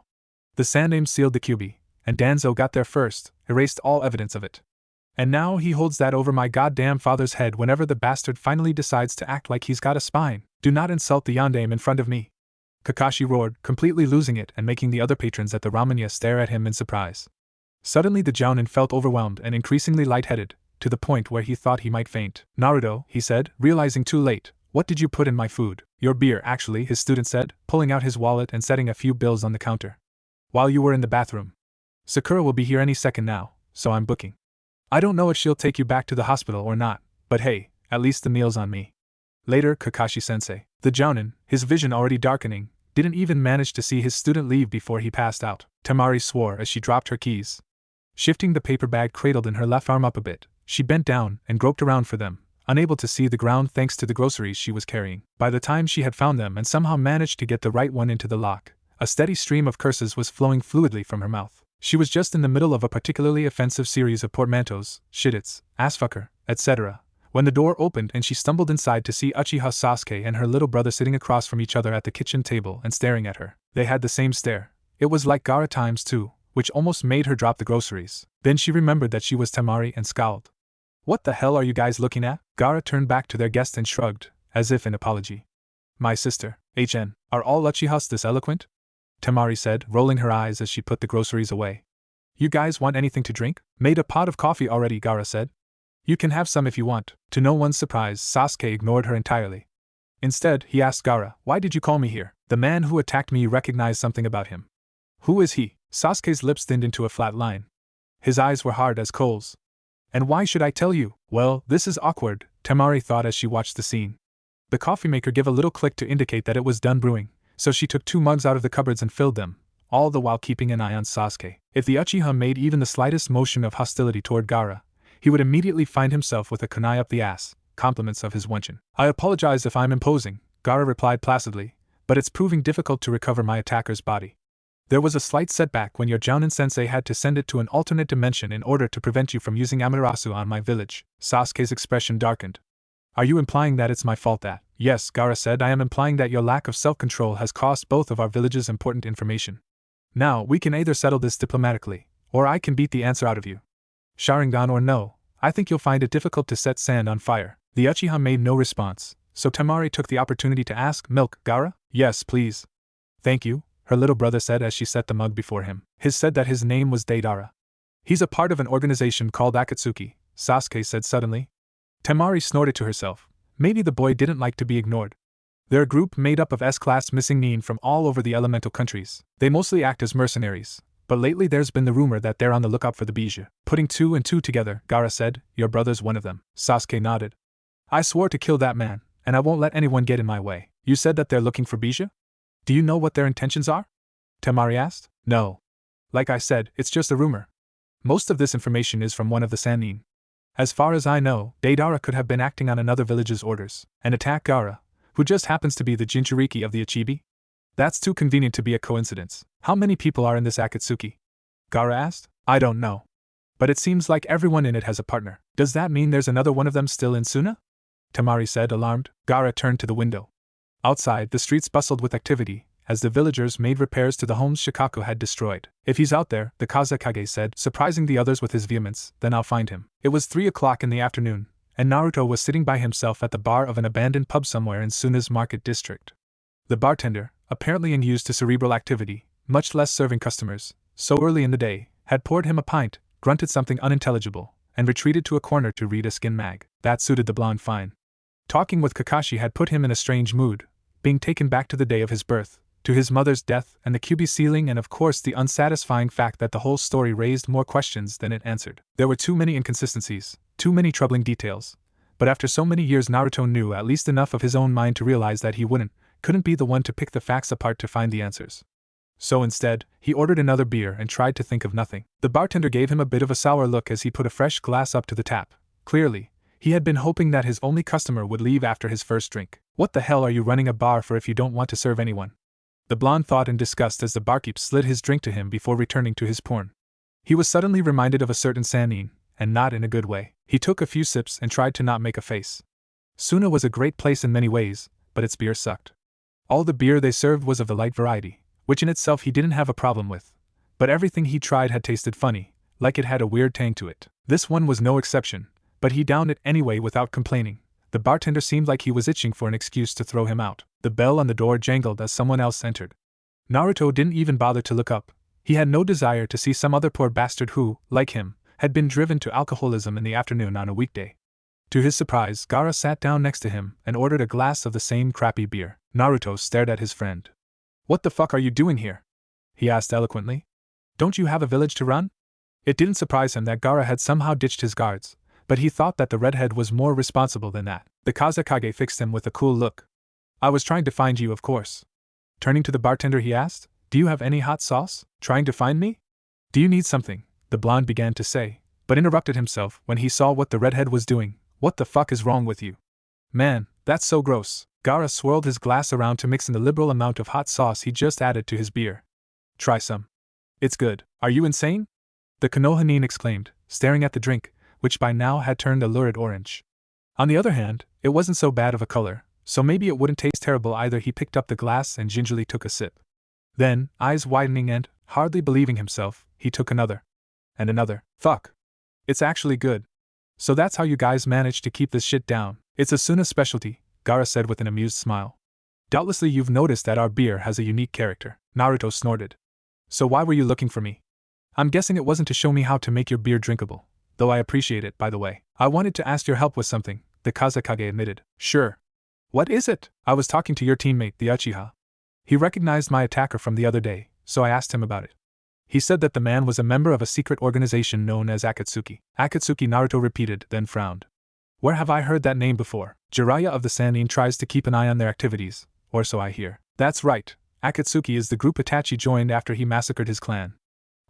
The Sandame sealed the kyubi, and Danzo got there first, erased all evidence of it. And now he holds that over my goddamn father's head whenever the bastard finally decides to act like he's got a spine. Do not insult the Yandame in front of me. Kakashi roared, completely losing it and making the other patrons at the ramenya stare at him in surprise. Suddenly the Jounin felt overwhelmed and increasingly lightheaded, to the point where he thought he might faint. Naruto, he said, realizing too late, what did you put in my food? Your beer, actually, his student said, pulling out his wallet and setting a few bills on the counter. While you were in the bathroom. Sakura will be here any second now, so I'm booking. I don't know if she'll take you back to the hospital or not, but hey, at least the meal's on me. Later, Kakashi-sensei. The Jounin, his vision already darkening, didn't even manage to see his student leave before he passed out. Temari swore as she dropped her keys. Shifting the paper bag cradled in her left arm up a bit, she bent down and groped around for them, unable to see the ground thanks to the groceries she was carrying. By the time she had found them and somehow managed to get the right one into the lock, a steady stream of curses was flowing fluidly from her mouth. She was just in the middle of a particularly offensive series of portmanteaus, shitits, assfucker, etc., When the door opened and she stumbled inside to see Uchiha Sasuke and her little brother sitting across from each other at the kitchen table and staring at her, they had the same stare. It was like Gaara times 2, which almost made her drop the groceries. Then she remembered that she was Temari and scowled. "What the hell are you guys looking at?" Gaara turned back to their guest and shrugged, as if in apology. "My sister, HN, are all Uchihas this eloquent?" Temari said, rolling her eyes as she put the groceries away. "You guys want anything to drink?" "Made a pot of coffee already," Gaara said. "You can have some if you want." To no one's surprise, Sasuke ignored her entirely. Instead, he asked Gaara, "Why did you call me here? The man who attacked me recognized something about him." "Who is he?" Sasuke's lips thinned into a flat line. His eyes were hard as coals. "And why should I tell you?" "Well, this is awkward," Temari thought as she watched the scene. The coffee maker gave a little click to indicate that it was done brewing, so she took 2 mugs out of the cupboards and filled them, all the while keeping an eye on Sasuke. If the Uchiha made even the slightest motion of hostility toward Gaara, he would immediately find himself with a kunai up the ass, compliments of his wenchon. "I apologize if I'm imposing," Gaara replied placidly, "but it's proving difficult to recover my attacker's body. There was a slight setback when your Jounin-sensei had to send it to an alternate dimension in order to prevent you from using Amaterasu on my village." Sasuke's expression darkened. "Are you implying that it's my fault that—" "Yes," Gaara said, "I am implying that your lack of self-control has cost both of our villages important information. Now, we can either settle this diplomatically, or I can beat the answer out of you. Sharingan or no, I think you'll find it difficult to set sand on fire." The Uchiha made no response, so Temari took the opportunity to ask, "Milk, Gaara?" "Yes, please." "Thank you," her little brother said as she set the mug before him. "His said that his name was Deidara. He's a part of an organization called Akatsuki," Sasuke said suddenly. Temari snorted to herself. Maybe the boy didn't like to be ignored. They're a group made up of S-class missing nin from all over the elemental countries. They mostly act as mercenaries, but lately there's been the rumor that they're on the lookout for the Bijou. Putting 2 and 2 together, Gaara said, "Your brother's one of them." Sasuke nodded. "I swore to kill that man, and I won't let anyone get in my way." "You said that they're looking for Bijou? Do you know what their intentions are?" Temari asked. "No. Like I said, it's just a rumor. Most of this information is from one of the Sannin. As far as I know, Deidara could have been acting on another village's orders and attack Gaara, who just happens to be the Jinchuriki of the Ichibi. That's too convenient to be a coincidence." "How many people are in this Akatsuki?" Gaara asked. "I don't know. But it seems like everyone in it has a partner." "Does that mean there's another one of them still in Sunna?" Temari said, alarmed. Gaara turned to the window. Outside, the streets bustled with activity, as the villagers made repairs to the homes Shikaku had destroyed. "If he's out there," the Kazekage said, surprising the others with his vehemence, "then I'll find him." It was 3 o'clock in the afternoon, and Naruto was sitting by himself at the bar of an abandoned pub somewhere in Sunna's market district. The bartender, apparently unused to cerebral activity, much less serving customers, so early in the day, had poured him a pint, grunted something unintelligible, and retreated to a corner to read a skin mag. That suited the blonde fine. Talking with Kakashi had put him in a strange mood, being taken back to the day of his birth, to his mother's death and the Kyuubi ceiling, and of course the unsatisfying fact that the whole story raised more questions than it answered. There were too many inconsistencies, too many troubling details, but after so many years Naruto knew at least enough of his own mind to realize that he couldn't be the one to pick the facts apart to find the answers. So instead, he ordered another beer and tried to think of nothing. The bartender gave him a bit of a sour look as he put a fresh glass up to the tap. Clearly, he had been hoping that his only customer would leave after his first drink. "What the hell are you running a bar for if you don't want to serve anyone?" The blonde thought in disgust as the barkeep slid his drink to him before returning to his porn. He was suddenly reminded of a certain Sannin, and not in a good way. He took a few sips and tried to not make a face. Sunna was a great place in many ways, but its beer sucked. All the beer they served was of the light variety, which in itself he didn't have a problem with, but everything he tried had tasted funny, like it had a weird tang to it. This one was no exception, but he downed it anyway without complaining. The bartender seemed like he was itching for an excuse to throw him out. The bell on the door jangled as someone else entered. Naruto didn't even bother to look up. He had no desire to see some other poor bastard who, like him, had been driven to alcoholism in the afternoon on a weekday. To his surprise, Gaara sat down next to him and ordered a glass of the same crappy beer. Naruto stared at his friend. "What the fuck are you doing here?" he asked eloquently. "Don't you have a village to run?" It didn't surprise him that Gaara had somehow ditched his guards, but he thought that the redhead was more responsible than that. The Kazekage fixed him with a cool look. "I was trying to find you, of course." Turning to the bartender, he asked, "Do you have any hot sauce?" "Trying to find me? Do you need something?" the blonde began to say, but interrupted himself when he saw what the redhead was doing. "What the fuck is wrong with you? Man, that's so gross." Gaara swirled his glass around to mix in the liberal amount of hot sauce he just added to his beer. "Try some. It's good." "Are you insane?" the Konoha nin exclaimed, staring at the drink, which by now had turned a lurid orange. On the other hand, it wasn't so bad of a color, so maybe it wouldn't taste terrible either. He picked up the glass and gingerly took a sip. Then, eyes widening and, hardly believing himself, he took another. And another. Fuck. It's actually good. So that's how you guys managed to keep this shit down. It's a Sunna specialty, Gaara said with an amused smile. Doubtlessly you've noticed that our beer has a unique character. Naruto snorted. So why were you looking for me? I'm guessing it wasn't to show me how to make your beer drinkable, though I appreciate it, by the way. I wanted to ask your help with something, the Kazekage admitted. Sure. What is it? I was talking to your teammate, the Uchiha. He recognized my attacker from the other day, so I asked him about it. He said that the man was a member of a secret organization known as Akatsuki. Akatsuki, Naruto repeated, then frowned. Where have I heard that name before? Jiraiya of the Sannin tries to keep an eye on their activities, or so I hear. That's right, Akatsuki is the group Itachi joined after he massacred his clan.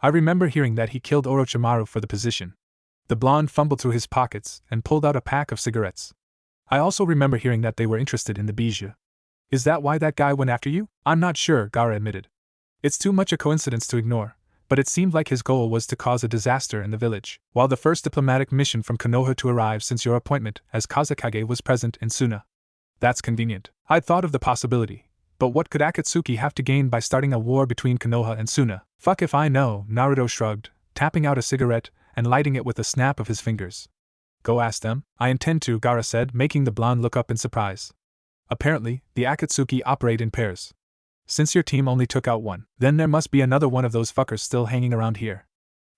I remember hearing that he killed Orochimaru for the position. The blonde fumbled through his pockets and pulled out a pack of cigarettes. I also remember hearing that they were interested in the bijou. Is that why that guy went after you? I'm not sure, Gaara admitted. It's too much a coincidence to ignore, but it seemed like his goal was to cause a disaster in the village. While the first diplomatic mission from Konoha to arrive since your appointment as Kazekage was present in Sunna. That's convenient. I'd thought of the possibility, but what could Akatsuki have to gain by starting a war between Konoha and Sunna? Fuck if I know, Naruto shrugged, tapping out a cigarette and lighting it with a snap of his fingers. Go ask them. I intend to, Gaara said, making the blonde look up in surprise. Apparently, the Akatsuki operate in pairs. Since your team only took out one, then there must be another one of those fuckers still hanging around here.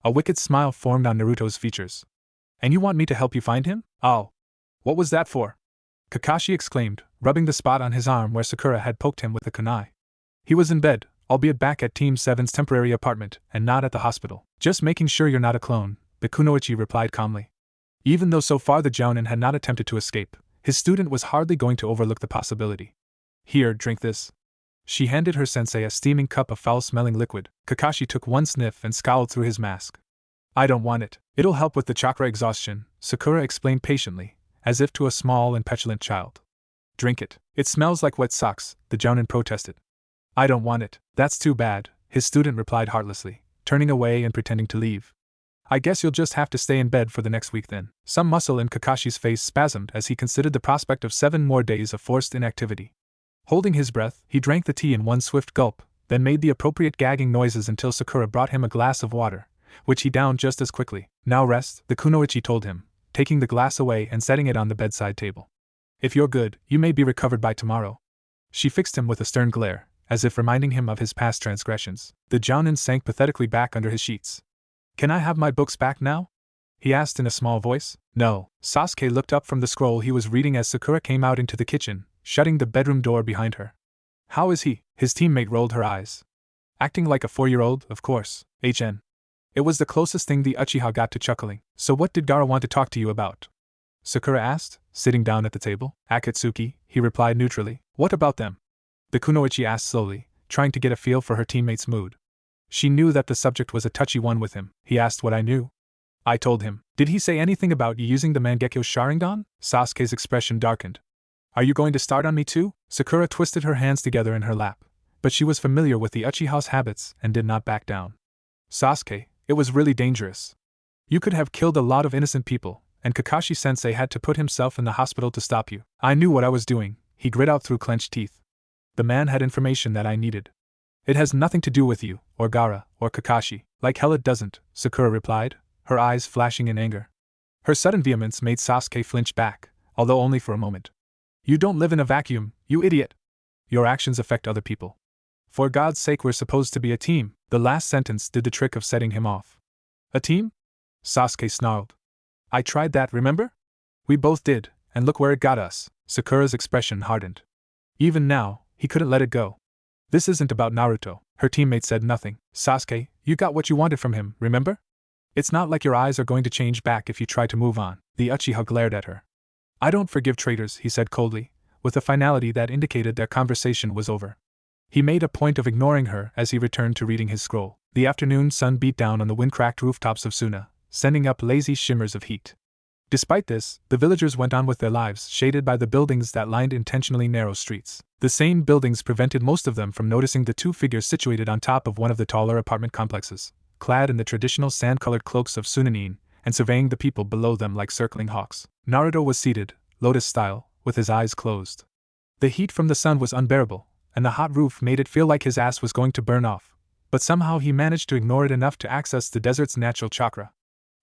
A wicked smile formed on Naruto's features. And you want me to help you find him? Oh. What was that for? Kakashi exclaimed, rubbing the spot on his arm where Sakura had poked him with a kunai. He was in bed, albeit back at Team 7's temporary apartment, and not at the hospital. Just making sure you're not a clone, the Kunoichi replied calmly. Even though so far the Jounin had not attempted to escape, his student was hardly going to overlook the possibility. Here, drink this. She handed her sensei a steaming cup of foul-smelling liquid. Kakashi took one sniff and scowled through his mask. I don't want it. It'll help with the chakra exhaustion, Sakura explained patiently, as if to a small and petulant child. Drink it. It smells like wet socks, the Jounin protested. I don't want it. That's too bad, his student replied heartlessly, turning away and pretending to leave. I guess you'll just have to stay in bed for the next week then. Some muscle in Kakashi's face spasmed as he considered the prospect of 7 more days of forced inactivity. Holding his breath, he drank the tea in one swift gulp, then made the appropriate gagging noises until Sakura brought him a glass of water, which he downed just as quickly. Now rest, the Kunoichi told him, taking the glass away and setting it on the bedside table. If you're good, you may be recovered by tomorrow. She fixed him with a stern glare, as if reminding him of his past transgressions. The Jounin sank pathetically back under his sheets. Can I have my books back now? He asked in a small voice. No. Sasuke looked up from the scroll he was reading as Sakura came out into the kitchen, shutting the bedroom door behind her. How is he? His teammate rolled her eyes. Acting like a 4-year-old, of course, HN. It was the closest thing the Uchiha got to chuckling. So what did Gaara want to talk to you about? Sakura asked, sitting down at the table. Akatsuki, he replied neutrally. What about them? The Kunoichi asked slowly, trying to get a feel for her teammate's mood. She knew that the subject was a touchy one with him. He asked what I knew. I told him. Did he say anything about you using the Mangekyo Sharingan? Sasuke's expression darkened. Are you going to start on me too? Sakura twisted her hands together in her lap, but she was familiar with the Uchiha's habits and did not back down. Sasuke, it was really dangerous. You could have killed a lot of innocent people, and Kakashi-sensei had to put himself in the hospital to stop you. I knew what I was doing, he grit out through clenched teeth. The man had information that I needed. It has nothing to do with you, or Gaara, or Kakashi. Like hell it doesn't, Sakura replied, her eyes flashing in anger. Her sudden vehemence made Sasuke flinch back, although only for a moment. You don't live in a vacuum, you idiot. Your actions affect other people. For God's sake, we're supposed to be a team. The last sentence did the trick of setting him off. A team? Sasuke snarled. I tried that, remember? We both did, and look where it got us. Sakura's expression hardened. Even now, he couldn't let it go. This isn't about Naruto. Her teammate said nothing. Sasuke, you got what you wanted from him, remember? It's not like your eyes are going to change back if you try to move on. The Uchiha glared at her. I don't forgive traitors, he said coldly, with a finality that indicated their conversation was over. He made a point of ignoring her as he returned to reading his scroll. The afternoon sun beat down on the wind-cracked rooftops of Sunna, sending up lazy shimmers of heat. Despite this, the villagers went on with their lives, shaded by the buildings that lined intentionally narrow streets. The same buildings prevented most of them from noticing the 2 figures situated on top of one of the taller apartment complexes, clad in the traditional sand-colored cloaks of Sunnanin, and surveying the people below them like circling hawks. Naruto was seated, lotus style, with his eyes closed. The heat from the sun was unbearable, and the hot roof made it feel like his ass was going to burn off, but somehow he managed to ignore it enough to access the desert's natural chakra.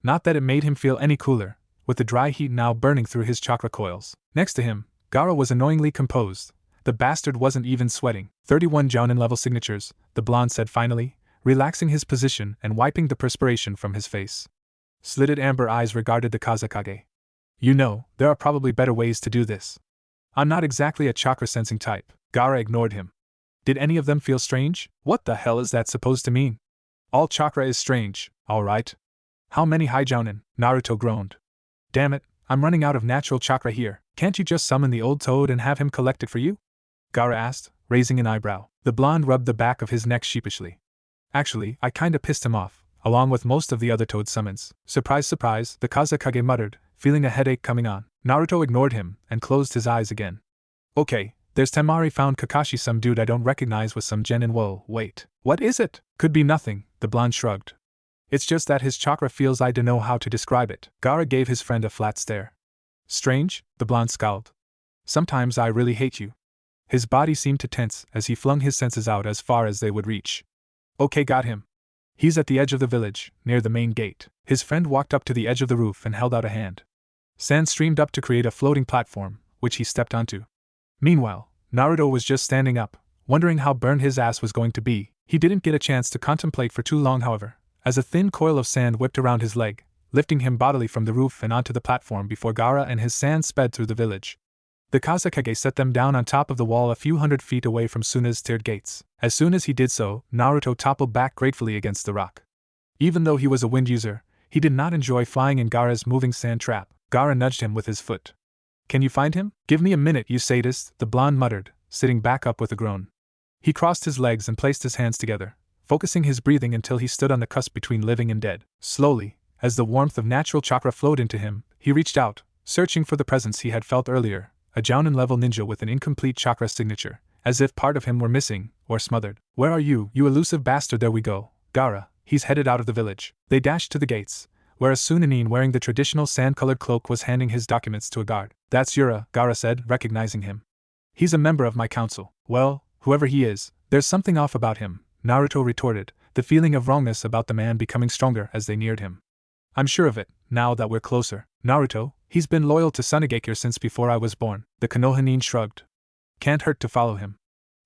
Not that it made him feel any cooler, with the dry heat now burning through his chakra coils. Next to him, Gaara was annoyingly composed. The bastard wasn't even sweating. 31 Jounin level signatures, the blonde said finally, relaxing his position and wiping the perspiration from his face. Slitted amber eyes regarded the Kazekage. You know, there are probably better ways to do this. I'm not exactly a chakra sensing type. Gaara ignored him. Did any of them feel strange? What the hell is that supposed to mean? All chakra is strange, alright. How many high Jounin? Naruto groaned. Damn it, I'm running out of natural chakra here. Can't you just summon the old toad and have him collect it for you? Gaara asked, raising an eyebrow. The blonde rubbed the back of his neck sheepishly. Actually, I kinda pissed him off, along with most of the other toad summons. Surprise, surprise, the Kazekage muttered, feeling a headache coming on. Naruto ignored him and closed his eyes again. Okay, there's Temari found Kakashi, some dude I don't recognize with some genin. Whoa, wait. What is it? Could be nothing, the blonde shrugged. It's just that his chakra feels I don't know how to describe it. Gaara gave his friend a flat stare. Strange, the blonde scowled. Sometimes I really hate you. His body seemed to tense as he flung his senses out as far as they would reach. Okay, got him. He's at the edge of the village, near the main gate. His friend walked up to the edge of the roof and held out a hand. Sand streamed up to create a floating platform, which he stepped onto. Meanwhile, Naruto was just standing up, wondering how burned his ass was going to be. He didn't get a chance to contemplate for too long, however, as a thin coil of sand whipped around his leg, lifting him bodily from the roof and onto the platform before Gaara and his sand sped through the village. The Kazekage set them down on top of the wall a few hundred feet away from Sunna's tiered gates. As soon as he did so, Naruto toppled back gratefully against the rock. Even though he was a wind user, he did not enjoy flying in Gaara's moving sand trap. Gaara nudged him with his foot. Can you find him? Give me a minute, you sadist, the blonde muttered, sitting back up with a groan. He crossed his legs and placed his hands together, focusing his breathing until he stood on the cusp between living and dead. Slowly, as the warmth of natural chakra flowed into him, he reached out, searching for the presence he had felt earlier, a Jounin-level ninja with an incomplete chakra signature, as if part of him were missing, or smothered. Where are you, you elusive bastard? There we go, Gaara, he's headed out of the village. They dashed to the gates, where a Sunanin wearing the traditional sand-colored cloak was handing his documents to a guard. That's Yura, Gaara said, recognizing him. He's a member of my council. Well, whoever he is, there's something off about him, Naruto retorted, the feeling of wrongness about the man becoming stronger as they neared him. I'm sure of it, now that we're closer. Naruto, he's been loyal to Sunna since before I was born. The Konoha nin shrugged. Can't hurt to follow him.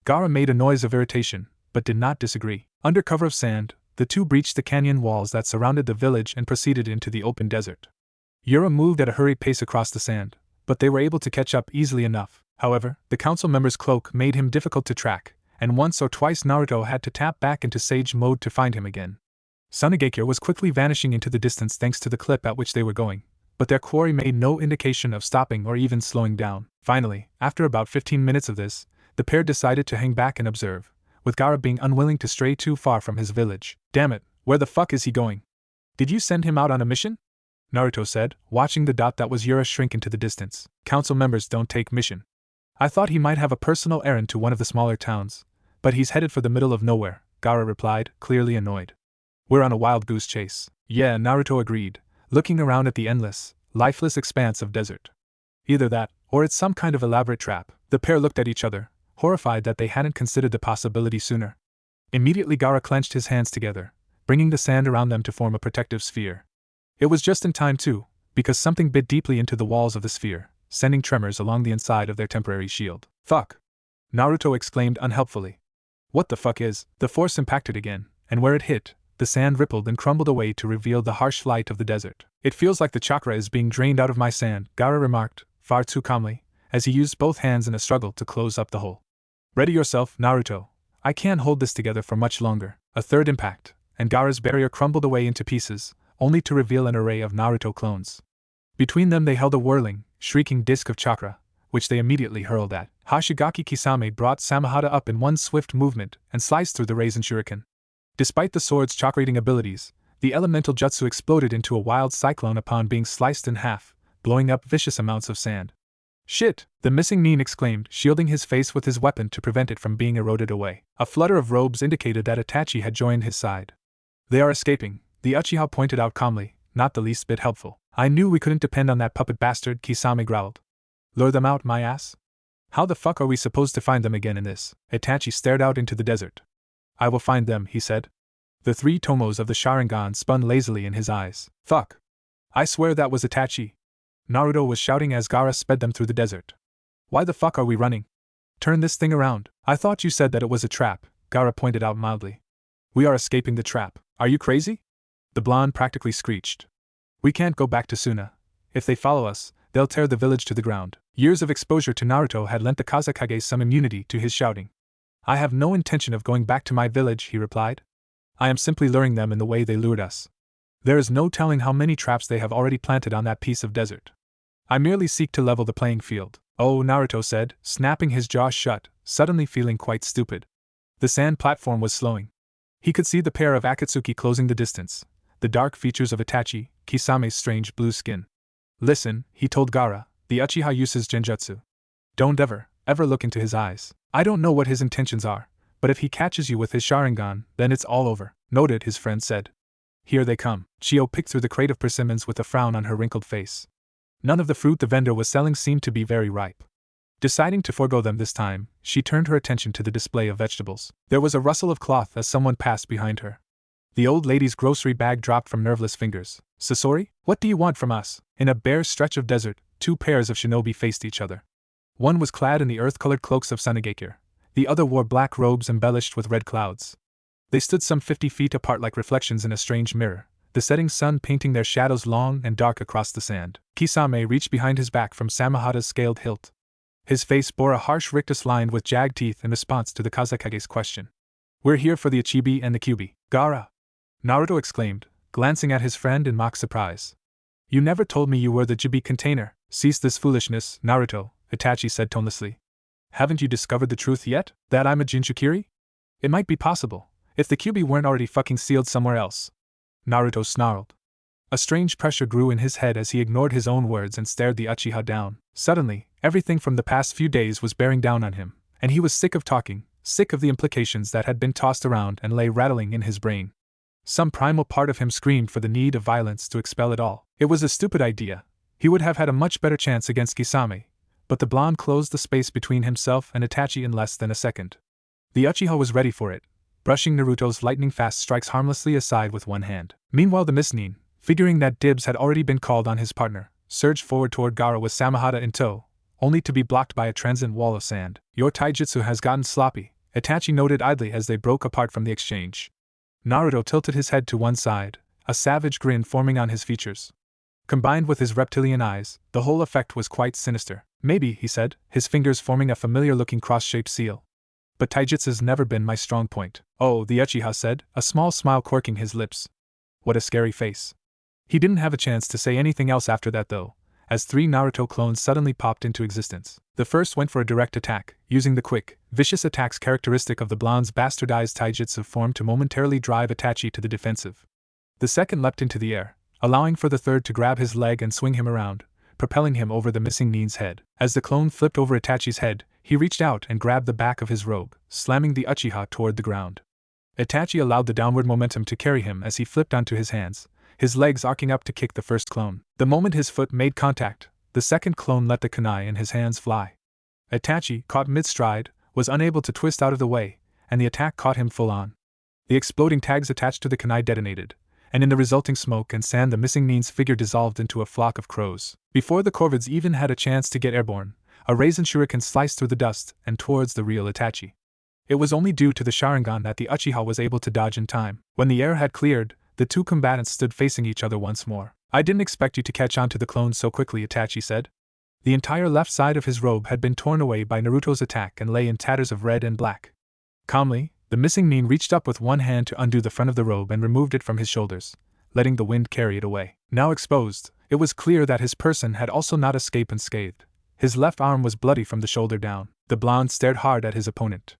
Gaara made a noise of irritation, but did not disagree. Under cover of sand, the two breached the canyon walls that surrounded the village and proceeded into the open desert. Yura moved at a hurried pace across the sand, but they were able to catch up easily enough. However, the council member's cloak made him difficult to track, and once or twice Naruto had to tap back into sage mode to find him again. Sunna was quickly vanishing into the distance thanks to the clip at which they were going, but their quarry made no indication of stopping or even slowing down. Finally, after about 15 minutes of this, the pair decided to hang back and observe, with Gaara being unwilling to stray too far from his village. Damn it, where the fuck is he going? Did you send him out on a mission? Naruto said, watching the dot that was Yura shrink into the distance. Council members don't take mission. I thought he might have a personal errand to one of the smaller towns, but he's headed for the middle of nowhere, Gaara replied, clearly annoyed. We're on a wild goose chase. Yeah, Naruto agreed, looking around at the endless, lifeless expanse of desert. Either that, or it's some kind of elaborate trap. The pair looked at each other, horrified that they hadn't considered the possibility sooner. Immediately Gaara clenched his hands together, bringing the sand around them to form a protective sphere. It was just in time too, because something bit deeply into the walls of the sphere, sending tremors along the inside of their temporary shield. Fuck! Naruto exclaimed unhelpfully. What the fuck is? The force impacted again, and where it hit, the sand rippled and crumbled away to reveal the harsh light of the desert. It feels like the chakra is being drained out of my sand, Gaara remarked, far too calmly, as he used both hands in a struggle to close up the hole. Ready yourself, Naruto. I can't hold this together for much longer. A third impact, and Gaara's barrier crumbled away into pieces, only to reveal an array of Naruto clones. Between them they held a whirling, shrieking disk of chakra, which they immediately hurled at. Hashigaki Kisame brought Samahata up in one swift movement and sliced through the Raisin Shuriken. Despite the sword's chakra-eating abilities, the elemental jutsu exploded into a wild cyclone upon being sliced in half, blowing up vicious amounts of sand. Shit! The missing nin exclaimed, shielding his face with his weapon to prevent it from being eroded away. A flutter of robes indicated that Itachi had joined his side. They are escaping, the Uchiha pointed out calmly, not the least bit helpful. I knew we couldn't depend on that puppet bastard, Kisame growled. Lure them out, my ass? How the fuck are we supposed to find them again in this? Itachi stared out into the desert. I will find them, he said. The 3 tomos of the Sharingan spun lazily in his eyes. Fuck. I swear that was Itachi. Naruto was shouting as Gaara sped them through the desert. Why the fuck are we running? Turn this thing around. I thought you said that it was a trap, Gaara pointed out mildly. We are escaping the trap. Are you crazy? The blonde practically screeched. We can't go back to Sunna. If they follow us, they'll tear the village to the ground. Years of exposure to Naruto had lent the Hokage some immunity to his shouting. I have no intention of going back to my village, he replied. I am simply luring them in the way they lured us. There is no telling how many traps they have already planted on that piece of desert. I merely seek to level the playing field. Oh, Naruto said, snapping his jaw shut, suddenly feeling quite stupid. The sand platform was slowing. He could see the pair of Akatsuki closing the distance, the dark features of Itachi, Kisame's strange blue skin. Listen, he told Gaara, the Uchiha uses genjutsu. Don't ever look into his eyes. I don't know what his intentions are, but if he catches you with his Sharingan, then it's all over. Noted, his friend said. Here they come. Chio picked through the crate of persimmons with a frown on her wrinkled face. None of the fruit the vendor was selling seemed to be very ripe. Deciding to forego them this time, she turned her attention to the display of vegetables. There was a rustle of cloth as someone passed behind her. The old lady's grocery bag dropped from nerveless fingers. Sasori, what do you want from us? In a bare stretch of desert, 2 pairs of shinobi faced each other. One was clad in the earth-colored cloaks of Sunna, the other wore black robes embellished with red clouds. They stood some 50 feet apart like reflections in a strange mirror, the setting sun painting their shadows long and dark across the sand. Kisame reached behind his back from Samahata's scaled hilt. His face bore a harsh rictus lined with jagged teeth in response to the Kazekage's question. We're here for the Ichibi and the Kyubi. Gaara! Naruto exclaimed, glancing at his friend in mock surprise. You never told me you were the Jibi container. Cease this foolishness, Naruto, Itachi said tonelessly. Haven't you discovered the truth yet? That I'm a Jinchukiri? It might be possible, if the Kyubi weren't already fucking sealed somewhere else. Naruto snarled. A strange pressure grew in his head as he ignored his own words and stared the Uchiha down. Suddenly, everything from the past few days was bearing down on him, and he was sick of talking, sick of the implications that had been tossed around and lay rattling in his brain. Some primal part of him screamed for the need of violence to expel it all. It was a stupid idea. He would have had a much better chance against Kisame, but the blonde closed the space between himself and Itachi in less than a second. The Uchiha was ready for it, brushing Naruto's lightning-fast strikes harmlessly aside with one hand. Meanwhile the Miznin, figuring that dibs had already been called on his partner, surged forward toward Gaara with Samahata in tow, only to be blocked by a transient wall of sand. Your taijutsu has gotten sloppy, Itachi noted idly as they broke apart from the exchange. Naruto tilted his head to one side, a savage grin forming on his features. Combined with his reptilian eyes, the whole effect was quite sinister. Maybe, he said, his fingers forming a familiar-looking cross-shaped seal. But taijutsu's never been my strong point. Oh, the Uchiha said, a small smile quirking his lips. What a scary face. He didn't have a chance to say anything else after that though, as 3 Naruto clones suddenly popped into existence. The first went for a direct attack, using the quick, vicious attacks characteristic of the blonde's bastardized taijutsu form to momentarily drive Itachi to the defensive. The second leapt into the air, allowing for the third to grab his leg and swing him around, propelling him over the missing Nin's head. As the clone flipped over Itachi's head, he reached out and grabbed the back of his robe, slamming the Uchiha toward the ground. Itachi allowed the downward momentum to carry him as he flipped onto his hands, his legs arcing up to kick the first clone. The moment his foot made contact, the second clone let the kunai in his hands fly. Itachi, caught mid-stride, was unable to twist out of the way, and the attack caught him full on. The exploding tags attached to the kunai detonated, and in the resulting smoke and sand the missing Nin's figure dissolved into a flock of crows. Before the corvids even had a chance to get airborne, a raisin shuriken sliced through the dust and towards the real Itachi. It was only due to the Sharingan that the Uchiha was able to dodge in time. When the air had cleared, the 2 combatants stood facing each other once more. I didn't expect you to catch on to the clones so quickly, Itachi said. The entire left side of his robe had been torn away by Naruto's attack and lay in tatters of red and black. Calmly, the missing Nin reached up with one hand to undo the front of the robe and removed it from his shoulders, letting the wind carry it away. Now exposed, it was clear that his person had also not escaped unscathed. His left arm was bloody from the shoulder down. The blonde stared hard at his opponent.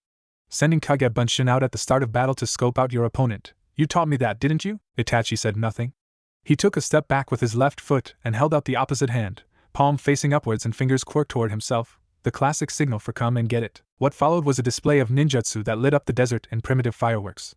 Sending Kage Bunshin out at the start of battle to scope out your opponent. You taught me that, didn't you? Itachi said nothing. He took a step back with his left foot and held out the opposite hand, palm facing upwards and fingers quirked toward himself, the classic signal for come and get it. What followed was a display of ninjutsu that lit up the desert in primitive fireworks.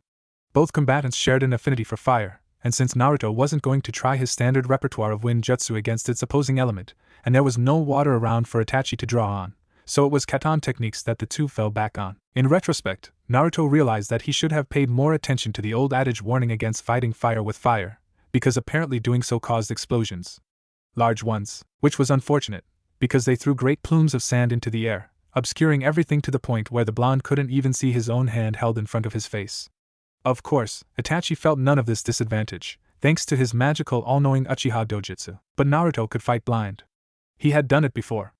Both combatants shared an affinity for fire, and since Naruto wasn't going to try his standard repertoire of wind jutsu against its opposing element, and there was no water around for Itachi to draw on, so it was katan techniques that the two fell back on. In retrospect, Naruto realized that he should have paid more attention to the old adage warning against fighting fire with fire, because apparently doing so caused explosions. Large ones, which was unfortunate, because they threw great plumes of sand into the air, obscuring everything to the point where the blonde couldn't even see his own hand held in front of his face. Of course, Itachi felt none of this disadvantage, thanks to his magical all-knowing Uchiha dojutsu, but Naruto could fight blind. He had done it before.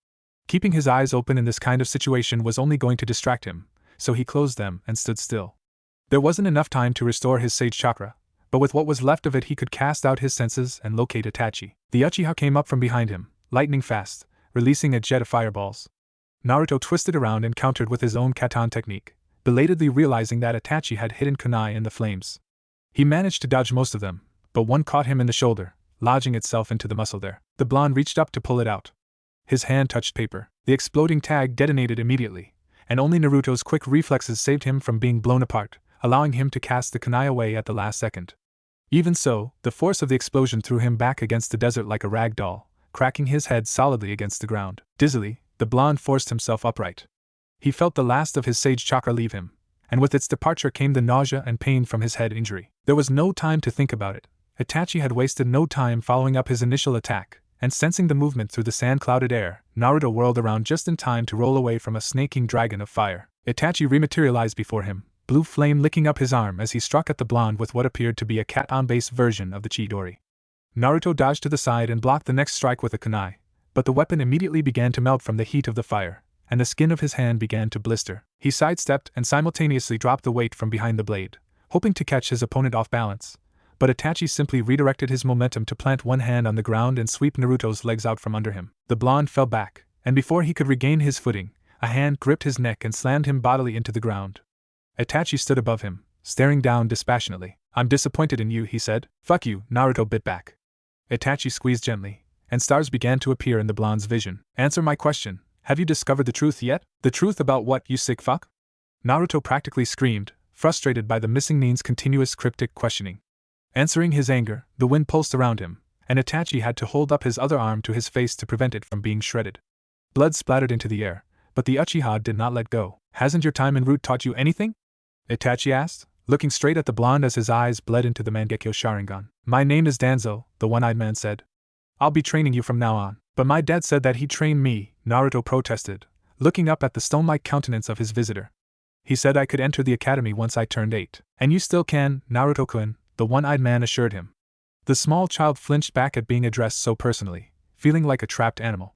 Keeping his eyes open in this kind of situation was only going to distract him, so he closed them and stood still. There wasn't enough time to restore his sage chakra, but with what was left of it he could cast out his senses and locate Itachi. The Uchiha came up from behind him, lightning fast, releasing a jet of fireballs. Naruto twisted around and countered with his own katan technique, belatedly realizing that Itachi had hidden kunai in the flames. He managed to dodge most of them, but one caught him in the shoulder, lodging itself into the muscle there. The blonde reached up to pull it out. His hand touched paper. The exploding tag detonated immediately, and only Naruto's quick reflexes saved him from being blown apart, allowing him to cast the kunai away at the last second. Even so, the force of the explosion threw him back against the desert like a rag doll, cracking his head solidly against the ground. Dizzily, the blonde forced himself upright. He felt the last of his sage chakra leave him, and with its departure came the nausea and pain from his head injury. There was no time to think about it. Itachi had wasted no time following up his initial attack, and sensing the movement through the sand-clouded air, Naruto whirled around just in time to roll away from a snaking dragon of fire. Itachi rematerialized before him, blue flame licking up his arm as he struck at the blonde with what appeared to be a katan-based version of the Chidori. Naruto dodged to the side and blocked the next strike with a kunai, but the weapon immediately began to melt from the heat of the fire, and the skin of his hand began to blister. He sidestepped and simultaneously dropped the weight from behind the blade, hoping to catch his opponent off balance, but Itachi simply redirected his momentum to plant one hand on the ground and sweep Naruto's legs out from under him. The blonde fell back, and before he could regain his footing, a hand gripped his neck and slammed him bodily into the ground. Itachi stood above him, staring down dispassionately. "I'm disappointed in you," he said. "Fuck you," Naruto bit back. Itachi squeezed gently, and stars began to appear in the blonde's vision. "Answer my question. Have you discovered the truth yet?" "The truth about what, you sick fuck?" Naruto practically screamed, frustrated by the missing Nin's continuous cryptic questioning. Answering his anger, the wind pulsed around him, and Itachi had to hold up his other arm to his face to prevent it from being shredded. Blood splattered into the air, but the Uchiha did not let go. "Hasn't your time en route taught you anything?" Itachi asked, looking straight at the blonde as his eyes bled into the Mangekyo Sharingan. "My name is Danzo," the one-eyed man said. "I'll be training you from now on." "But my dad said that he'd train me," Naruto protested, looking up at the stone-like countenance of his visitor. "He said I could enter the academy once I turned 8. And you still can, Naruto-kun," the one-eyed man assured him. The small child flinched back at being addressed so personally, feeling like a trapped animal.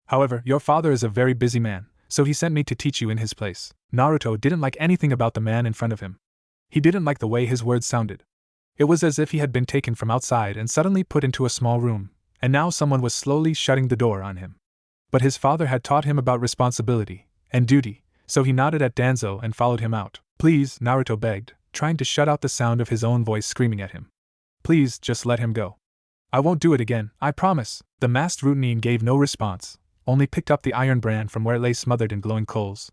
"However, your father is a very busy man, so he sent me to teach you in his place." Naruto didn't like anything about the man in front of him. He didn't like the way his words sounded. It was as if he had been taken from outside and suddenly put into a small room, and now someone was slowly shutting the door on him. But his father had taught him about responsibility and duty, so he nodded at Danzo and followed him out. "Please," Naruto begged, trying to shut out the sound of his own voice screaming at him. "Please, just let him go. I won't do it again, I promise." The masked Routine gave no response, only picked up the iron brand from where it lay smothered in glowing coals.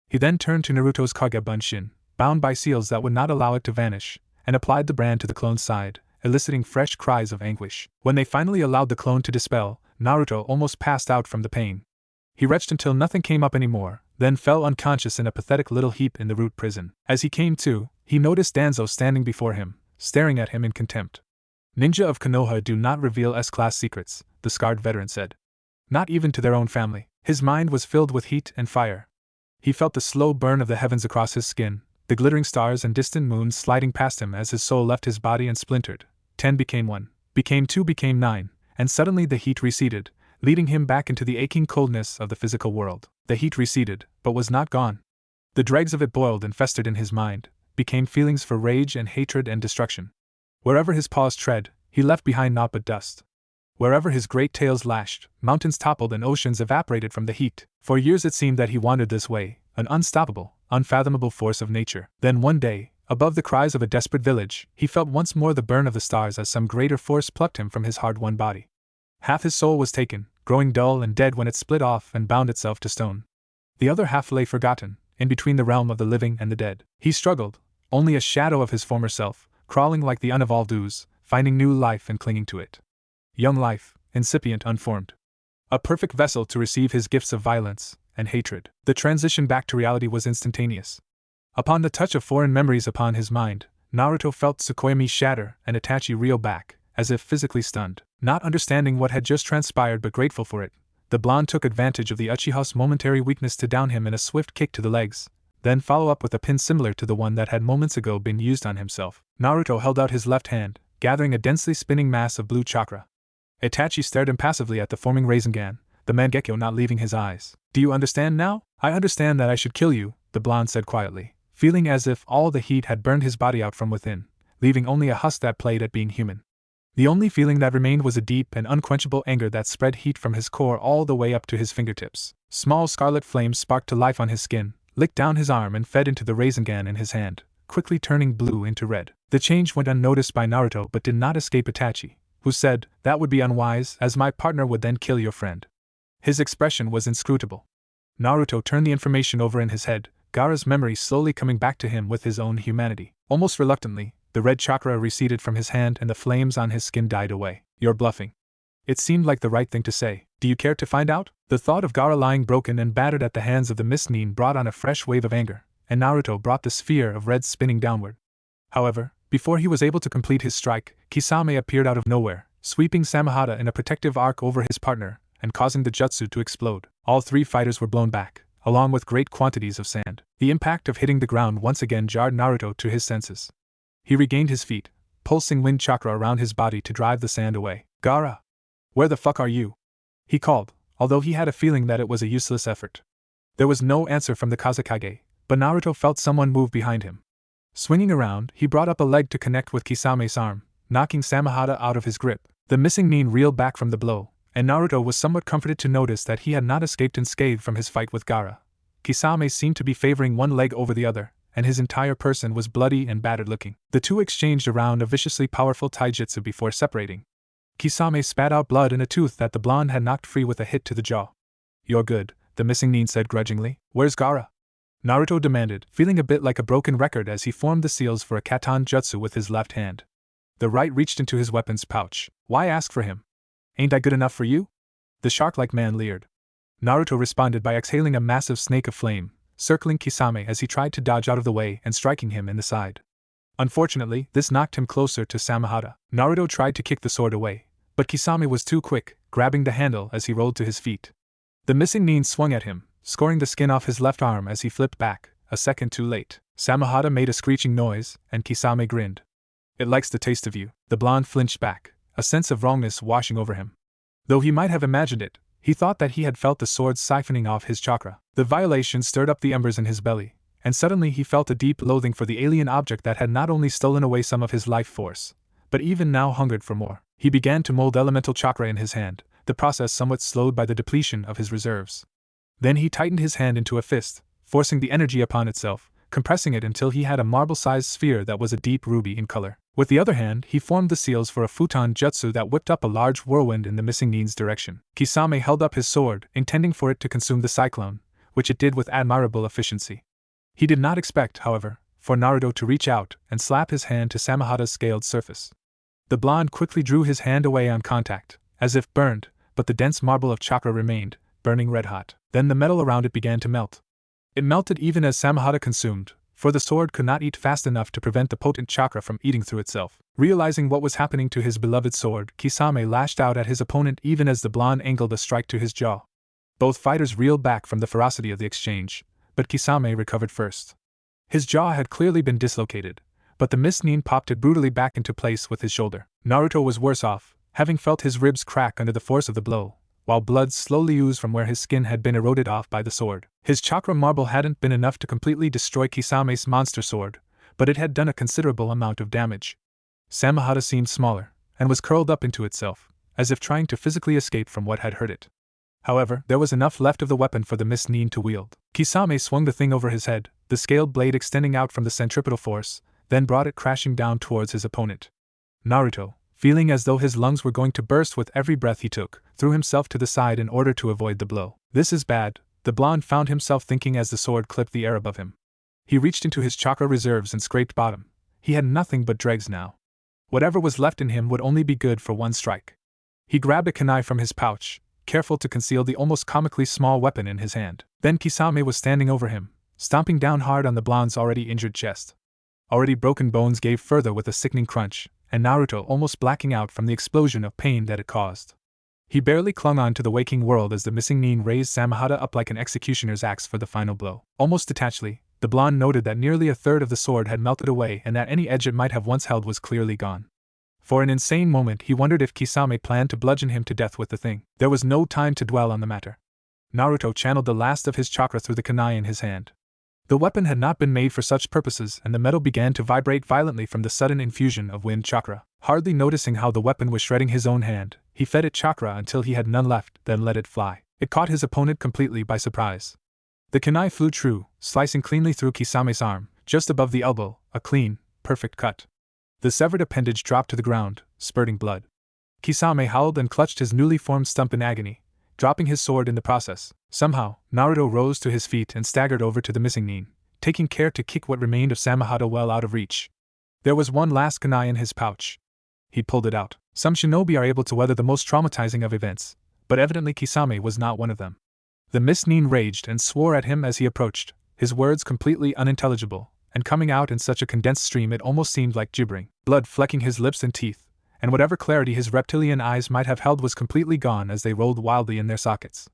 He then turned to Naruto's Kage Bunshin, bound by seals that would not allow it to vanish, and applied the brand to the clone's side, eliciting fresh cries of anguish. When they finally allowed the clone to dispel, Naruto almost passed out from the pain. He retched until nothing came up anymore, then fell unconscious in a pathetic little heap in the root prison. As he came to, he noticed Danzo standing before him, staring at him in contempt. "Ninja of Konoha do not reveal S-class secrets," the scarred veteran said. "Not even to their own family." His mind was filled with heat and fire. He felt the slow burn of the heavens across his skin, the glittering stars and distant moons sliding past him as his soul left his body and splintered. 10 became 1, became 2 became 9, and suddenly the heat receded, leading him back into the aching coldness of the physical world. The heat receded, but was not gone. The dregs of it boiled and festered in his mind, became feelings for rage and hatred and destruction. Wherever his paws tread, he left behind naught but dust. Wherever his great tails lashed, mountains toppled and oceans evaporated from the heat. For years it seemed that he wandered this way, an unstoppable, unfathomable force of nature. Then one day, above the cries of a desperate village, he felt once more the burn of the stars as some greater force plucked him from his hard-won body. Half his soul was taken, growing dull and dead when it split off and bound itself to stone. The other half lay forgotten, in between the realm of the living and the dead. He struggled, only a shadow of his former self, crawling like the unevolved ooze, finding new life and clinging to it. Young life, incipient, unformed. A perfect vessel to receive his gifts of violence and hatred. The transition back to reality was instantaneous. Upon the touch of foreign memories upon his mind, Naruto felt Tsukuyomi shatter and Itachi reel back, as if physically stunned. Not understanding what had just transpired but grateful for it, the blonde took advantage of the Uchiha's momentary weakness to down him in a swift kick to the legs, then follow up with a pin similar to the one that had moments ago been used on himself. Naruto held out his left hand, gathering a densely spinning mass of blue chakra. Itachi stared impassively at the forming Rasengan, the Mangekyo not leaving his eyes. Do you understand now? I understand that I should kill you, the blonde said quietly, feeling as if all the heat had burned his body out from within, leaving only a husk that played at being human. The only feeling that remained was a deep and unquenchable anger that spread heat from his core all the way up to his fingertips. Small scarlet flames sparked to life on his skin, licked down his arm and fed into the Rasengan in his hand, quickly turning blue into red. The change went unnoticed by Naruto but did not escape Itachi, who said, "That would be unwise, as my partner would then kill your friend." His expression was inscrutable. Naruto turned the information over in his head, Gaara's memory slowly coming back to him with his own humanity. Almost reluctantly, the red chakra receded from his hand and the flames on his skin died away. You're bluffing. It seemed like the right thing to say. Do you care to find out? The thought of Gaara lying broken and battered at the hands of the Mist Nin brought on a fresh wave of anger, and Naruto brought the sphere of red spinning downward. However, before he was able to complete his strike, Kisame appeared out of nowhere, sweeping Samehada in a protective arc over his partner, and causing the jutsu to explode. All three fighters were blown back, along with great quantities of sand. The impact of hitting the ground once again jarred Naruto to his senses. He regained his feet, pulsing wind chakra around his body to drive the sand away. Gaara! Where the fuck are you? He called, although he had a feeling that it was a useless effort. There was no answer from the Kazekage, but Naruto felt someone move behind him. Swinging around, he brought up a leg to connect with Kisame's arm, knocking Samehada out of his grip. The missing Nin reeled back from the blow, and Naruto was somewhat comforted to notice that he had not escaped unscathed from his fight with Gaara. Kisame seemed to be favoring one leg over the other, and his entire person was bloody and battered looking. The two exchanged a round of viciously powerful taijutsu before separating. Kisame spat out blood and a tooth that the blonde had knocked free with a hit to the jaw. You're good, the missing Nin said grudgingly. Where's Gaara? Naruto demanded, feeling a bit like a broken record as he formed the seals for a katan jutsu with his left hand. The right reached into his weapon's pouch. Why ask for him? Ain't I good enough for you? The shark-like man leered. Naruto responded by exhaling a massive snake of flame, circling Kisame as he tried to dodge out of the way and striking him in the side. Unfortunately, this knocked him closer to Samehada. Naruto tried to kick the sword away, but Kisame was too quick, grabbing the handle as he rolled to his feet. The missing Nin swung at him, scoring the skin off his left arm as he flipped back, a second too late. Samehada made a screeching noise, and Kisame grinned. It likes the taste of you. The blonde flinched back, a sense of wrongness washing over him. Though he might have imagined it, he thought that he had felt the sword siphoning off his chakra. The violation stirred up the embers in his belly, and suddenly he felt a deep loathing for the alien object that had not only stolen away some of his life force, but even now hungered for more. He began to mold elemental chakra in his hand, the process somewhat slowed by the depletion of his reserves. Then he tightened his hand into a fist, forcing the energy upon itself, compressing it until he had a marble-sized sphere that was a deep ruby in color. With the other hand, he formed the seals for a futon jutsu that whipped up a large whirlwind in the missing Nin's direction. Kisame held up his sword, intending for it to consume the cyclone, which it did with admirable efficiency. He did not expect, however, for Naruto to reach out and slap his hand to Samehada's scaled surface. The blonde quickly drew his hand away on contact, as if burned, but the dense marble of chakra remained, burning red-hot. Then the metal around it began to melt. It melted even as Samehada consumed, for the sword could not eat fast enough to prevent the potent chakra from eating through itself. Realizing what was happening to his beloved sword, Kisame lashed out at his opponent even as the blonde angled a strike to his jaw. Both fighters reeled back from the ferocity of the exchange, but Kisame recovered first. His jaw had clearly been dislocated, but the Mist Nin popped it brutally back into place with his shoulder. Naruto was worse off, having felt his ribs crack under the force of the blow, while blood slowly oozed from where his skin had been eroded off by the sword. His chakra marble hadn't been enough to completely destroy Kisame's monster sword, but it had done a considerable amount of damage. Samehada seemed smaller, and was curled up into itself, as if trying to physically escape from what had hurt it. However, there was enough left of the weapon for the Mist Nin to wield. Kisame swung the thing over his head, the scaled blade extending out from the centripetal force, then brought it crashing down towards his opponent. Naruto, feeling as though his lungs were going to burst with every breath he took, threw himself to the side in order to avoid the blow. This is bad, the blonde found himself thinking as the sword clipped the air above him. He reached into his chakra reserves and scraped bottom. He had nothing but dregs now. Whatever was left in him would only be good for one strike. He grabbed a kunai from his pouch, careful to conceal the almost comically small weapon in his hand. Then Kisame was standing over him, stomping down hard on the blonde's already injured chest. Already broken bones gave further with a sickening crunch, and Naruto almost blacking out from the explosion of pain that it caused. He barely clung on to the waking world as the missing nin raised Samehada up like an executioner's axe for the final blow. Almost detachedly, the blonde noted that nearly a third of the sword had melted away and that any edge it might have once held was clearly gone. For an insane moment he wondered if Kisame planned to bludgeon him to death with the thing. There was no time to dwell on the matter. Naruto channeled the last of his chakra through the kunai in his hand. The weapon had not been made for such purposes, and the metal began to vibrate violently from the sudden infusion of wind chakra. Hardly noticing how the weapon was shredding his own hand, he fed it chakra until he had none left, then let it fly. It caught his opponent completely by surprise. The kunai flew true, slicing cleanly through Kisame's arm, just above the elbow, a clean, perfect cut. The severed appendage dropped to the ground, spurting blood. Kisame howled and clutched his newly formed stump in agony, dropping his sword in the process. Somehow, Naruto rose to his feet and staggered over to the missing nin, taking care to kick what remained of Samehada well out of reach. There was one last kunai in his pouch. He pulled it out. Some shinobi are able to weather the most traumatizing of events, but evidently Kisame was not one of them. The missed nin raged and swore at him as he approached, his words completely unintelligible, and coming out in such a condensed stream it almost seemed like gibbering, blood flecking his lips and teeth, and whatever clarity his reptilian eyes might have held was completely gone as they rolled wildly in their sockets.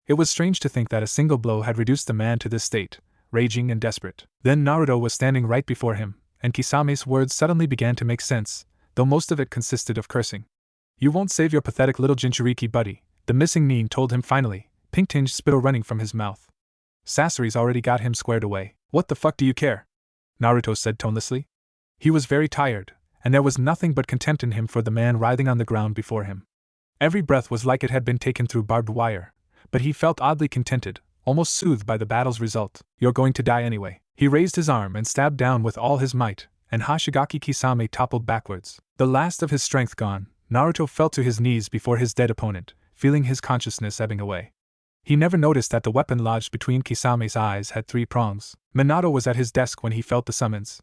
It was strange to think that a single blow had reduced the man to this state, raging and desperate. Then Naruto was standing right before him, and Kisame's words suddenly began to make sense, though most of it consisted of cursing. "You won't save your pathetic little Jinchuriki buddy," the missing nin told him finally, pink-tinged spittle running from his mouth. "Sasori's already got him squared away. What the fuck do you care?" Naruto said tonelessly. He was very tired, and there was nothing but contempt in him for the man writhing on the ground before him. Every breath was like it had been taken through barbed wire, but he felt oddly contented, almost soothed by the battle's result. "You're going to die anyway." He raised his arm and stabbed down with all his might, and Hoshigaki Kisame toppled backwards. The last of his strength gone, Naruto fell to his knees before his dead opponent, feeling his consciousness ebbing away. He never noticed that the weapon lodged between Kisame's eyes had 3 prongs. Minato was at his desk when he felt the summons.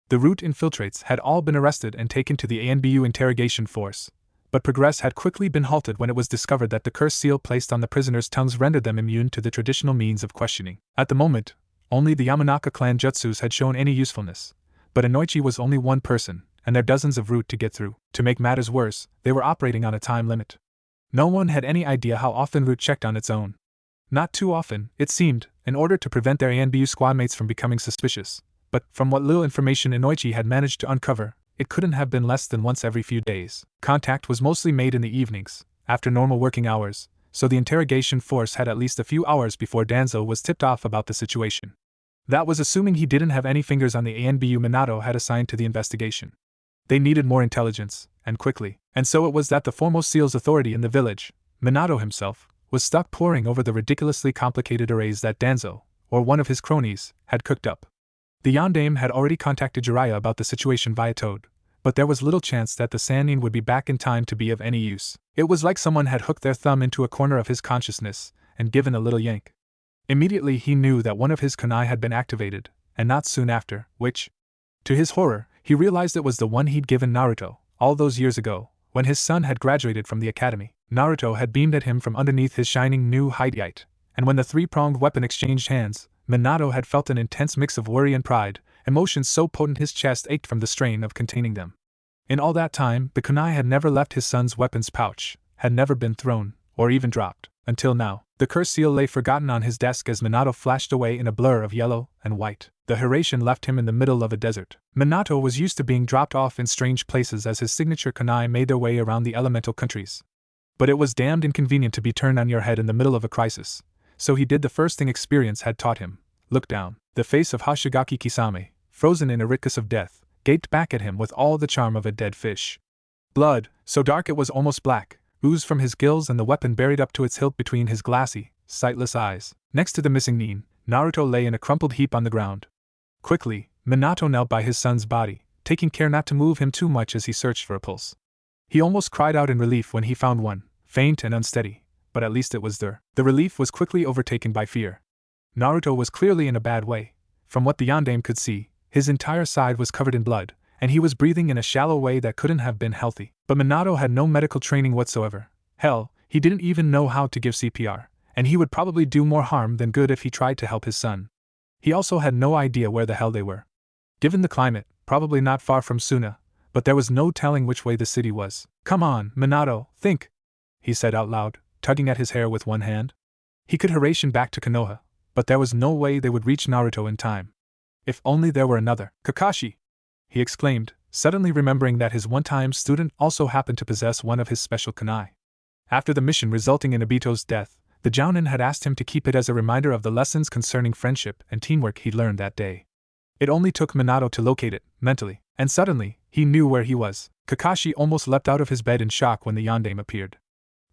The root infiltrates had all been arrested and taken to the ANBU interrogation force, but progress had quickly been halted when it was discovered that the curse seal placed on the prisoners' tongues rendered them immune to the traditional means of questioning. At the moment, only the Yamanaka clan jutsus had shown any usefulness, but Inoichi was only one person, and there dozens of root to get through. To make matters worse, they were operating on a time limit. No one had any idea how often root checked on its own. Not too often, it seemed, in order to prevent their ANBU squadmates from becoming suspicious, but, from what little information Inoichi had managed to uncover, it couldn't have been less than once every few days. Contact was mostly made in the evenings, after normal working hours, so the interrogation force had at least a few hours before Danzo was tipped off about the situation. That was assuming he didn't have any fingers on the ANBU Minato had assigned to the investigation. They needed more intelligence, and quickly, and so it was that the foremost seals authority in the village, Minato himself, was stuck poring over the ridiculously complicated arrays that Danzo, or one of his cronies, had cooked up. The Yondaime had already contacted Jiraiya about the situation via Toad, but there was little chance that the Sannin would be back in time to be of any use. It was like someone had hooked their thumb into a corner of his consciousness and given a little yank. Immediately he knew that one of his kunai had been activated, and not soon after, which, to his horror, he realized it was the one he'd given Naruto, all those years ago, when his son had graduated from the academy. Naruto had beamed at him from underneath his shining new hide, and when the 3-pronged weapon exchanged hands, Minato had felt an intense mix of worry and pride, emotions so potent his chest ached from the strain of containing them. In all that time, the kunai had never left his son's weapons pouch, had never been thrown, or even dropped, until now. The curse seal lay forgotten on his desk as Minato flashed away in a blur of yellow and white. The Hiratian left him in the middle of a desert. Minato was used to being dropped off in strange places as his signature kunai made their way around the elemental countries. But it was damned inconvenient to be turned on your head in the middle of a crisis, so he did the first thing experience had taught him: look down. The face of Hoshigaki Kisame, frozen in a rictus of death, gaped back at him with all the charm of a dead fish. Blood, so dark it was almost black, oozed from his gills and the weapon buried up to its hilt between his glassy, sightless eyes. Next to the missing nin, Naruto lay in a crumpled heap on the ground. Quickly, Minato knelt by his son's body, taking care not to move him too much as he searched for a pulse. He almost cried out in relief when he found one, faint and unsteady, but at least it was there. The relief was quickly overtaken by fear. Naruto was clearly in a bad way. From what the Yondaime could see, his entire side was covered in blood, and he was breathing in a shallow way that couldn't have been healthy. But Minato had no medical training whatsoever. Hell, he didn't even know how to give CPR, and he would probably do more harm than good if he tried to help his son. He also had no idea where the hell they were. Given the climate, probably not far from Sunna, but there was no telling which way the city was. "Come on, Minato, think," he said out loud, tugging at his hair with one hand. He could haration back to Konoha, but there was no way they would reach Naruto in time. If only there were another Kakashi! He exclaimed, suddenly remembering that his one-time student also happened to possess one of his special kunai. After the mission resulting in Obito's death, the Jounin had asked him to keep it as a reminder of the lessons concerning friendship and teamwork he'd learned that day. It only took Minato to locate it, mentally, and suddenly, he knew where he was. Kakashi almost leapt out of his bed in shock when the yondaime appeared.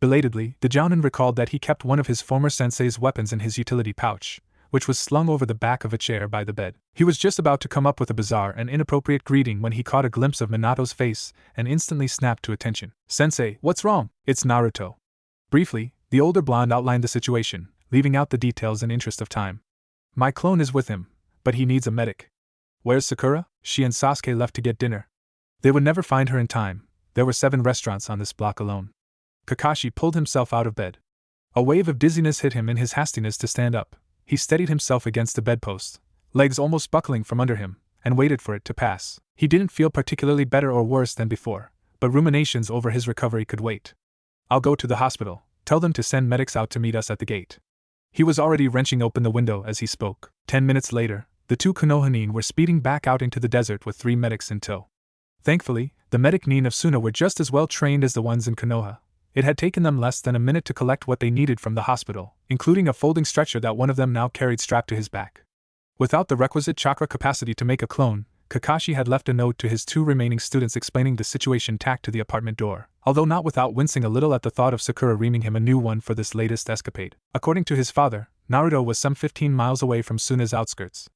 Belatedly, the Jounin recalled that he kept one of his former sensei's weapons in his utility pouch, which was slung over the back of a chair by the bed. He was just about to come up with a bizarre and inappropriate greeting when he caught a glimpse of Minato's face and instantly snapped to attention. "Sensei, what's wrong?" "It's Naruto." Briefly, the older blonde outlined the situation, leaving out the details in interest of time. "My clone is with him, but he needs a medic." "Where's Sakura?" "She and Sasuke left to get dinner. They would never find her in time. There were 7 restaurants on this block alone." Kakashi pulled himself out of bed. A wave of dizziness hit him in his hastiness to stand up. He steadied himself against the bedpost, legs almost buckling from under him, and waited for it to pass. He didn't feel particularly better or worse than before, but ruminations over his recovery could wait. "I'll go to the hospital. Tell them to send medics out to meet us at the gate." He was already wrenching open the window as he spoke. 10 minutes later, the 2 Konoha were speeding back out into the desert with 3 medics in tow. Thankfully, the medic of Sunna were just as well trained as the ones in Konoha. It had taken them less than a minute to collect what they needed from the hospital, including a folding stretcher that one of them now carried strapped to his back. Without the requisite chakra capacity to make a clone, Kakashi had left a note to his 2 remaining students explaining the situation tacked to the apartment door, although not without wincing a little at the thought of Sakura reaming him a new one for this latest escapade. According to his father, Naruto was some 15 miles away from Sunna's outskirts.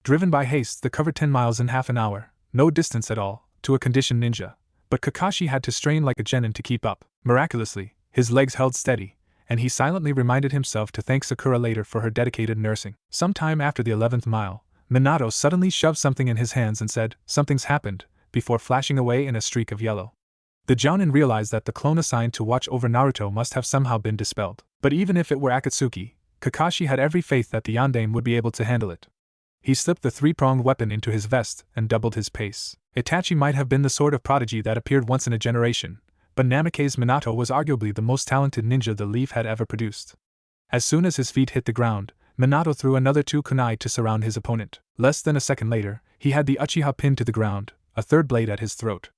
Driven by haste, they covered 10 miles in half an hour, no distance at all, to a conditioned ninja, but Kakashi had to strain like a genin to keep up. Miraculously, his legs held steady, and he silently reminded himself to thank Sakura later for her dedicated nursing. Sometime after the 11th mile, Minato suddenly shoved something in his hands and said, "Something's happened," before flashing away in a streak of yellow. The Jounin realized that the clone assigned to watch over Naruto must have somehow been dispelled. But even if it were Akatsuki, Kakashi had every faith that the yondaime would be able to handle it. He slipped the 3-pronged weapon into his vest and doubled his pace. Itachi might have been the sort of prodigy that appeared once in a generation, but Namake's Minato was arguably the most talented ninja the Leaf had ever produced. As soon as his feet hit the ground, Minato threw another 2 kunai to surround his opponent. Less than a second later, he had the Uchiha pinned to the ground, a 3rd blade at his throat.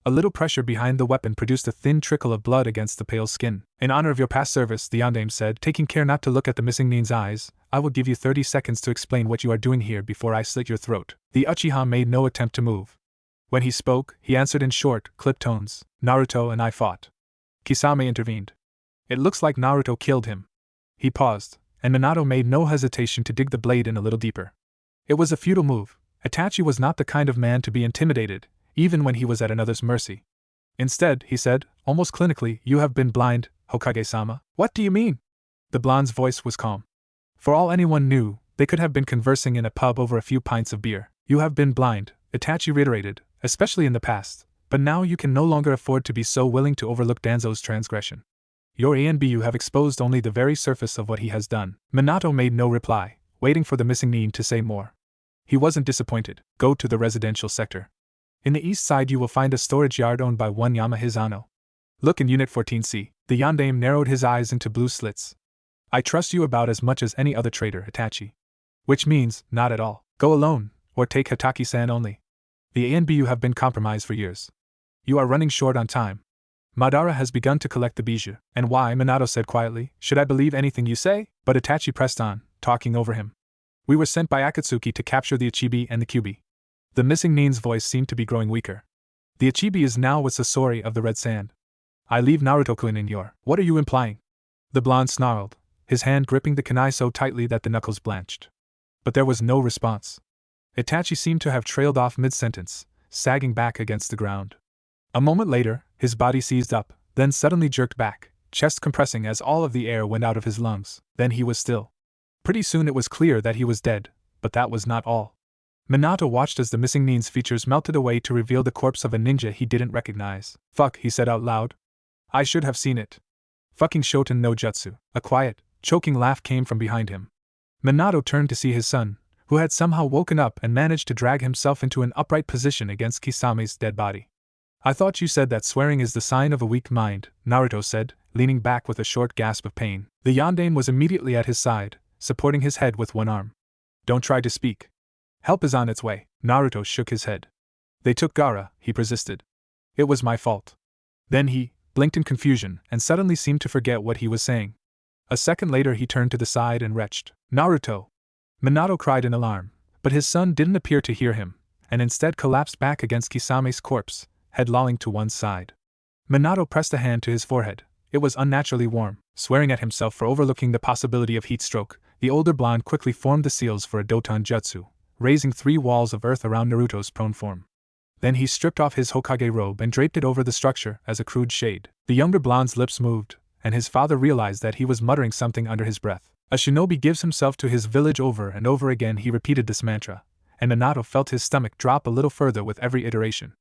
A little pressure behind the weapon produced a thin trickle of blood against the pale skin. "In honor of your past service," the yondaime said, taking care not to look at the missing nin's eyes, "I will give you 30 seconds to explain what you are doing here before I slit your throat." The Uchiha made no attempt to move. When he spoke, he answered in short, clipped tones, "Naruto and I fought." Kisame intervened. "It looks like Naruto killed him." He paused, and Minato made no hesitation to dig the blade in a little deeper. It was a futile move. Itachi was not the kind of man to be intimidated, even when he was at another's mercy. "Instead," he said, almost clinically, "you have been blind, Hokage-sama." "What do you mean?" The blonde's voice was calm. For all anyone knew, they could have been conversing in a pub over a few pints of beer. "You have been blind," Itachi reiterated, "especially in the past, but now you can no longer afford to be so willing to overlook Danzo's transgression. Your ANBU have exposed only the very surface of what he has done." Minato made no reply, waiting for the missing nin to say more. He wasn't disappointed. "Go to the residential sector. In the east side you will find a storage yard owned by one Yamahizano. Look in Unit 14C. The yondaime narrowed his eyes into blue slits. "I trust you about as much as any other trader, Itachi." "Which means, not at all. Go alone, or take Hataki-san only. The ANBU have been compromised for years. You are running short on time. Madara has begun to collect the bijou." "And why?" Minato said quietly. "Should I believe anything you say?" But Itachi pressed on, talking over him. "We were sent by Akatsuki to capture the Ichibi and the Kyubi." The missing nin's voice seemed to be growing weaker. "The Ichibi is now with Sasori of the Red Sand. I leave Naruto-kun in your—" "What are you implying?" The blonde snarled, his hand gripping the kunai so tightly that the knuckles blanched. But there was no response. Itachi seemed to have trailed off mid-sentence, sagging back against the ground. A moment later, his body seized up, then suddenly jerked back, chest compressing as all of the air went out of his lungs. Then he was still. Pretty soon it was clear that he was dead, but that was not all. Minato watched as the missing nin's features melted away to reveal the corpse of a ninja he didn't recognize. Fuck, he said out loud. I should have seen it. Fucking Shoten no Jutsu. A quiet, choking laugh came from behind him. Minato turned to see his son, who had somehow woken up and managed to drag himself into an upright position against Kisame's dead body. I thought you said that swearing is the sign of a weak mind, Naruto said, leaning back with a short gasp of pain. The yondaime was immediately at his side, supporting his head with one arm. Don't try to speak. Help is on its way. Naruto shook his head. They took Gaara, he persisted. It was my fault. Then he blinked in confusion and suddenly seemed to forget what he was saying. A second later he turned to the side and retched. Naruto! Minato cried in alarm, but his son didn't appear to hear him, and instead collapsed back against Kisame's corpse, head lolling to one side. Minato pressed a hand to his forehead. It was unnaturally warm. Swearing at himself for overlooking the possibility of heat stroke, the older blonde quickly formed the seals for a Doton Jutsu, raising 3 walls of earth around Naruto's prone form. Then he stripped off his Hokage robe and draped it over the structure as a crude shade. The younger blonde's lips moved, and his father realized that he was muttering something under his breath. A shinobi gives himself to his village. Over and over again he repeated this mantra, and Minato felt his stomach drop a little further with every iteration.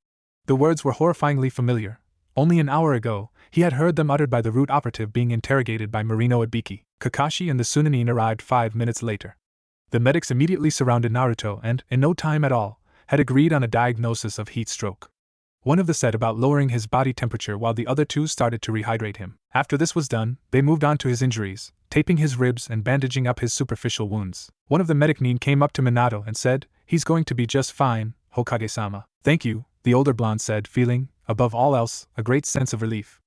The words were horrifyingly familiar. Only an hour ago, he had heard them uttered by the root operative being interrogated by Marino Ibiki. Kakashi and the Sunanin arrived 5 minutes later. The medics immediately surrounded Naruto and, in no time at all, had agreed on a diagnosis of heat stroke. One of them set about lowering his body temperature while the other 2 started to rehydrate him. After this was done, they moved on to his injuries, taping his ribs and bandaging up his superficial wounds. One of the medic nin came up to Minato and said, "He's going to be just fine, Hokage-sama." "Thank you," the older blonde said, feeling, above all else, a great sense of relief.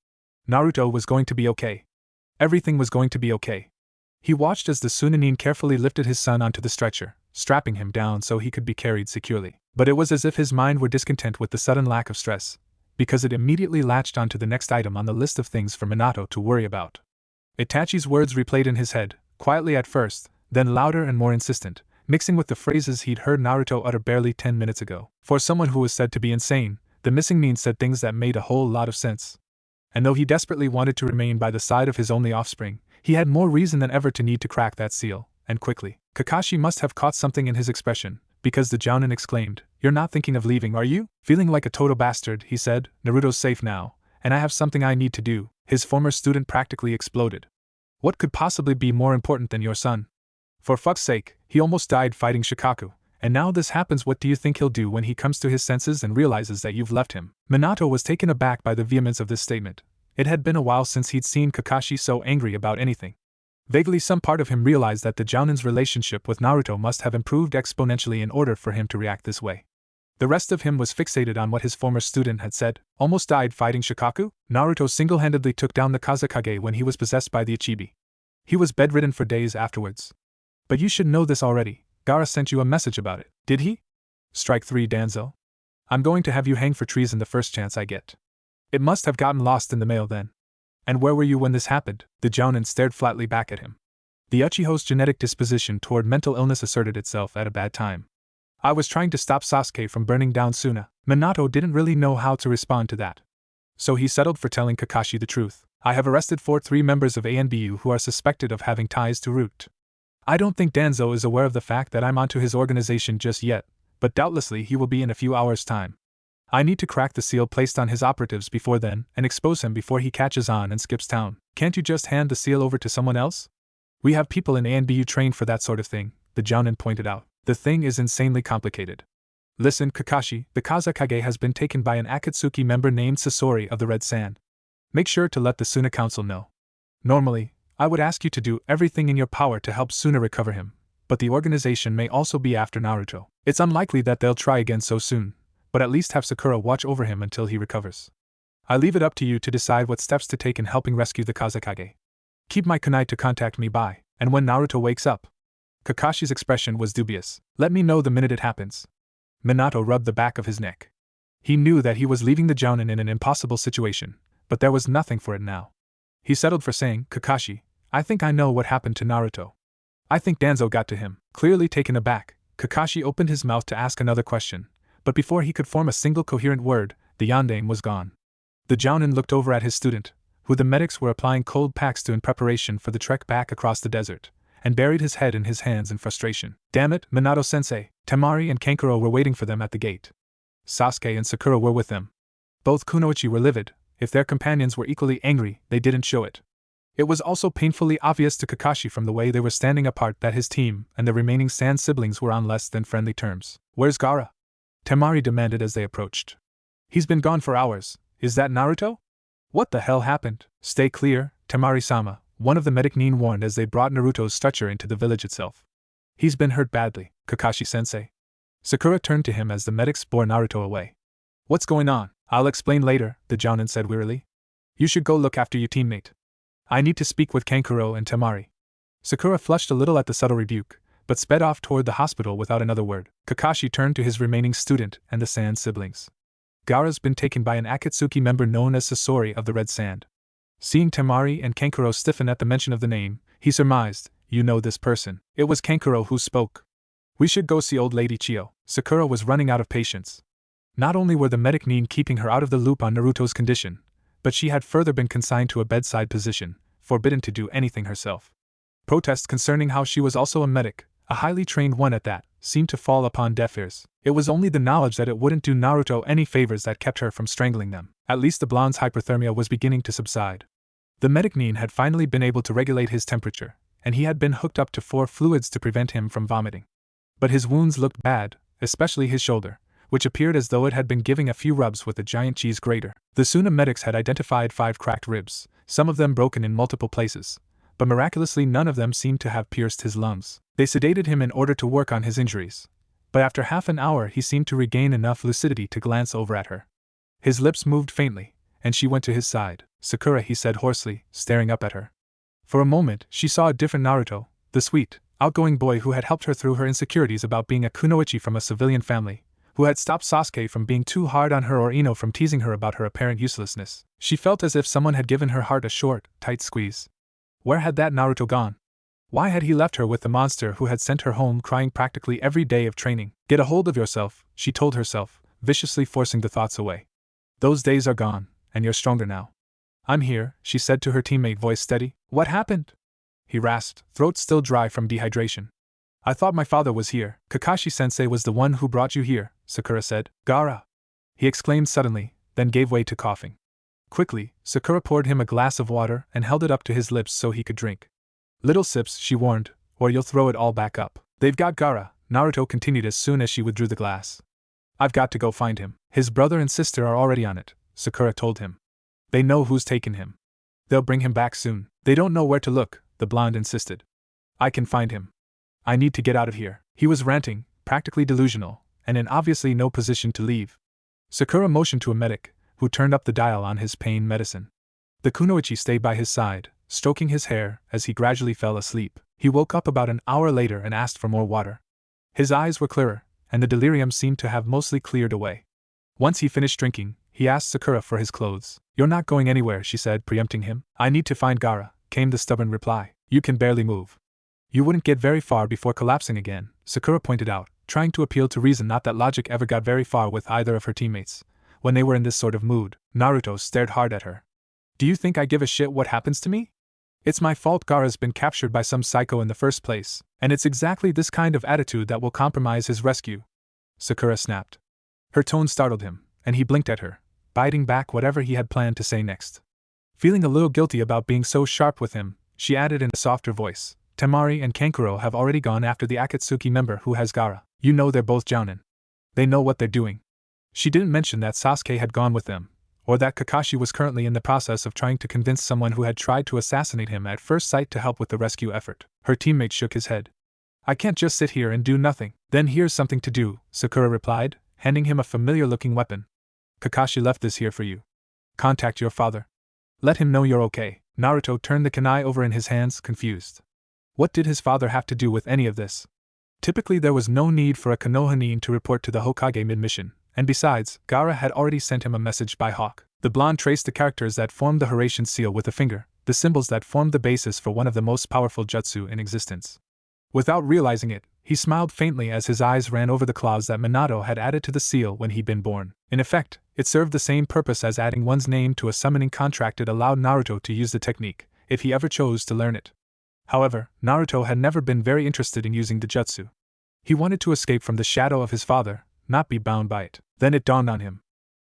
Naruto was going to be okay. Everything was going to be okay. He watched as the Sunanin carefully lifted his son onto the stretcher, strapping him down so he could be carried securely. But it was as if his mind were discontent with the sudden lack of stress, because it immediately latched onto the next item on the list of things for Minato to worry about. Itachi's words replayed in his head, quietly at first, then louder and more insistent, mixing with the phrases he'd heard Naruto utter barely 10 minutes ago. For someone who was said to be insane, the missing nin said things that made a whole lot of sense. And though he desperately wanted to remain by the side of his only offspring, he had more reason than ever to need to crack that seal, and quickly. Kakashi must have caught something in his expression, because the Jounin exclaimed, "You're not thinking of leaving, are you?" "Feeling like a total bastard," he said. "Naruto's safe now, and I have something I need to do." His former student practically exploded. "What could possibly be more important than your son? For fuck's sake, he almost died fighting Shikaku, and now this happens. What do you think he'll do when he comes to his senses and realizes that you've left him?" Minato was taken aback by the vehemence of this statement. It had been a while since he'd seen Kakashi so angry about anything. Vaguely some part of him realized that the Jounin's relationship with Naruto must have improved exponentially in order for him to react this way. The rest of him was fixated on what his former student had said. "Almost died fighting Shikaku?" Naruto single-handedly took down the Kazekage when he was possessed by the Ichibi. He was bedridden for days afterwards. "But you should know this already. Gaara sent you a message about it." "Did he?" "Strike 3, Danzo. I'm going to have you hang for treason the first chance I get." "It must have gotten lost in the mail then." "And where were you when this happened?" The Jounin stared flatly back at him. The Uchiho's genetic disposition toward mental illness asserted itself at a bad time. "I was trying to stop Sasuke from burning down Sunna." Minato didn't really know how to respond to that. So he settled for telling Kakashi the truth. "I have arrested 3 members of ANBU who are suspected of having ties to Root. I don't think Danzo is aware of the fact that I'm onto his organization just yet, but doubtlessly he will be in a few hours' time. I need to crack the seal placed on his operatives before then and expose him before he catches on and skips town." "Can't you just hand the seal over to someone else?" "We have people in ANBU trained for that sort of thing," the Jounin pointed out. "The thing is insanely complicated. Listen, Kakashi, the Kazekage has been taken by an Akatsuki member named Sasori of the Red Sand. Make sure to let the Sunna Council know. Normally, I would ask you to do everything in your power to help Sunna recover him, but the organization may also be after Naruto. It's unlikely that they'll try again so soon, but at least have Sakura watch over him until he recovers. I leave it up to you to decide what steps to take in helping rescue the Kazekage. Keep my kunai to contact me by, and when Naruto wakes up." Kakashi's expression was dubious. "Let me know the minute it happens." Minato rubbed the back of his neck. He knew that he was leaving the Jounin in an impossible situation, but there was nothing for it now. He settled for saying, "Kakashi, I think I know what happened to Naruto. I think Danzo got to him." Clearly taken aback, Kakashi opened his mouth to ask another question, but before he could form a single coherent word, the yondaime was gone. The Jounin looked over at his student, who the medics were applying cold packs to in preparation for the trek back across the desert, and buried his head in his hands in frustration. "Damn it, Minato-sensei, Temari and Kankuro were waiting for them at the gate. Sasuke and Sakura were with them. Both kunoichi were livid. If their companions were equally angry, they didn't show it. It was also painfully obvious to Kakashi from the way they were standing apart that his team and the remaining Sand siblings were on less than friendly terms. "Where's Gaara?" Temari demanded as they approached. "He's been gone for hours. Is that Naruto?" "What the hell happened?" "Stay clear, Temari-sama," one of the medic nin warned as they brought Naruto's stretcher into the village itself. "He's been hurt badly, Kakashi-sensei." Sakura turned to him as the medics bore Naruto away. "What's going on?" "I'll explain later," the Jounin said wearily. "You should go look after your teammate. I need to speak with Kankuro and Temari." Sakura flushed a little at the subtle rebuke, but sped off toward the hospital without another word. Kakashi turned to his remaining student and the Sand siblings. "Gaara's been taken by an Akatsuki member known as Sasori of the Red Sand." Seeing Temari and Kankuro stiffen at the mention of the name, he surmised, "You know this person." It was Kankuro who spoke. "We should go see old lady Chiyo." Sakura was running out of patience. Not only were the medic nin keeping her out of the loop on Naruto's condition, but she had further been consigned to a bedside position, forbidden to do anything herself. Protests concerning how she was also a medic, a highly trained one at that, seemed to fall upon deaf ears. It was only the knowledge that it wouldn't do Naruto any favors that kept her from strangling them. At least the blonde's hyperthermia was beginning to subside. The medic nin had finally been able to regulate his temperature, and he had been hooked up to 4 fluids to prevent him from vomiting. But his wounds looked bad, especially his shoulder, which appeared as though it had been giving a few rubs with a giant cheese grater. The Sunna medics had identified 5 cracked ribs, some of them broken in multiple places, but miraculously none of them seemed to have pierced his lungs. They sedated him in order to work on his injuries, but after half an hour he seemed to regain enough lucidity to glance over at her. His lips moved faintly, and she went to his side. "Sakura," he said hoarsely, staring up at her. For a moment she saw a different Naruto, the sweet, outgoing boy who had helped her through her insecurities about being a kunoichi from a civilian family, who had stopped Sasuke from being too hard on her or Ino from teasing her about her apparent uselessness. She felt as if someone had given her heart a short, tight squeeze. Where had that Naruto gone? Why had he left her with the monster who had sent her home crying practically every day of training? "Get a hold of yourself," she told herself, viciously forcing the thoughts away. "Those days are gone, and you're stronger now." "I'm here," she said to her teammate, voice steady. "What happened?" he rasped, throat still dry from dehydration. "I thought my father was here." "Kakashi-sensei was the one who brought you here," Sakura said. "Gaara!" he exclaimed suddenly, then gave way to coughing. Quickly, Sakura poured him a glass of water and held it up to his lips so he could drink. "Little sips," she warned, "or you'll throw it all back up." "They've got Gaara," Naruto continued as soon as she withdrew the glass. "I've got to go find him." "His brother and sister are already on it," Sakura told him. "They know who's taken him. They'll bring him back soon." "They don't know where to look," the blonde insisted. "I can find him. I need to get out of here." He was ranting, practically delusional, and in obviously no position to leave. Sakura motioned to a medic, who turned up the dial on his pain medicine. The kunoichi stayed by his side, stroking his hair as he gradually fell asleep. He woke up about an hour later and asked for more water. His eyes were clearer, and the delirium seemed to have mostly cleared away. Once he finished drinking, he asked Sakura for his clothes. "You're not going anywhere," she said, preempting him. "I need to find Gaara," came the stubborn reply. "You can barely move. You wouldn't get very far before collapsing again," Sakura pointed out, trying to appeal to reason. Not that logic ever got very far with either of her teammates when they were in this sort of mood. Naruto stared hard at her. "Do you think I give a shit what happens to me? It's my fault Gaara's been captured by some psycho in the first place, and it's exactly this kind of attitude that will compromise his rescue," Sakura snapped. Her tone startled him, and he blinked at her, biting back whatever he had planned to say next. Feeling a little guilty about being so sharp with him, she added in a softer voice, "Temari and Kankuro have already gone after the Akatsuki member who has Gaara. You know they're both jounin. They know what they're doing." She didn't mention that Sasuke had gone with them, or that Kakashi was currently in the process of trying to convince someone who had tried to assassinate him at first sight to help with the rescue effort. Her teammate shook his head. "I can't just sit here and do nothing." "Then here's something to do," Sakura replied, handing him a familiar-looking weapon. "Kakashi left this here for you. Contact your father. Let him know you're okay." Naruto turned the kunai over in his hands, confused. What did his father have to do with any of this? Typically there was no need for a Konoha nin to report to the Hokage mid-mission, and besides, Gaara had already sent him a message by Hawk. The blonde traced the characters that formed the Horatian seal with a finger, the symbols that formed the basis for one of the most powerful jutsu in existence. Without realizing it, he smiled faintly as his eyes ran over the clause that Minato had added to the seal when he'd been born. In effect, it served the same purpose as adding one's name to a summoning contract. It allowed Naruto to use the technique, if he ever chose to learn it. However, Naruto had never been very interested in using the jutsu. He wanted to escape from the shadow of his father, not be bound by it. Then it dawned on him.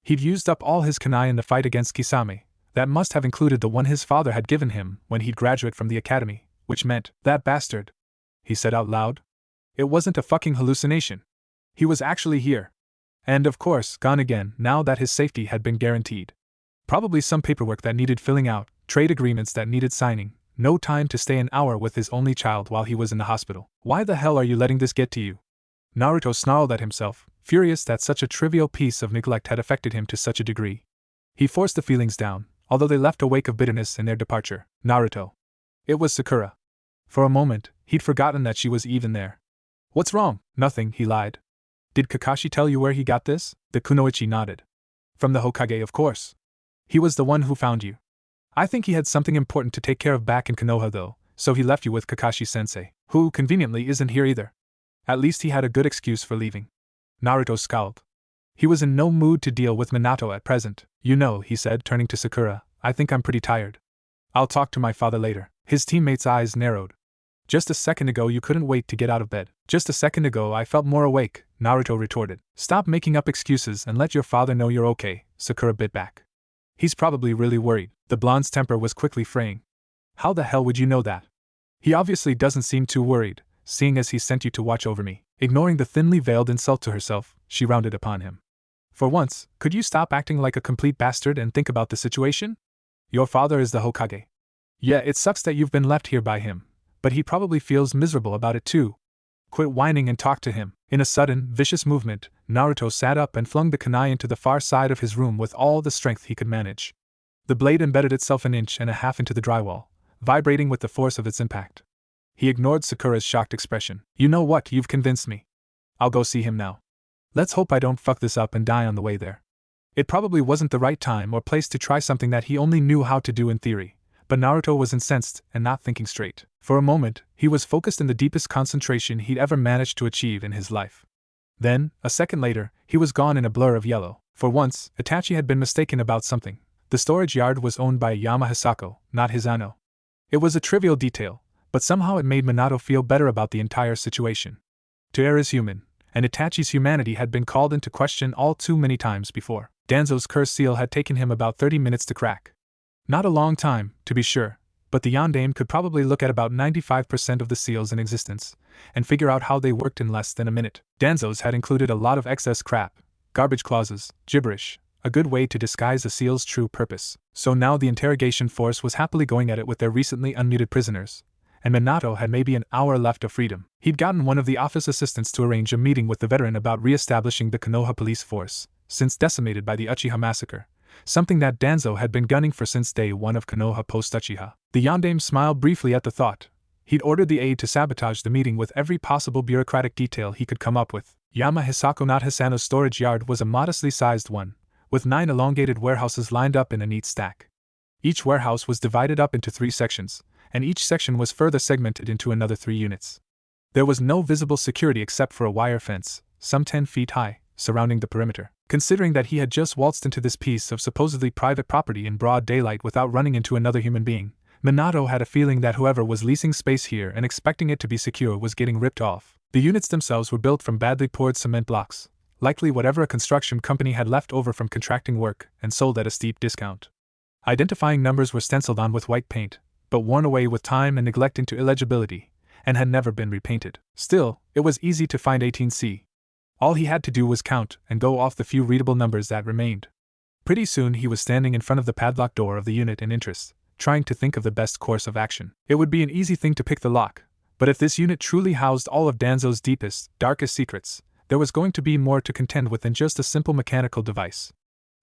He'd used up all his kunai in the fight against Kisame. That must have included the one his father had given him when he'd graduate from the academy, which meant, that bastard, he said out loud. It wasn't a fucking hallucination. He was actually here. And of course, gone again now that his safety had been guaranteed. Probably some paperwork that needed filling out, trade agreements that needed signing, no time to stay an hour with his only child while he was in the hospital. Why the hell are you letting this get to you? Naruto snarled at himself, furious that such a trivial piece of neglect had affected him to such a degree. He forced the feelings down, although they left a wake of bitterness in their departure. Naruto. It was Sakura. For a moment, he'd forgotten that she was even there. What's wrong? Nothing, he lied. Did Kakashi tell you where he got this? The kunoichi nodded. From the Hokage, of course. He was the one who found you. I think he had something important to take care of back in Konoha though, so he left you with Kakashi-sensei, who, conveniently, isn't here either. At least he had a good excuse for leaving. Naruto scowled. He was in no mood to deal with Minato at present. You know, he said, turning to Sakura, I think I'm pretty tired. I'll talk to my father later. His teammate's eyes narrowed. Just a second ago you couldn't wait to get out of bed. Just a second ago I felt more awake, Naruto retorted. Stop making up excuses and let your father know you're okay, Sakura bit back. He's probably really worried. The blonde's temper was quickly fraying. How the hell would you know that? He obviously doesn't seem too worried, seeing as he sent you to watch over me. Ignoring the thinly veiled insult to herself, she rounded upon him. For once, could you stop acting like a complete bastard and think about the situation? Your father is the Hokage. Yeah, it sucks that you've been left here by him, but he probably feels miserable about it too. Quit whining and talk to him. In a sudden, vicious movement, Naruto sat up and flung the kunai into the far side of his room with all the strength he could manage. The blade embedded itself an inch and a half into the drywall, vibrating with the force of its impact. He ignored Sakura's shocked expression. You know what, you've convinced me. I'll go see him now. Let's hope I don't fuck this up and die on the way there. It probably wasn't the right time or place to try something that he only knew how to do in theory, but Naruto was incensed and not thinking straight. For a moment, he was focused in the deepest concentration he'd ever managed to achieve in his life. Then, a second later, he was gone in a blur of yellow. For once, Itachi had been mistaken about something. The storage yard was owned by Yama Hisako, not Hisano. It was a trivial detail, but somehow it made Minato feel better about the entire situation. To err is human, and Itachi's humanity had been called into question all too many times before. Danzo's curse seal had taken him about 30 minutes to crack. Not a long time, to be sure, but the Yondaime could probably look at about 95% of the seals in existence, and figure out how they worked in less than a minute. Danzo's had included a lot of excess crap, garbage clauses, gibberish, a good way to disguise a seal's true purpose. So now the interrogation force was happily going at it with their recently unmuted prisoners, and Minato had maybe an hour left of freedom. He'd gotten one of the office assistants to arrange a meeting with the veteran about re-establishing the Konoha police force, since decimated by the Uchiha massacre, something that Danzo had been gunning for since day one of Konoha post-Uchiha. The Yondaime smiled briefly at the thought. He'd ordered the aide to sabotage the meeting with every possible bureaucratic detail he could come up with. Yama Hisako not Hisano's storage yard was a modestly sized one, with 9 elongated warehouses lined up in a neat stack. Each warehouse was divided up into 3 sections, and each section was further segmented into another 3 units. There was no visible security except for a wire fence, some 10 feet high, surrounding the perimeter. Considering that he had just waltzed into this piece of supposedly private property in broad daylight without running into another human being, Minato had a feeling that whoever was leasing space here and expecting it to be secure was getting ripped off. The units themselves were built from badly poured cement blocks, likely whatever a construction company had left over from contracting work, and sold at a steep discount. Identifying numbers were stenciled on with white paint, but worn away with time and neglect into illegibility, and had never been repainted. Still, it was easy to find 18C. All he had to do was count and go off the few readable numbers that remained. Pretty soon he was standing in front of the padlocked door of the unit in interest, trying to think of the best course of action. It would be an easy thing to pick the lock, but if this unit truly housed all of Danzo's deepest, darkest secrets, there was going to be more to contend with than just a simple mechanical device.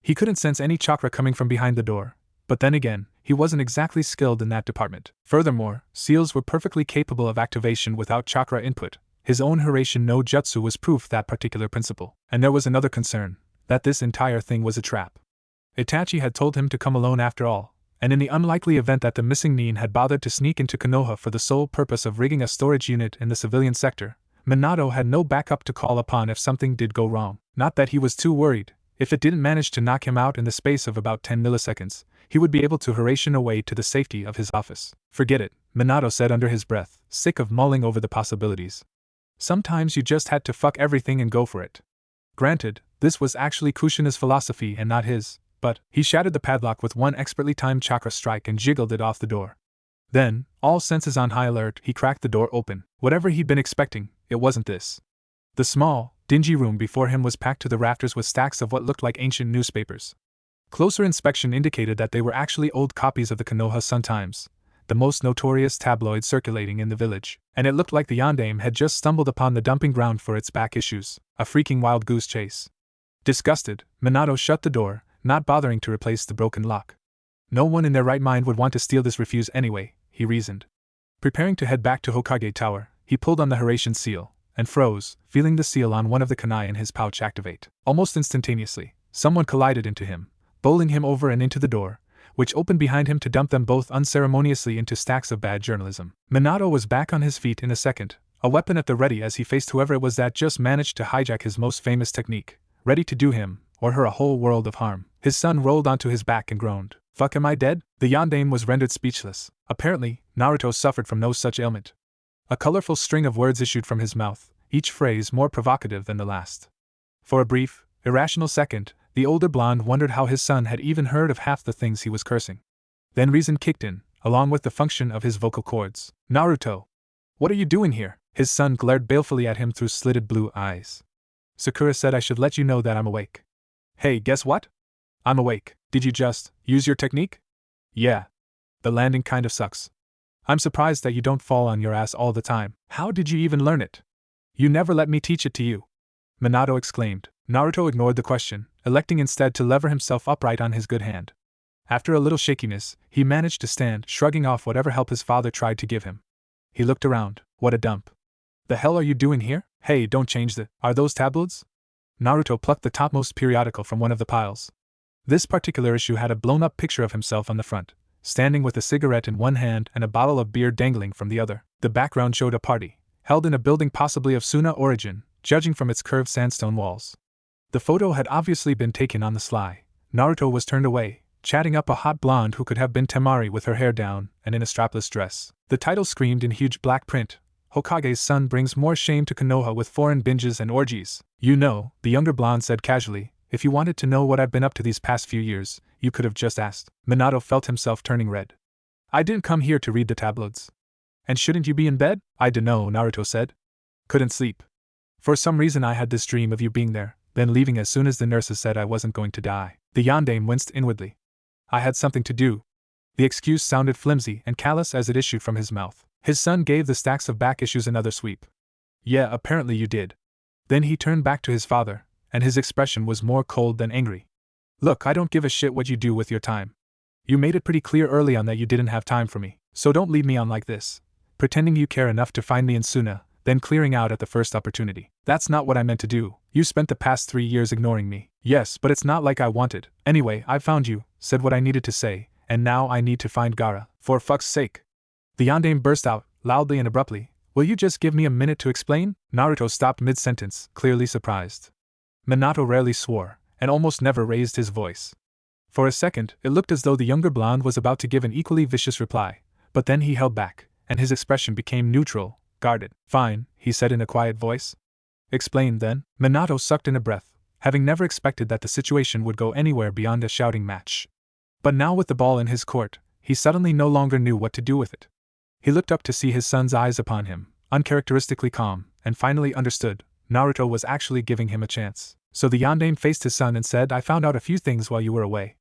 He couldn't sense any chakra coming from behind the door, but then again, he wasn't exactly skilled in that department. Furthermore, seals were perfectly capable of activation without chakra input. His own Hiraishin no Jutsu was proof that particular principle. And there was another concern, that this entire thing was a trap. Itachi had told him to come alone after all, and in the unlikely event that the missing Nin had bothered to sneak into Konoha for the sole purpose of rigging a storage unit in the civilian sector, Minato had no backup to call upon if something did go wrong. Not that he was too worried. If it didn't manage to knock him out in the space of about 10 milliseconds, he would be able to Hiraishin away to the safety of his office. Forget it, Minato said under his breath, sick of mulling over the possibilities. Sometimes you just had to fuck everything and go for it. Granted, this was actually Kushina's philosophy and not his, but he shattered the padlock with one expertly timed chakra strike and jiggled it off the door. Then, all senses on high alert, he cracked the door open. Whatever he'd been expecting, it wasn't this. The small, dingy room before him was packed to the rafters with stacks of what looked like ancient newspapers. Closer inspection indicated that they were actually old copies of the Konoha Sun-Times, the most notorious tabloid circulating in the village, and it looked like the yondaime had just stumbled upon the dumping ground for its back issues, a freaking wild goose chase. Disgusted, Minato shut the door, not bothering to replace the broken lock. No one in their right mind would want to steal this refuse anyway, he reasoned. Preparing to head back to Hokage Tower, he pulled on the Horatian seal, and froze, feeling the seal on one of the kunai in his pouch activate. Almost instantaneously, someone collided into him, bowling him over and into the door, which opened behind him to dump them both unceremoniously into stacks of bad journalism. Minato was back on his feet in a second, a weapon at the ready as he faced whoever it was that just managed to hijack his most famous technique, ready to do him, or her, a whole world of harm. His son rolled onto his back and groaned. "Fuck, am I dead?" The yondaime was rendered speechless. Apparently, Naruto suffered from no such ailment. A colorful string of words issued from his mouth, each phrase more provocative than the last. For a brief, irrational second, the older blonde wondered how his son had even heard of half the things he was cursing. Then reason kicked in, along with the function of his vocal cords. "Naruto! What are you doing here?" His son glared balefully at him through slitted blue eyes. "Sakura said I should let you know that I'm awake." "Hey, guess what? I'm awake. Did you just use your technique?" "Yeah. The landing kind of sucks. I'm surprised that you don't fall on your ass all the time. How did you even learn it?" "You never let me teach it to you," Minato exclaimed. Naruto ignored the question, electing instead to lever himself upright on his good hand. After a little shakiness, he managed to stand, shrugging off whatever help his father tried to give him. He looked around. What a dump. "The hell are you doing here? Hey, don't change the— Are those tabloids?" Naruto plucked the topmost periodical from one of the piles. This particular issue had a blown-up picture of himself on the front, standing with a cigarette in one hand and a bottle of beer dangling from the other. The background showed a party, held in a building possibly of Sunna origin, judging from its curved sandstone walls. The photo had obviously been taken on the sly. Naruto was turned away, chatting up a hot blonde who could have been Temari with her hair down and in a strapless dress. The title screamed in huge black print, "Hokage's son brings more shame to Konoha with foreign binges and orgies." "You know," the younger blonde said casually, "if you wanted to know what I've been up to these past few years, you could have just asked." Minato felt himself turning red. "I didn't come here to read the tabloids." "And shouldn't you be in bed?" "I dunno," Naruto said. "Couldn't sleep. For some reason I had this dream of you being there, then leaving as soon as the nurses said I wasn't going to die." The yondaime winced inwardly. "I had something to do." The excuse sounded flimsy and callous as it issued from his mouth. His son gave the stacks of back issues another sweep. "Yeah, apparently you did." Then he turned back to his father, and his expression was more cold than angry. "Look, I don't give a shit what you do with your time. You made it pretty clear early on that you didn't have time for me, so don't lead me on like this, pretending you care enough to find me in Sunna, then clearing out at the first opportunity. That's not what I meant to do. You spent the past 3 years ignoring me." "Yes, but it's not like I wanted. Anyway, I found you, said what I needed to say, and now I need to find Gaara. For fuck's sake." The yondaime burst out, loudly and abruptly, "Will you just give me a minute to explain?" Naruto stopped mid-sentence, clearly surprised. Minato rarely swore, and almost never raised his voice. For a second, it looked as though the younger blonde was about to give an equally vicious reply, but then he held back, and his expression became neutral, guarded. "Fine," he said in a quiet voice. "Explain, then." Minato sucked in a breath, having never expected that the situation would go anywhere beyond a shouting match. But now with the ball in his court, he suddenly no longer knew what to do with it. He looked up to see his son's eyes upon him, uncharacteristically calm, and finally understood. Naruto was actually giving him a chance. So the yondaime faced his son and said, "I found out a few things while you were away.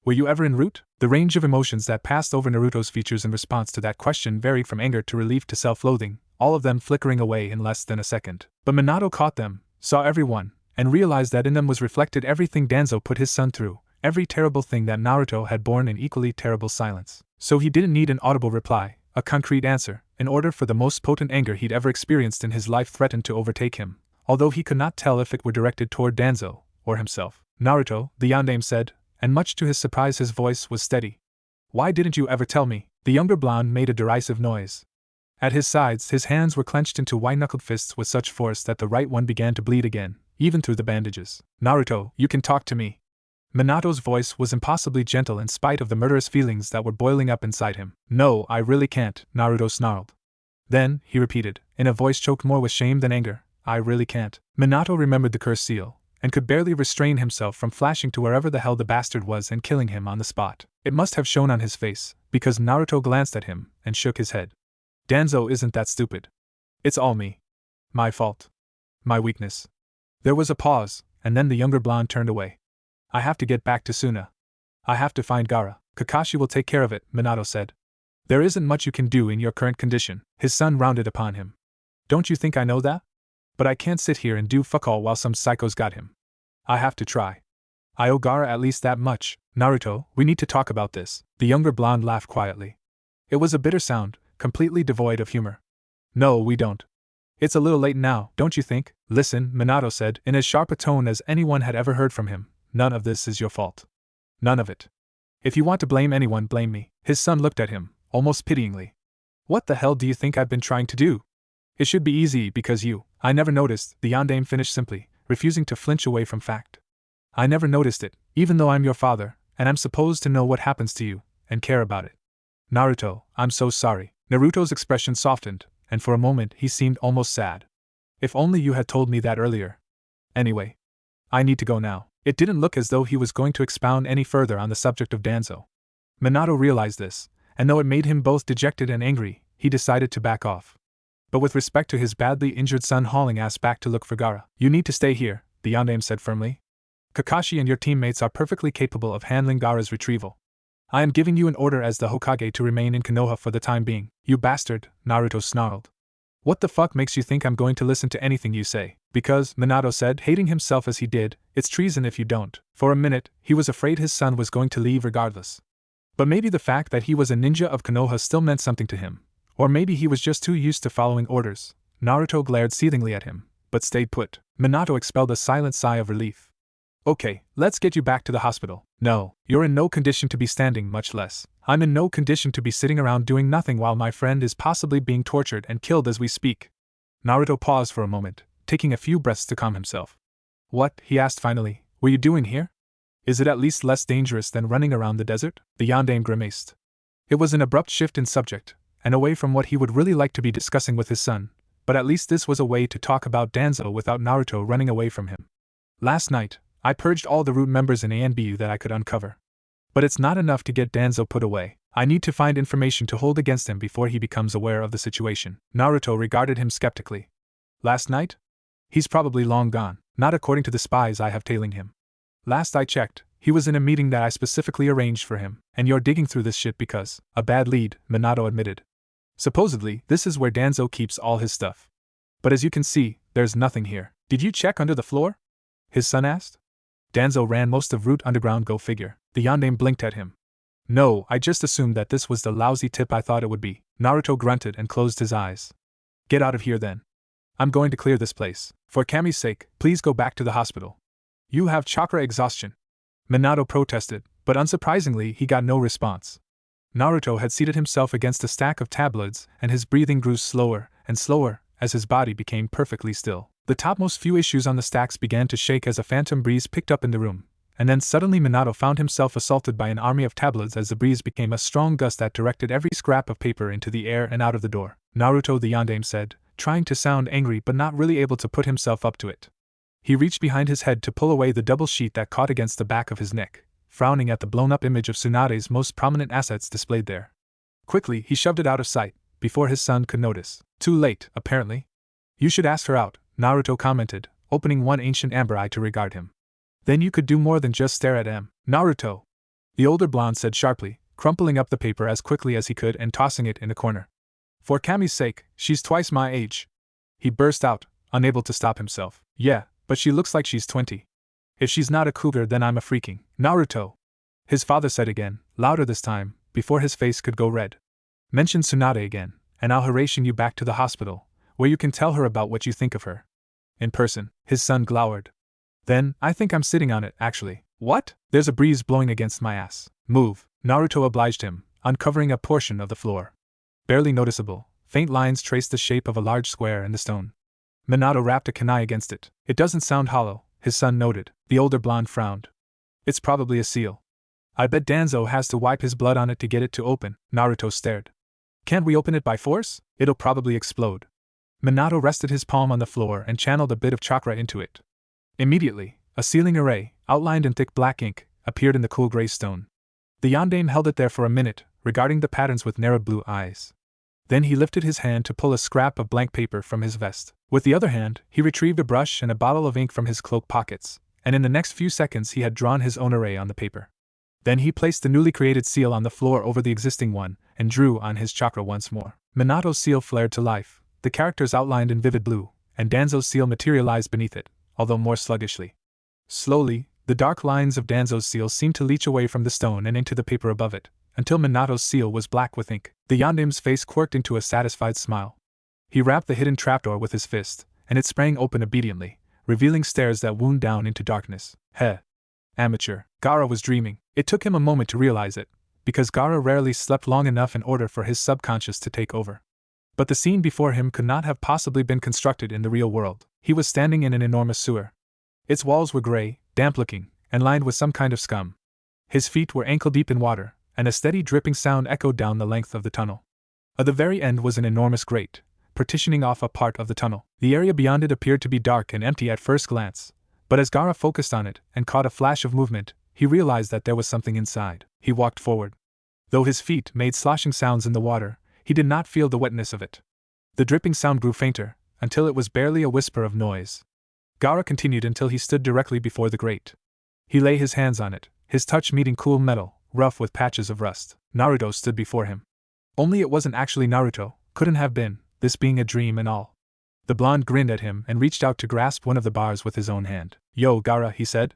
Were you ever en route?" The range of emotions that passed over Naruto's features in response to that question varied from anger to relief to self-loathing, all of them flickering away in less than a second. But Minato caught them, saw everyone, and realized that in them was reflected everything Danzo put his son through, every terrible thing that Naruto had borne in equally terrible silence. So he didn't need an audible reply, a concrete answer, in order for the most potent anger he'd ever experienced in his life threatened to overtake him, although he could not tell if it were directed toward Danzo or himself. "Naruto," the yondaime said, and much to his surprise his voice was steady. "Why didn't you ever tell me?" The younger blonde made a derisive noise. At his sides, his hands were clenched into white-knuckled fists with such force that the right one began to bleed again, even through the bandages. "Naruto, you can talk to me." Minato's voice was impossibly gentle in spite of the murderous feelings that were boiling up inside him. "No, I really can't," Naruto snarled. Then, he repeated, in a voice choked more with shame than anger, I really can't. Minato remembered the cursed seal, and could barely restrain himself from flashing to wherever the hell the bastard was and killing him on the spot. It must have shown on his face, because Naruto glanced at him and shook his head. Danzo isn't that stupid. It's all me. My fault. My weakness. There was a pause, and then the younger blonde turned away. I have to get back to Sunna. I have to find Gaara. Kakashi will take care of it, Minato said. There isn't much you can do in your current condition, his son rounded upon him. Don't you think I know that? But I can't sit here and do fuck all while some psychos got him. I have to try. I owe Gaara at least that much. Naruto, we need to talk about this. The younger blonde laughed quietly. It was a bitter sound, completely devoid of humor. No, we don't. It's a little late now, don't you think? Listen, Minato said, in as sharp a tone as anyone had ever heard from him. None of this is your fault. None of it. If you want to blame anyone, blame me. His son looked at him, almost pityingly. What the hell do you think I've been trying to do? It should be easy because I never noticed, the yondaime finished simply, refusing to flinch away from fact. I never noticed it, even though I'm your father, and I'm supposed to know what happens to you, and care about it. Naruto, I'm so sorry. Naruto's expression softened, and for a moment he seemed almost sad. If only you had told me that earlier. Anyway, I need to go now. It didn't look as though he was going to expound any further on the subject of Danzo. Minato realized this, and though it made him both dejected and angry, he decided to back off. But with respect to his badly injured son hauling ass back to look for Gaara, you need to stay here, the yondaime said firmly. Kakashi and your teammates are perfectly capable of handling Gaara's retrieval. I am giving you an order as the Hokage to remain in Konoha for the time being. You bastard, Naruto snarled. What the fuck makes you think I'm going to listen to anything you say? Because, Minato said, hating himself as he did, it's treason if you don't. For a minute, he was afraid his son was going to leave regardless. But maybe the fact that he was a ninja of Konoha still meant something to him. Or maybe he was just too used to following orders. Naruto glared seethingly at him, but stayed put. Minato expelled a silent sigh of relief. Okay, let's get you back to the hospital. No, you're in no condition to be standing, much less. I'm in no condition to be sitting around doing nothing while my friend is possibly being tortured and killed as we speak. Naruto paused for a moment, taking a few breaths to calm himself. What, he asked finally, were you doing here? Is it at least less dangerous than running around the desert? The yondaime grimaced. It was an abrupt shift in subject, and away from what he would really like to be discussing with his son, but at least this was a way to talk about Danzo without Naruto running away from him. Last night, I purged all the root members in ANBU that I could uncover. But it's not enough to get Danzo put away. I need to find information to hold against him before he becomes aware of the situation. Naruto regarded him skeptically. Last night? He's probably long gone, not according to the spies I have tailing him. Last I checked, he was in a meeting that I specifically arranged for him, and you're digging through this shit because, a bad lead, Minato admitted. Supposedly, this is where Danzo keeps all his stuff. But as you can see, there's nothing here. Did you check under the floor? His son asked. Danzo ran most of Route Underground, go figure. The yondaime blinked at him. No, I just assumed that this was the lousy tip I thought it would be. Naruto grunted and closed his eyes. Get out of here then. I'm going to clear this place. For Kami's sake, please go back to the hospital. You have chakra exhaustion. Minato protested, but unsurprisingly he got no response. Naruto had seated himself against a stack of tablets, and his breathing grew slower and slower as his body became perfectly still. The topmost few issues on the stacks began to shake as a phantom breeze picked up in the room, and then suddenly Minato found himself assaulted by an army of tablets as the breeze became a strong gust that directed every scrap of paper into the air and out of the door. Naruto, the yondaime said, trying to sound angry but not really able to put himself up to it. He reached behind his head to pull away the double sheet that caught against the back of his neck, frowning at the blown-up image of Tsunade's most prominent assets displayed there. Quickly, he shoved it out of sight, before his son could notice. Too late, apparently. You should ask her out, Naruto commented, opening one ancient amber eye to regard him. Then you could do more than just stare at him. Naruto! The older blonde said sharply, crumpling up the paper as quickly as he could and tossing it in a corner. For Kami's sake, she's twice my age. He burst out, unable to stop himself. Yeah, but she looks like she's 20. If she's not a cougar, then I'm a freaking Naruto! His father said again, louder this time, before his face could go red. Mention Tsunade again, and I'll haration you back to the hospital, where you can tell her about what you think of her. In person, his son glowered. Then, I think I'm sitting on it, actually. What? There's a breeze blowing against my ass. Move, Naruto obliged him, uncovering a portion of the floor. Barely noticeable, faint lines traced the shape of a large square in the stone. Minato rapped a kunai against it. It doesn't sound hollow, his son noted. The older blonde frowned. It's probably a seal. I bet Danzo has to wipe his blood on it to get it to open. Naruto stared. Can't we open it by force? It'll probably explode. Minato rested his palm on the floor and channeled a bit of chakra into it. Immediately, a sealing array, outlined in thick black ink, appeared in the cool gray stone. The yondaime held it there for a minute, regarding the patterns with narrowed blue eyes. Then he lifted his hand to pull a scrap of blank paper from his vest. With the other hand, he retrieved a brush and a bottle of ink from his cloak pockets, and in the next few seconds he had drawn his own array on the paper. Then he placed the newly created seal on the floor over the existing one, and drew on his chakra once more. Minato's seal flared to life, the characters outlined in vivid blue, and Danzo's seal materialized beneath it, although more sluggishly. Slowly, the dark lines of Danzo's seal seemed to leach away from the stone and into the paper above it, until Minato's seal was black with ink. The yondaime's face quirked into a satisfied smile. He rapped the hidden trapdoor with his fist, and it sprang open obediently, revealing stairs that wound down into darkness. Heh. Amateur. Gaara was dreaming. It took him a moment to realize it, because Gaara rarely slept long enough in order for his subconscious to take over. But the scene before him could not have possibly been constructed in the real world. He was standing in an enormous sewer. Its walls were gray, damp-looking, and lined with some kind of scum. His feet were ankle-deep in water, and a steady dripping sound echoed down the length of the tunnel. At the very end was an enormous grate, partitioning off a part of the tunnel. The area beyond it appeared to be dark and empty at first glance, but as Gaara focused on it and caught a flash of movement, he realized that there was something inside. He walked forward. Though his feet made sloshing sounds in the water, he did not feel the wetness of it. The dripping sound grew fainter, until it was barely a whisper of noise. Gaara continued until he stood directly before the grate. He lay his hands on it, his touch meeting cool metal, rough with patches of rust. Naruto stood before him. Only it wasn't actually Naruto, couldn't have been, this being a dream and all. The blonde grinned at him and reached out to grasp one of the bars with his own hand. Yo, Gaara, he said.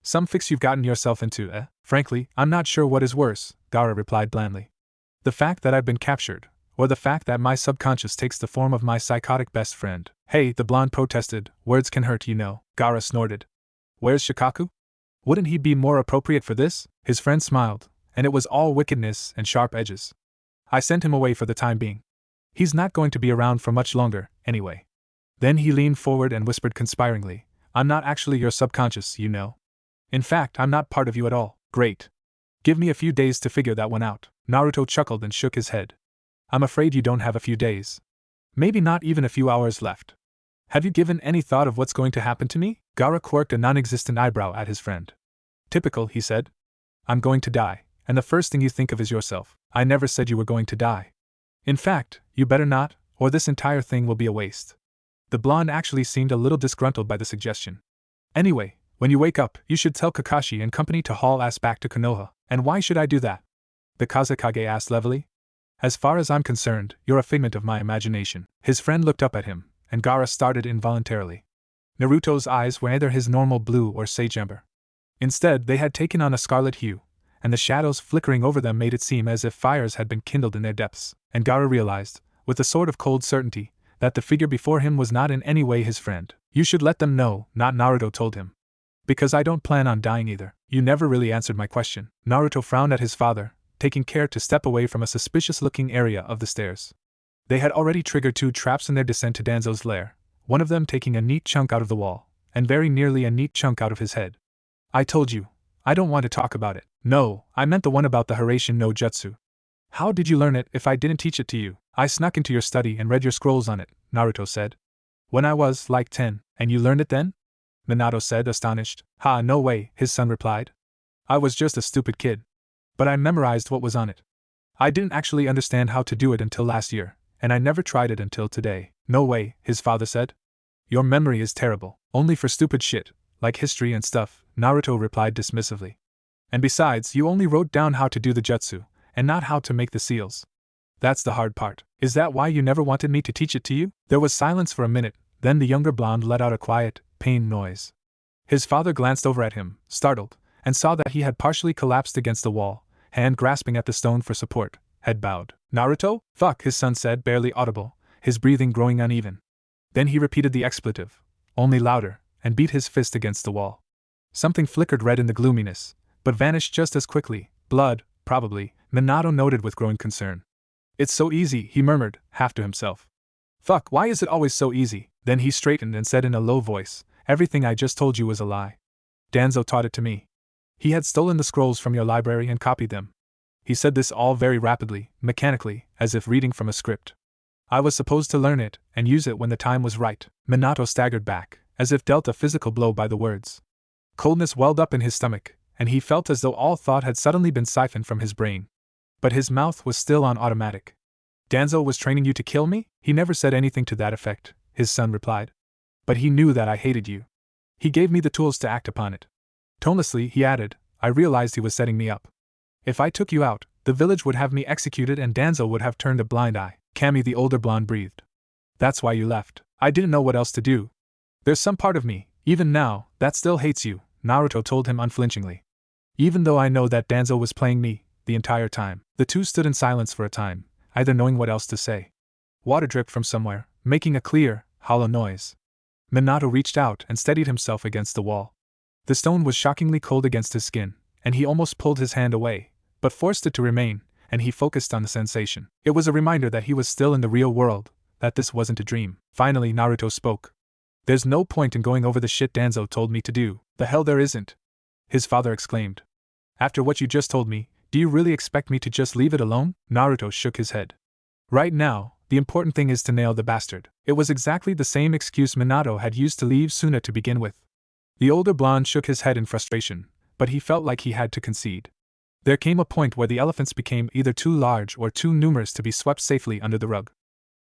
Some fix you've gotten yourself into, eh? Frankly, I'm not sure what is worse, Gaara replied blandly. The fact that I've been captured, or the fact that my subconscious takes the form of my psychotic best friend. Hey, the blonde protested, words can hurt, you know. Gaara snorted. Where's Shikaku? Wouldn't he be more appropriate for this? His friend smiled, and it was all wickedness and sharp edges. I sent him away for the time being. He's not going to be around for much longer, anyway. Then he leaned forward and whispered conspiringly, I'm not actually your subconscious, you know. In fact, I'm not part of you at all. Great. Give me a few days to figure that one out. Naruto chuckled and shook his head. I'm afraid you don't have a few days. Maybe not even a few hours left. Have you given any thought of what's going to happen to me? Gaara quirked a non-existent eyebrow at his friend. Typical, he said. I'm going to die, and the first thing you think of is yourself. I never said you were going to die. In fact, you better not, or this entire thing will be a waste. The blonde actually seemed a little disgruntled by the suggestion. Anyway, when you wake up, you should tell Kakashi and company to haul ass back to Konoha. And why should I do that? The Kazekage asked levelly. As far as I'm concerned, you're a figment of my imagination. His friend looked up at him, and Gaara started involuntarily. Naruto's eyes were neither his normal blue or sage amber. Instead, they had taken on a scarlet hue, and the shadows flickering over them made it seem as if fires had been kindled in their depths. And Gaara realized, with a sort of cold certainty, that the figure before him was not in any way his friend. You should let them know, not Naruto told him. Because I don't plan on dying either. You never really answered my question. Naruto frowned at his father, taking care to step away from a suspicious-looking area of the stairs. They had already triggered 2 traps in their descent to Danzo's lair, one of them taking a neat chunk out of the wall, and very nearly a neat chunk out of his head. I told you, I don't want to talk about it. No, I meant the one about the Hiraishin no Jutsu. How did you learn it if I didn't teach it to you? I snuck into your study and read your scrolls on it, Naruto said. When I was, like 10, and you learned it then? Minato said, astonished. Ha, no way, his son replied. I was just a stupid kid. But I memorized what was on it. I didn't actually understand how to do it until last year, and I never tried it until today. No way, his father said. Your memory is terrible. Only for stupid shit, like history and stuff, Naruto replied dismissively. And besides, you only wrote down how to do the jutsu, and not how to make the seals. That's the hard part. Is that why you never wanted me to teach it to you? There was silence for a minute, then the younger blonde let out a quiet, pained noise. His father glanced over at him, startled, and saw that he had partially collapsed against the wall, hand grasping at the stone for support, head bowed. Naruto? Fuck, his son said, barely audible, his breathing growing uneven. Then he repeated the expletive, only louder, and beat his fist against the wall. Something flickered red in the gloominess, but vanished just as quickly. Blood, probably, Minato noted with growing concern. It's so easy, he murmured, half to himself. Fuck, why is it always so easy? Then he straightened and said in a low voice, everything I just told you was a lie. Danzo taught it to me. He had stolen the scrolls from your library and copied them. He said this all very rapidly, mechanically, as if reading from a script. I was supposed to learn it and use it when the time was right. Minato staggered back, as if dealt a physical blow by the words. Coldness welled up in his stomach, and he felt as though all thought had suddenly been siphoned from his brain. But his mouth was still on automatic. Danzo was training you to kill me? He never said anything to that effect, his son replied. But he knew that I hated you. He gave me the tools to act upon it. Tonelessly, he added, I realized he was setting me up. If I took you out, the village would have me executed and Danzo would have turned a blind eye. Cammy, the older blonde, breathed. That's why you left. I didn't know what else to do. There's some part of me, even now, that still hates you, Naruto told him unflinchingly. Even though I know that Danzo was playing me, the entire time. The two stood in silence for a time, either knowing what else to say. Water dripped from somewhere, making a clear, hollow noise. Minato reached out and steadied himself against the wall. The stone was shockingly cold against his skin, and he almost pulled his hand away, but forced it to remain, and he focused on the sensation. It was a reminder that he was still in the real world, that this wasn't a dream. Finally, Naruto spoke. There's no point in going over the shit Danzo told me to do. The hell there isn't, his father exclaimed. After what you just told me, do you really expect me to just leave it alone? Naruto shook his head. Right now, the important thing is to nail the bastard. It was exactly the same excuse Minato had used to leave Sunna to begin with. The older blonde shook his head in frustration, but he felt like he had to concede. There came a point where the elephants became either too large or too numerous to be swept safely under the rug.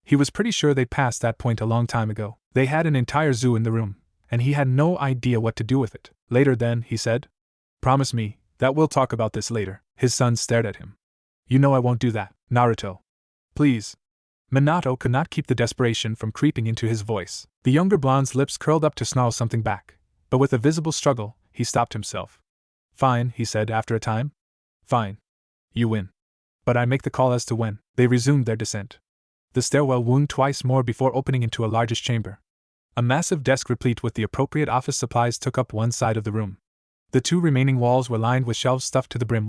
He was pretty sure they'd passed that point a long time ago. They had an entire zoo in the room, and he had no idea what to do with it. Later then, he said. Promise me that we'll talk about this later. His son stared at him. You know I won't do that, Naruto. Please. Minato could not keep the desperation from creeping into his voice. The younger blonde's lips curled up to snarl something back, but with a visible struggle, he stopped himself. Fine, he said after a time. Fine. You win. But I make the call as to when. They resumed their descent. The stairwell wound twice more before opening into a largish chamber. A massive desk replete with the appropriate office supplies took up one side of the room. The two remaining walls were lined with shelves stuffed to the brim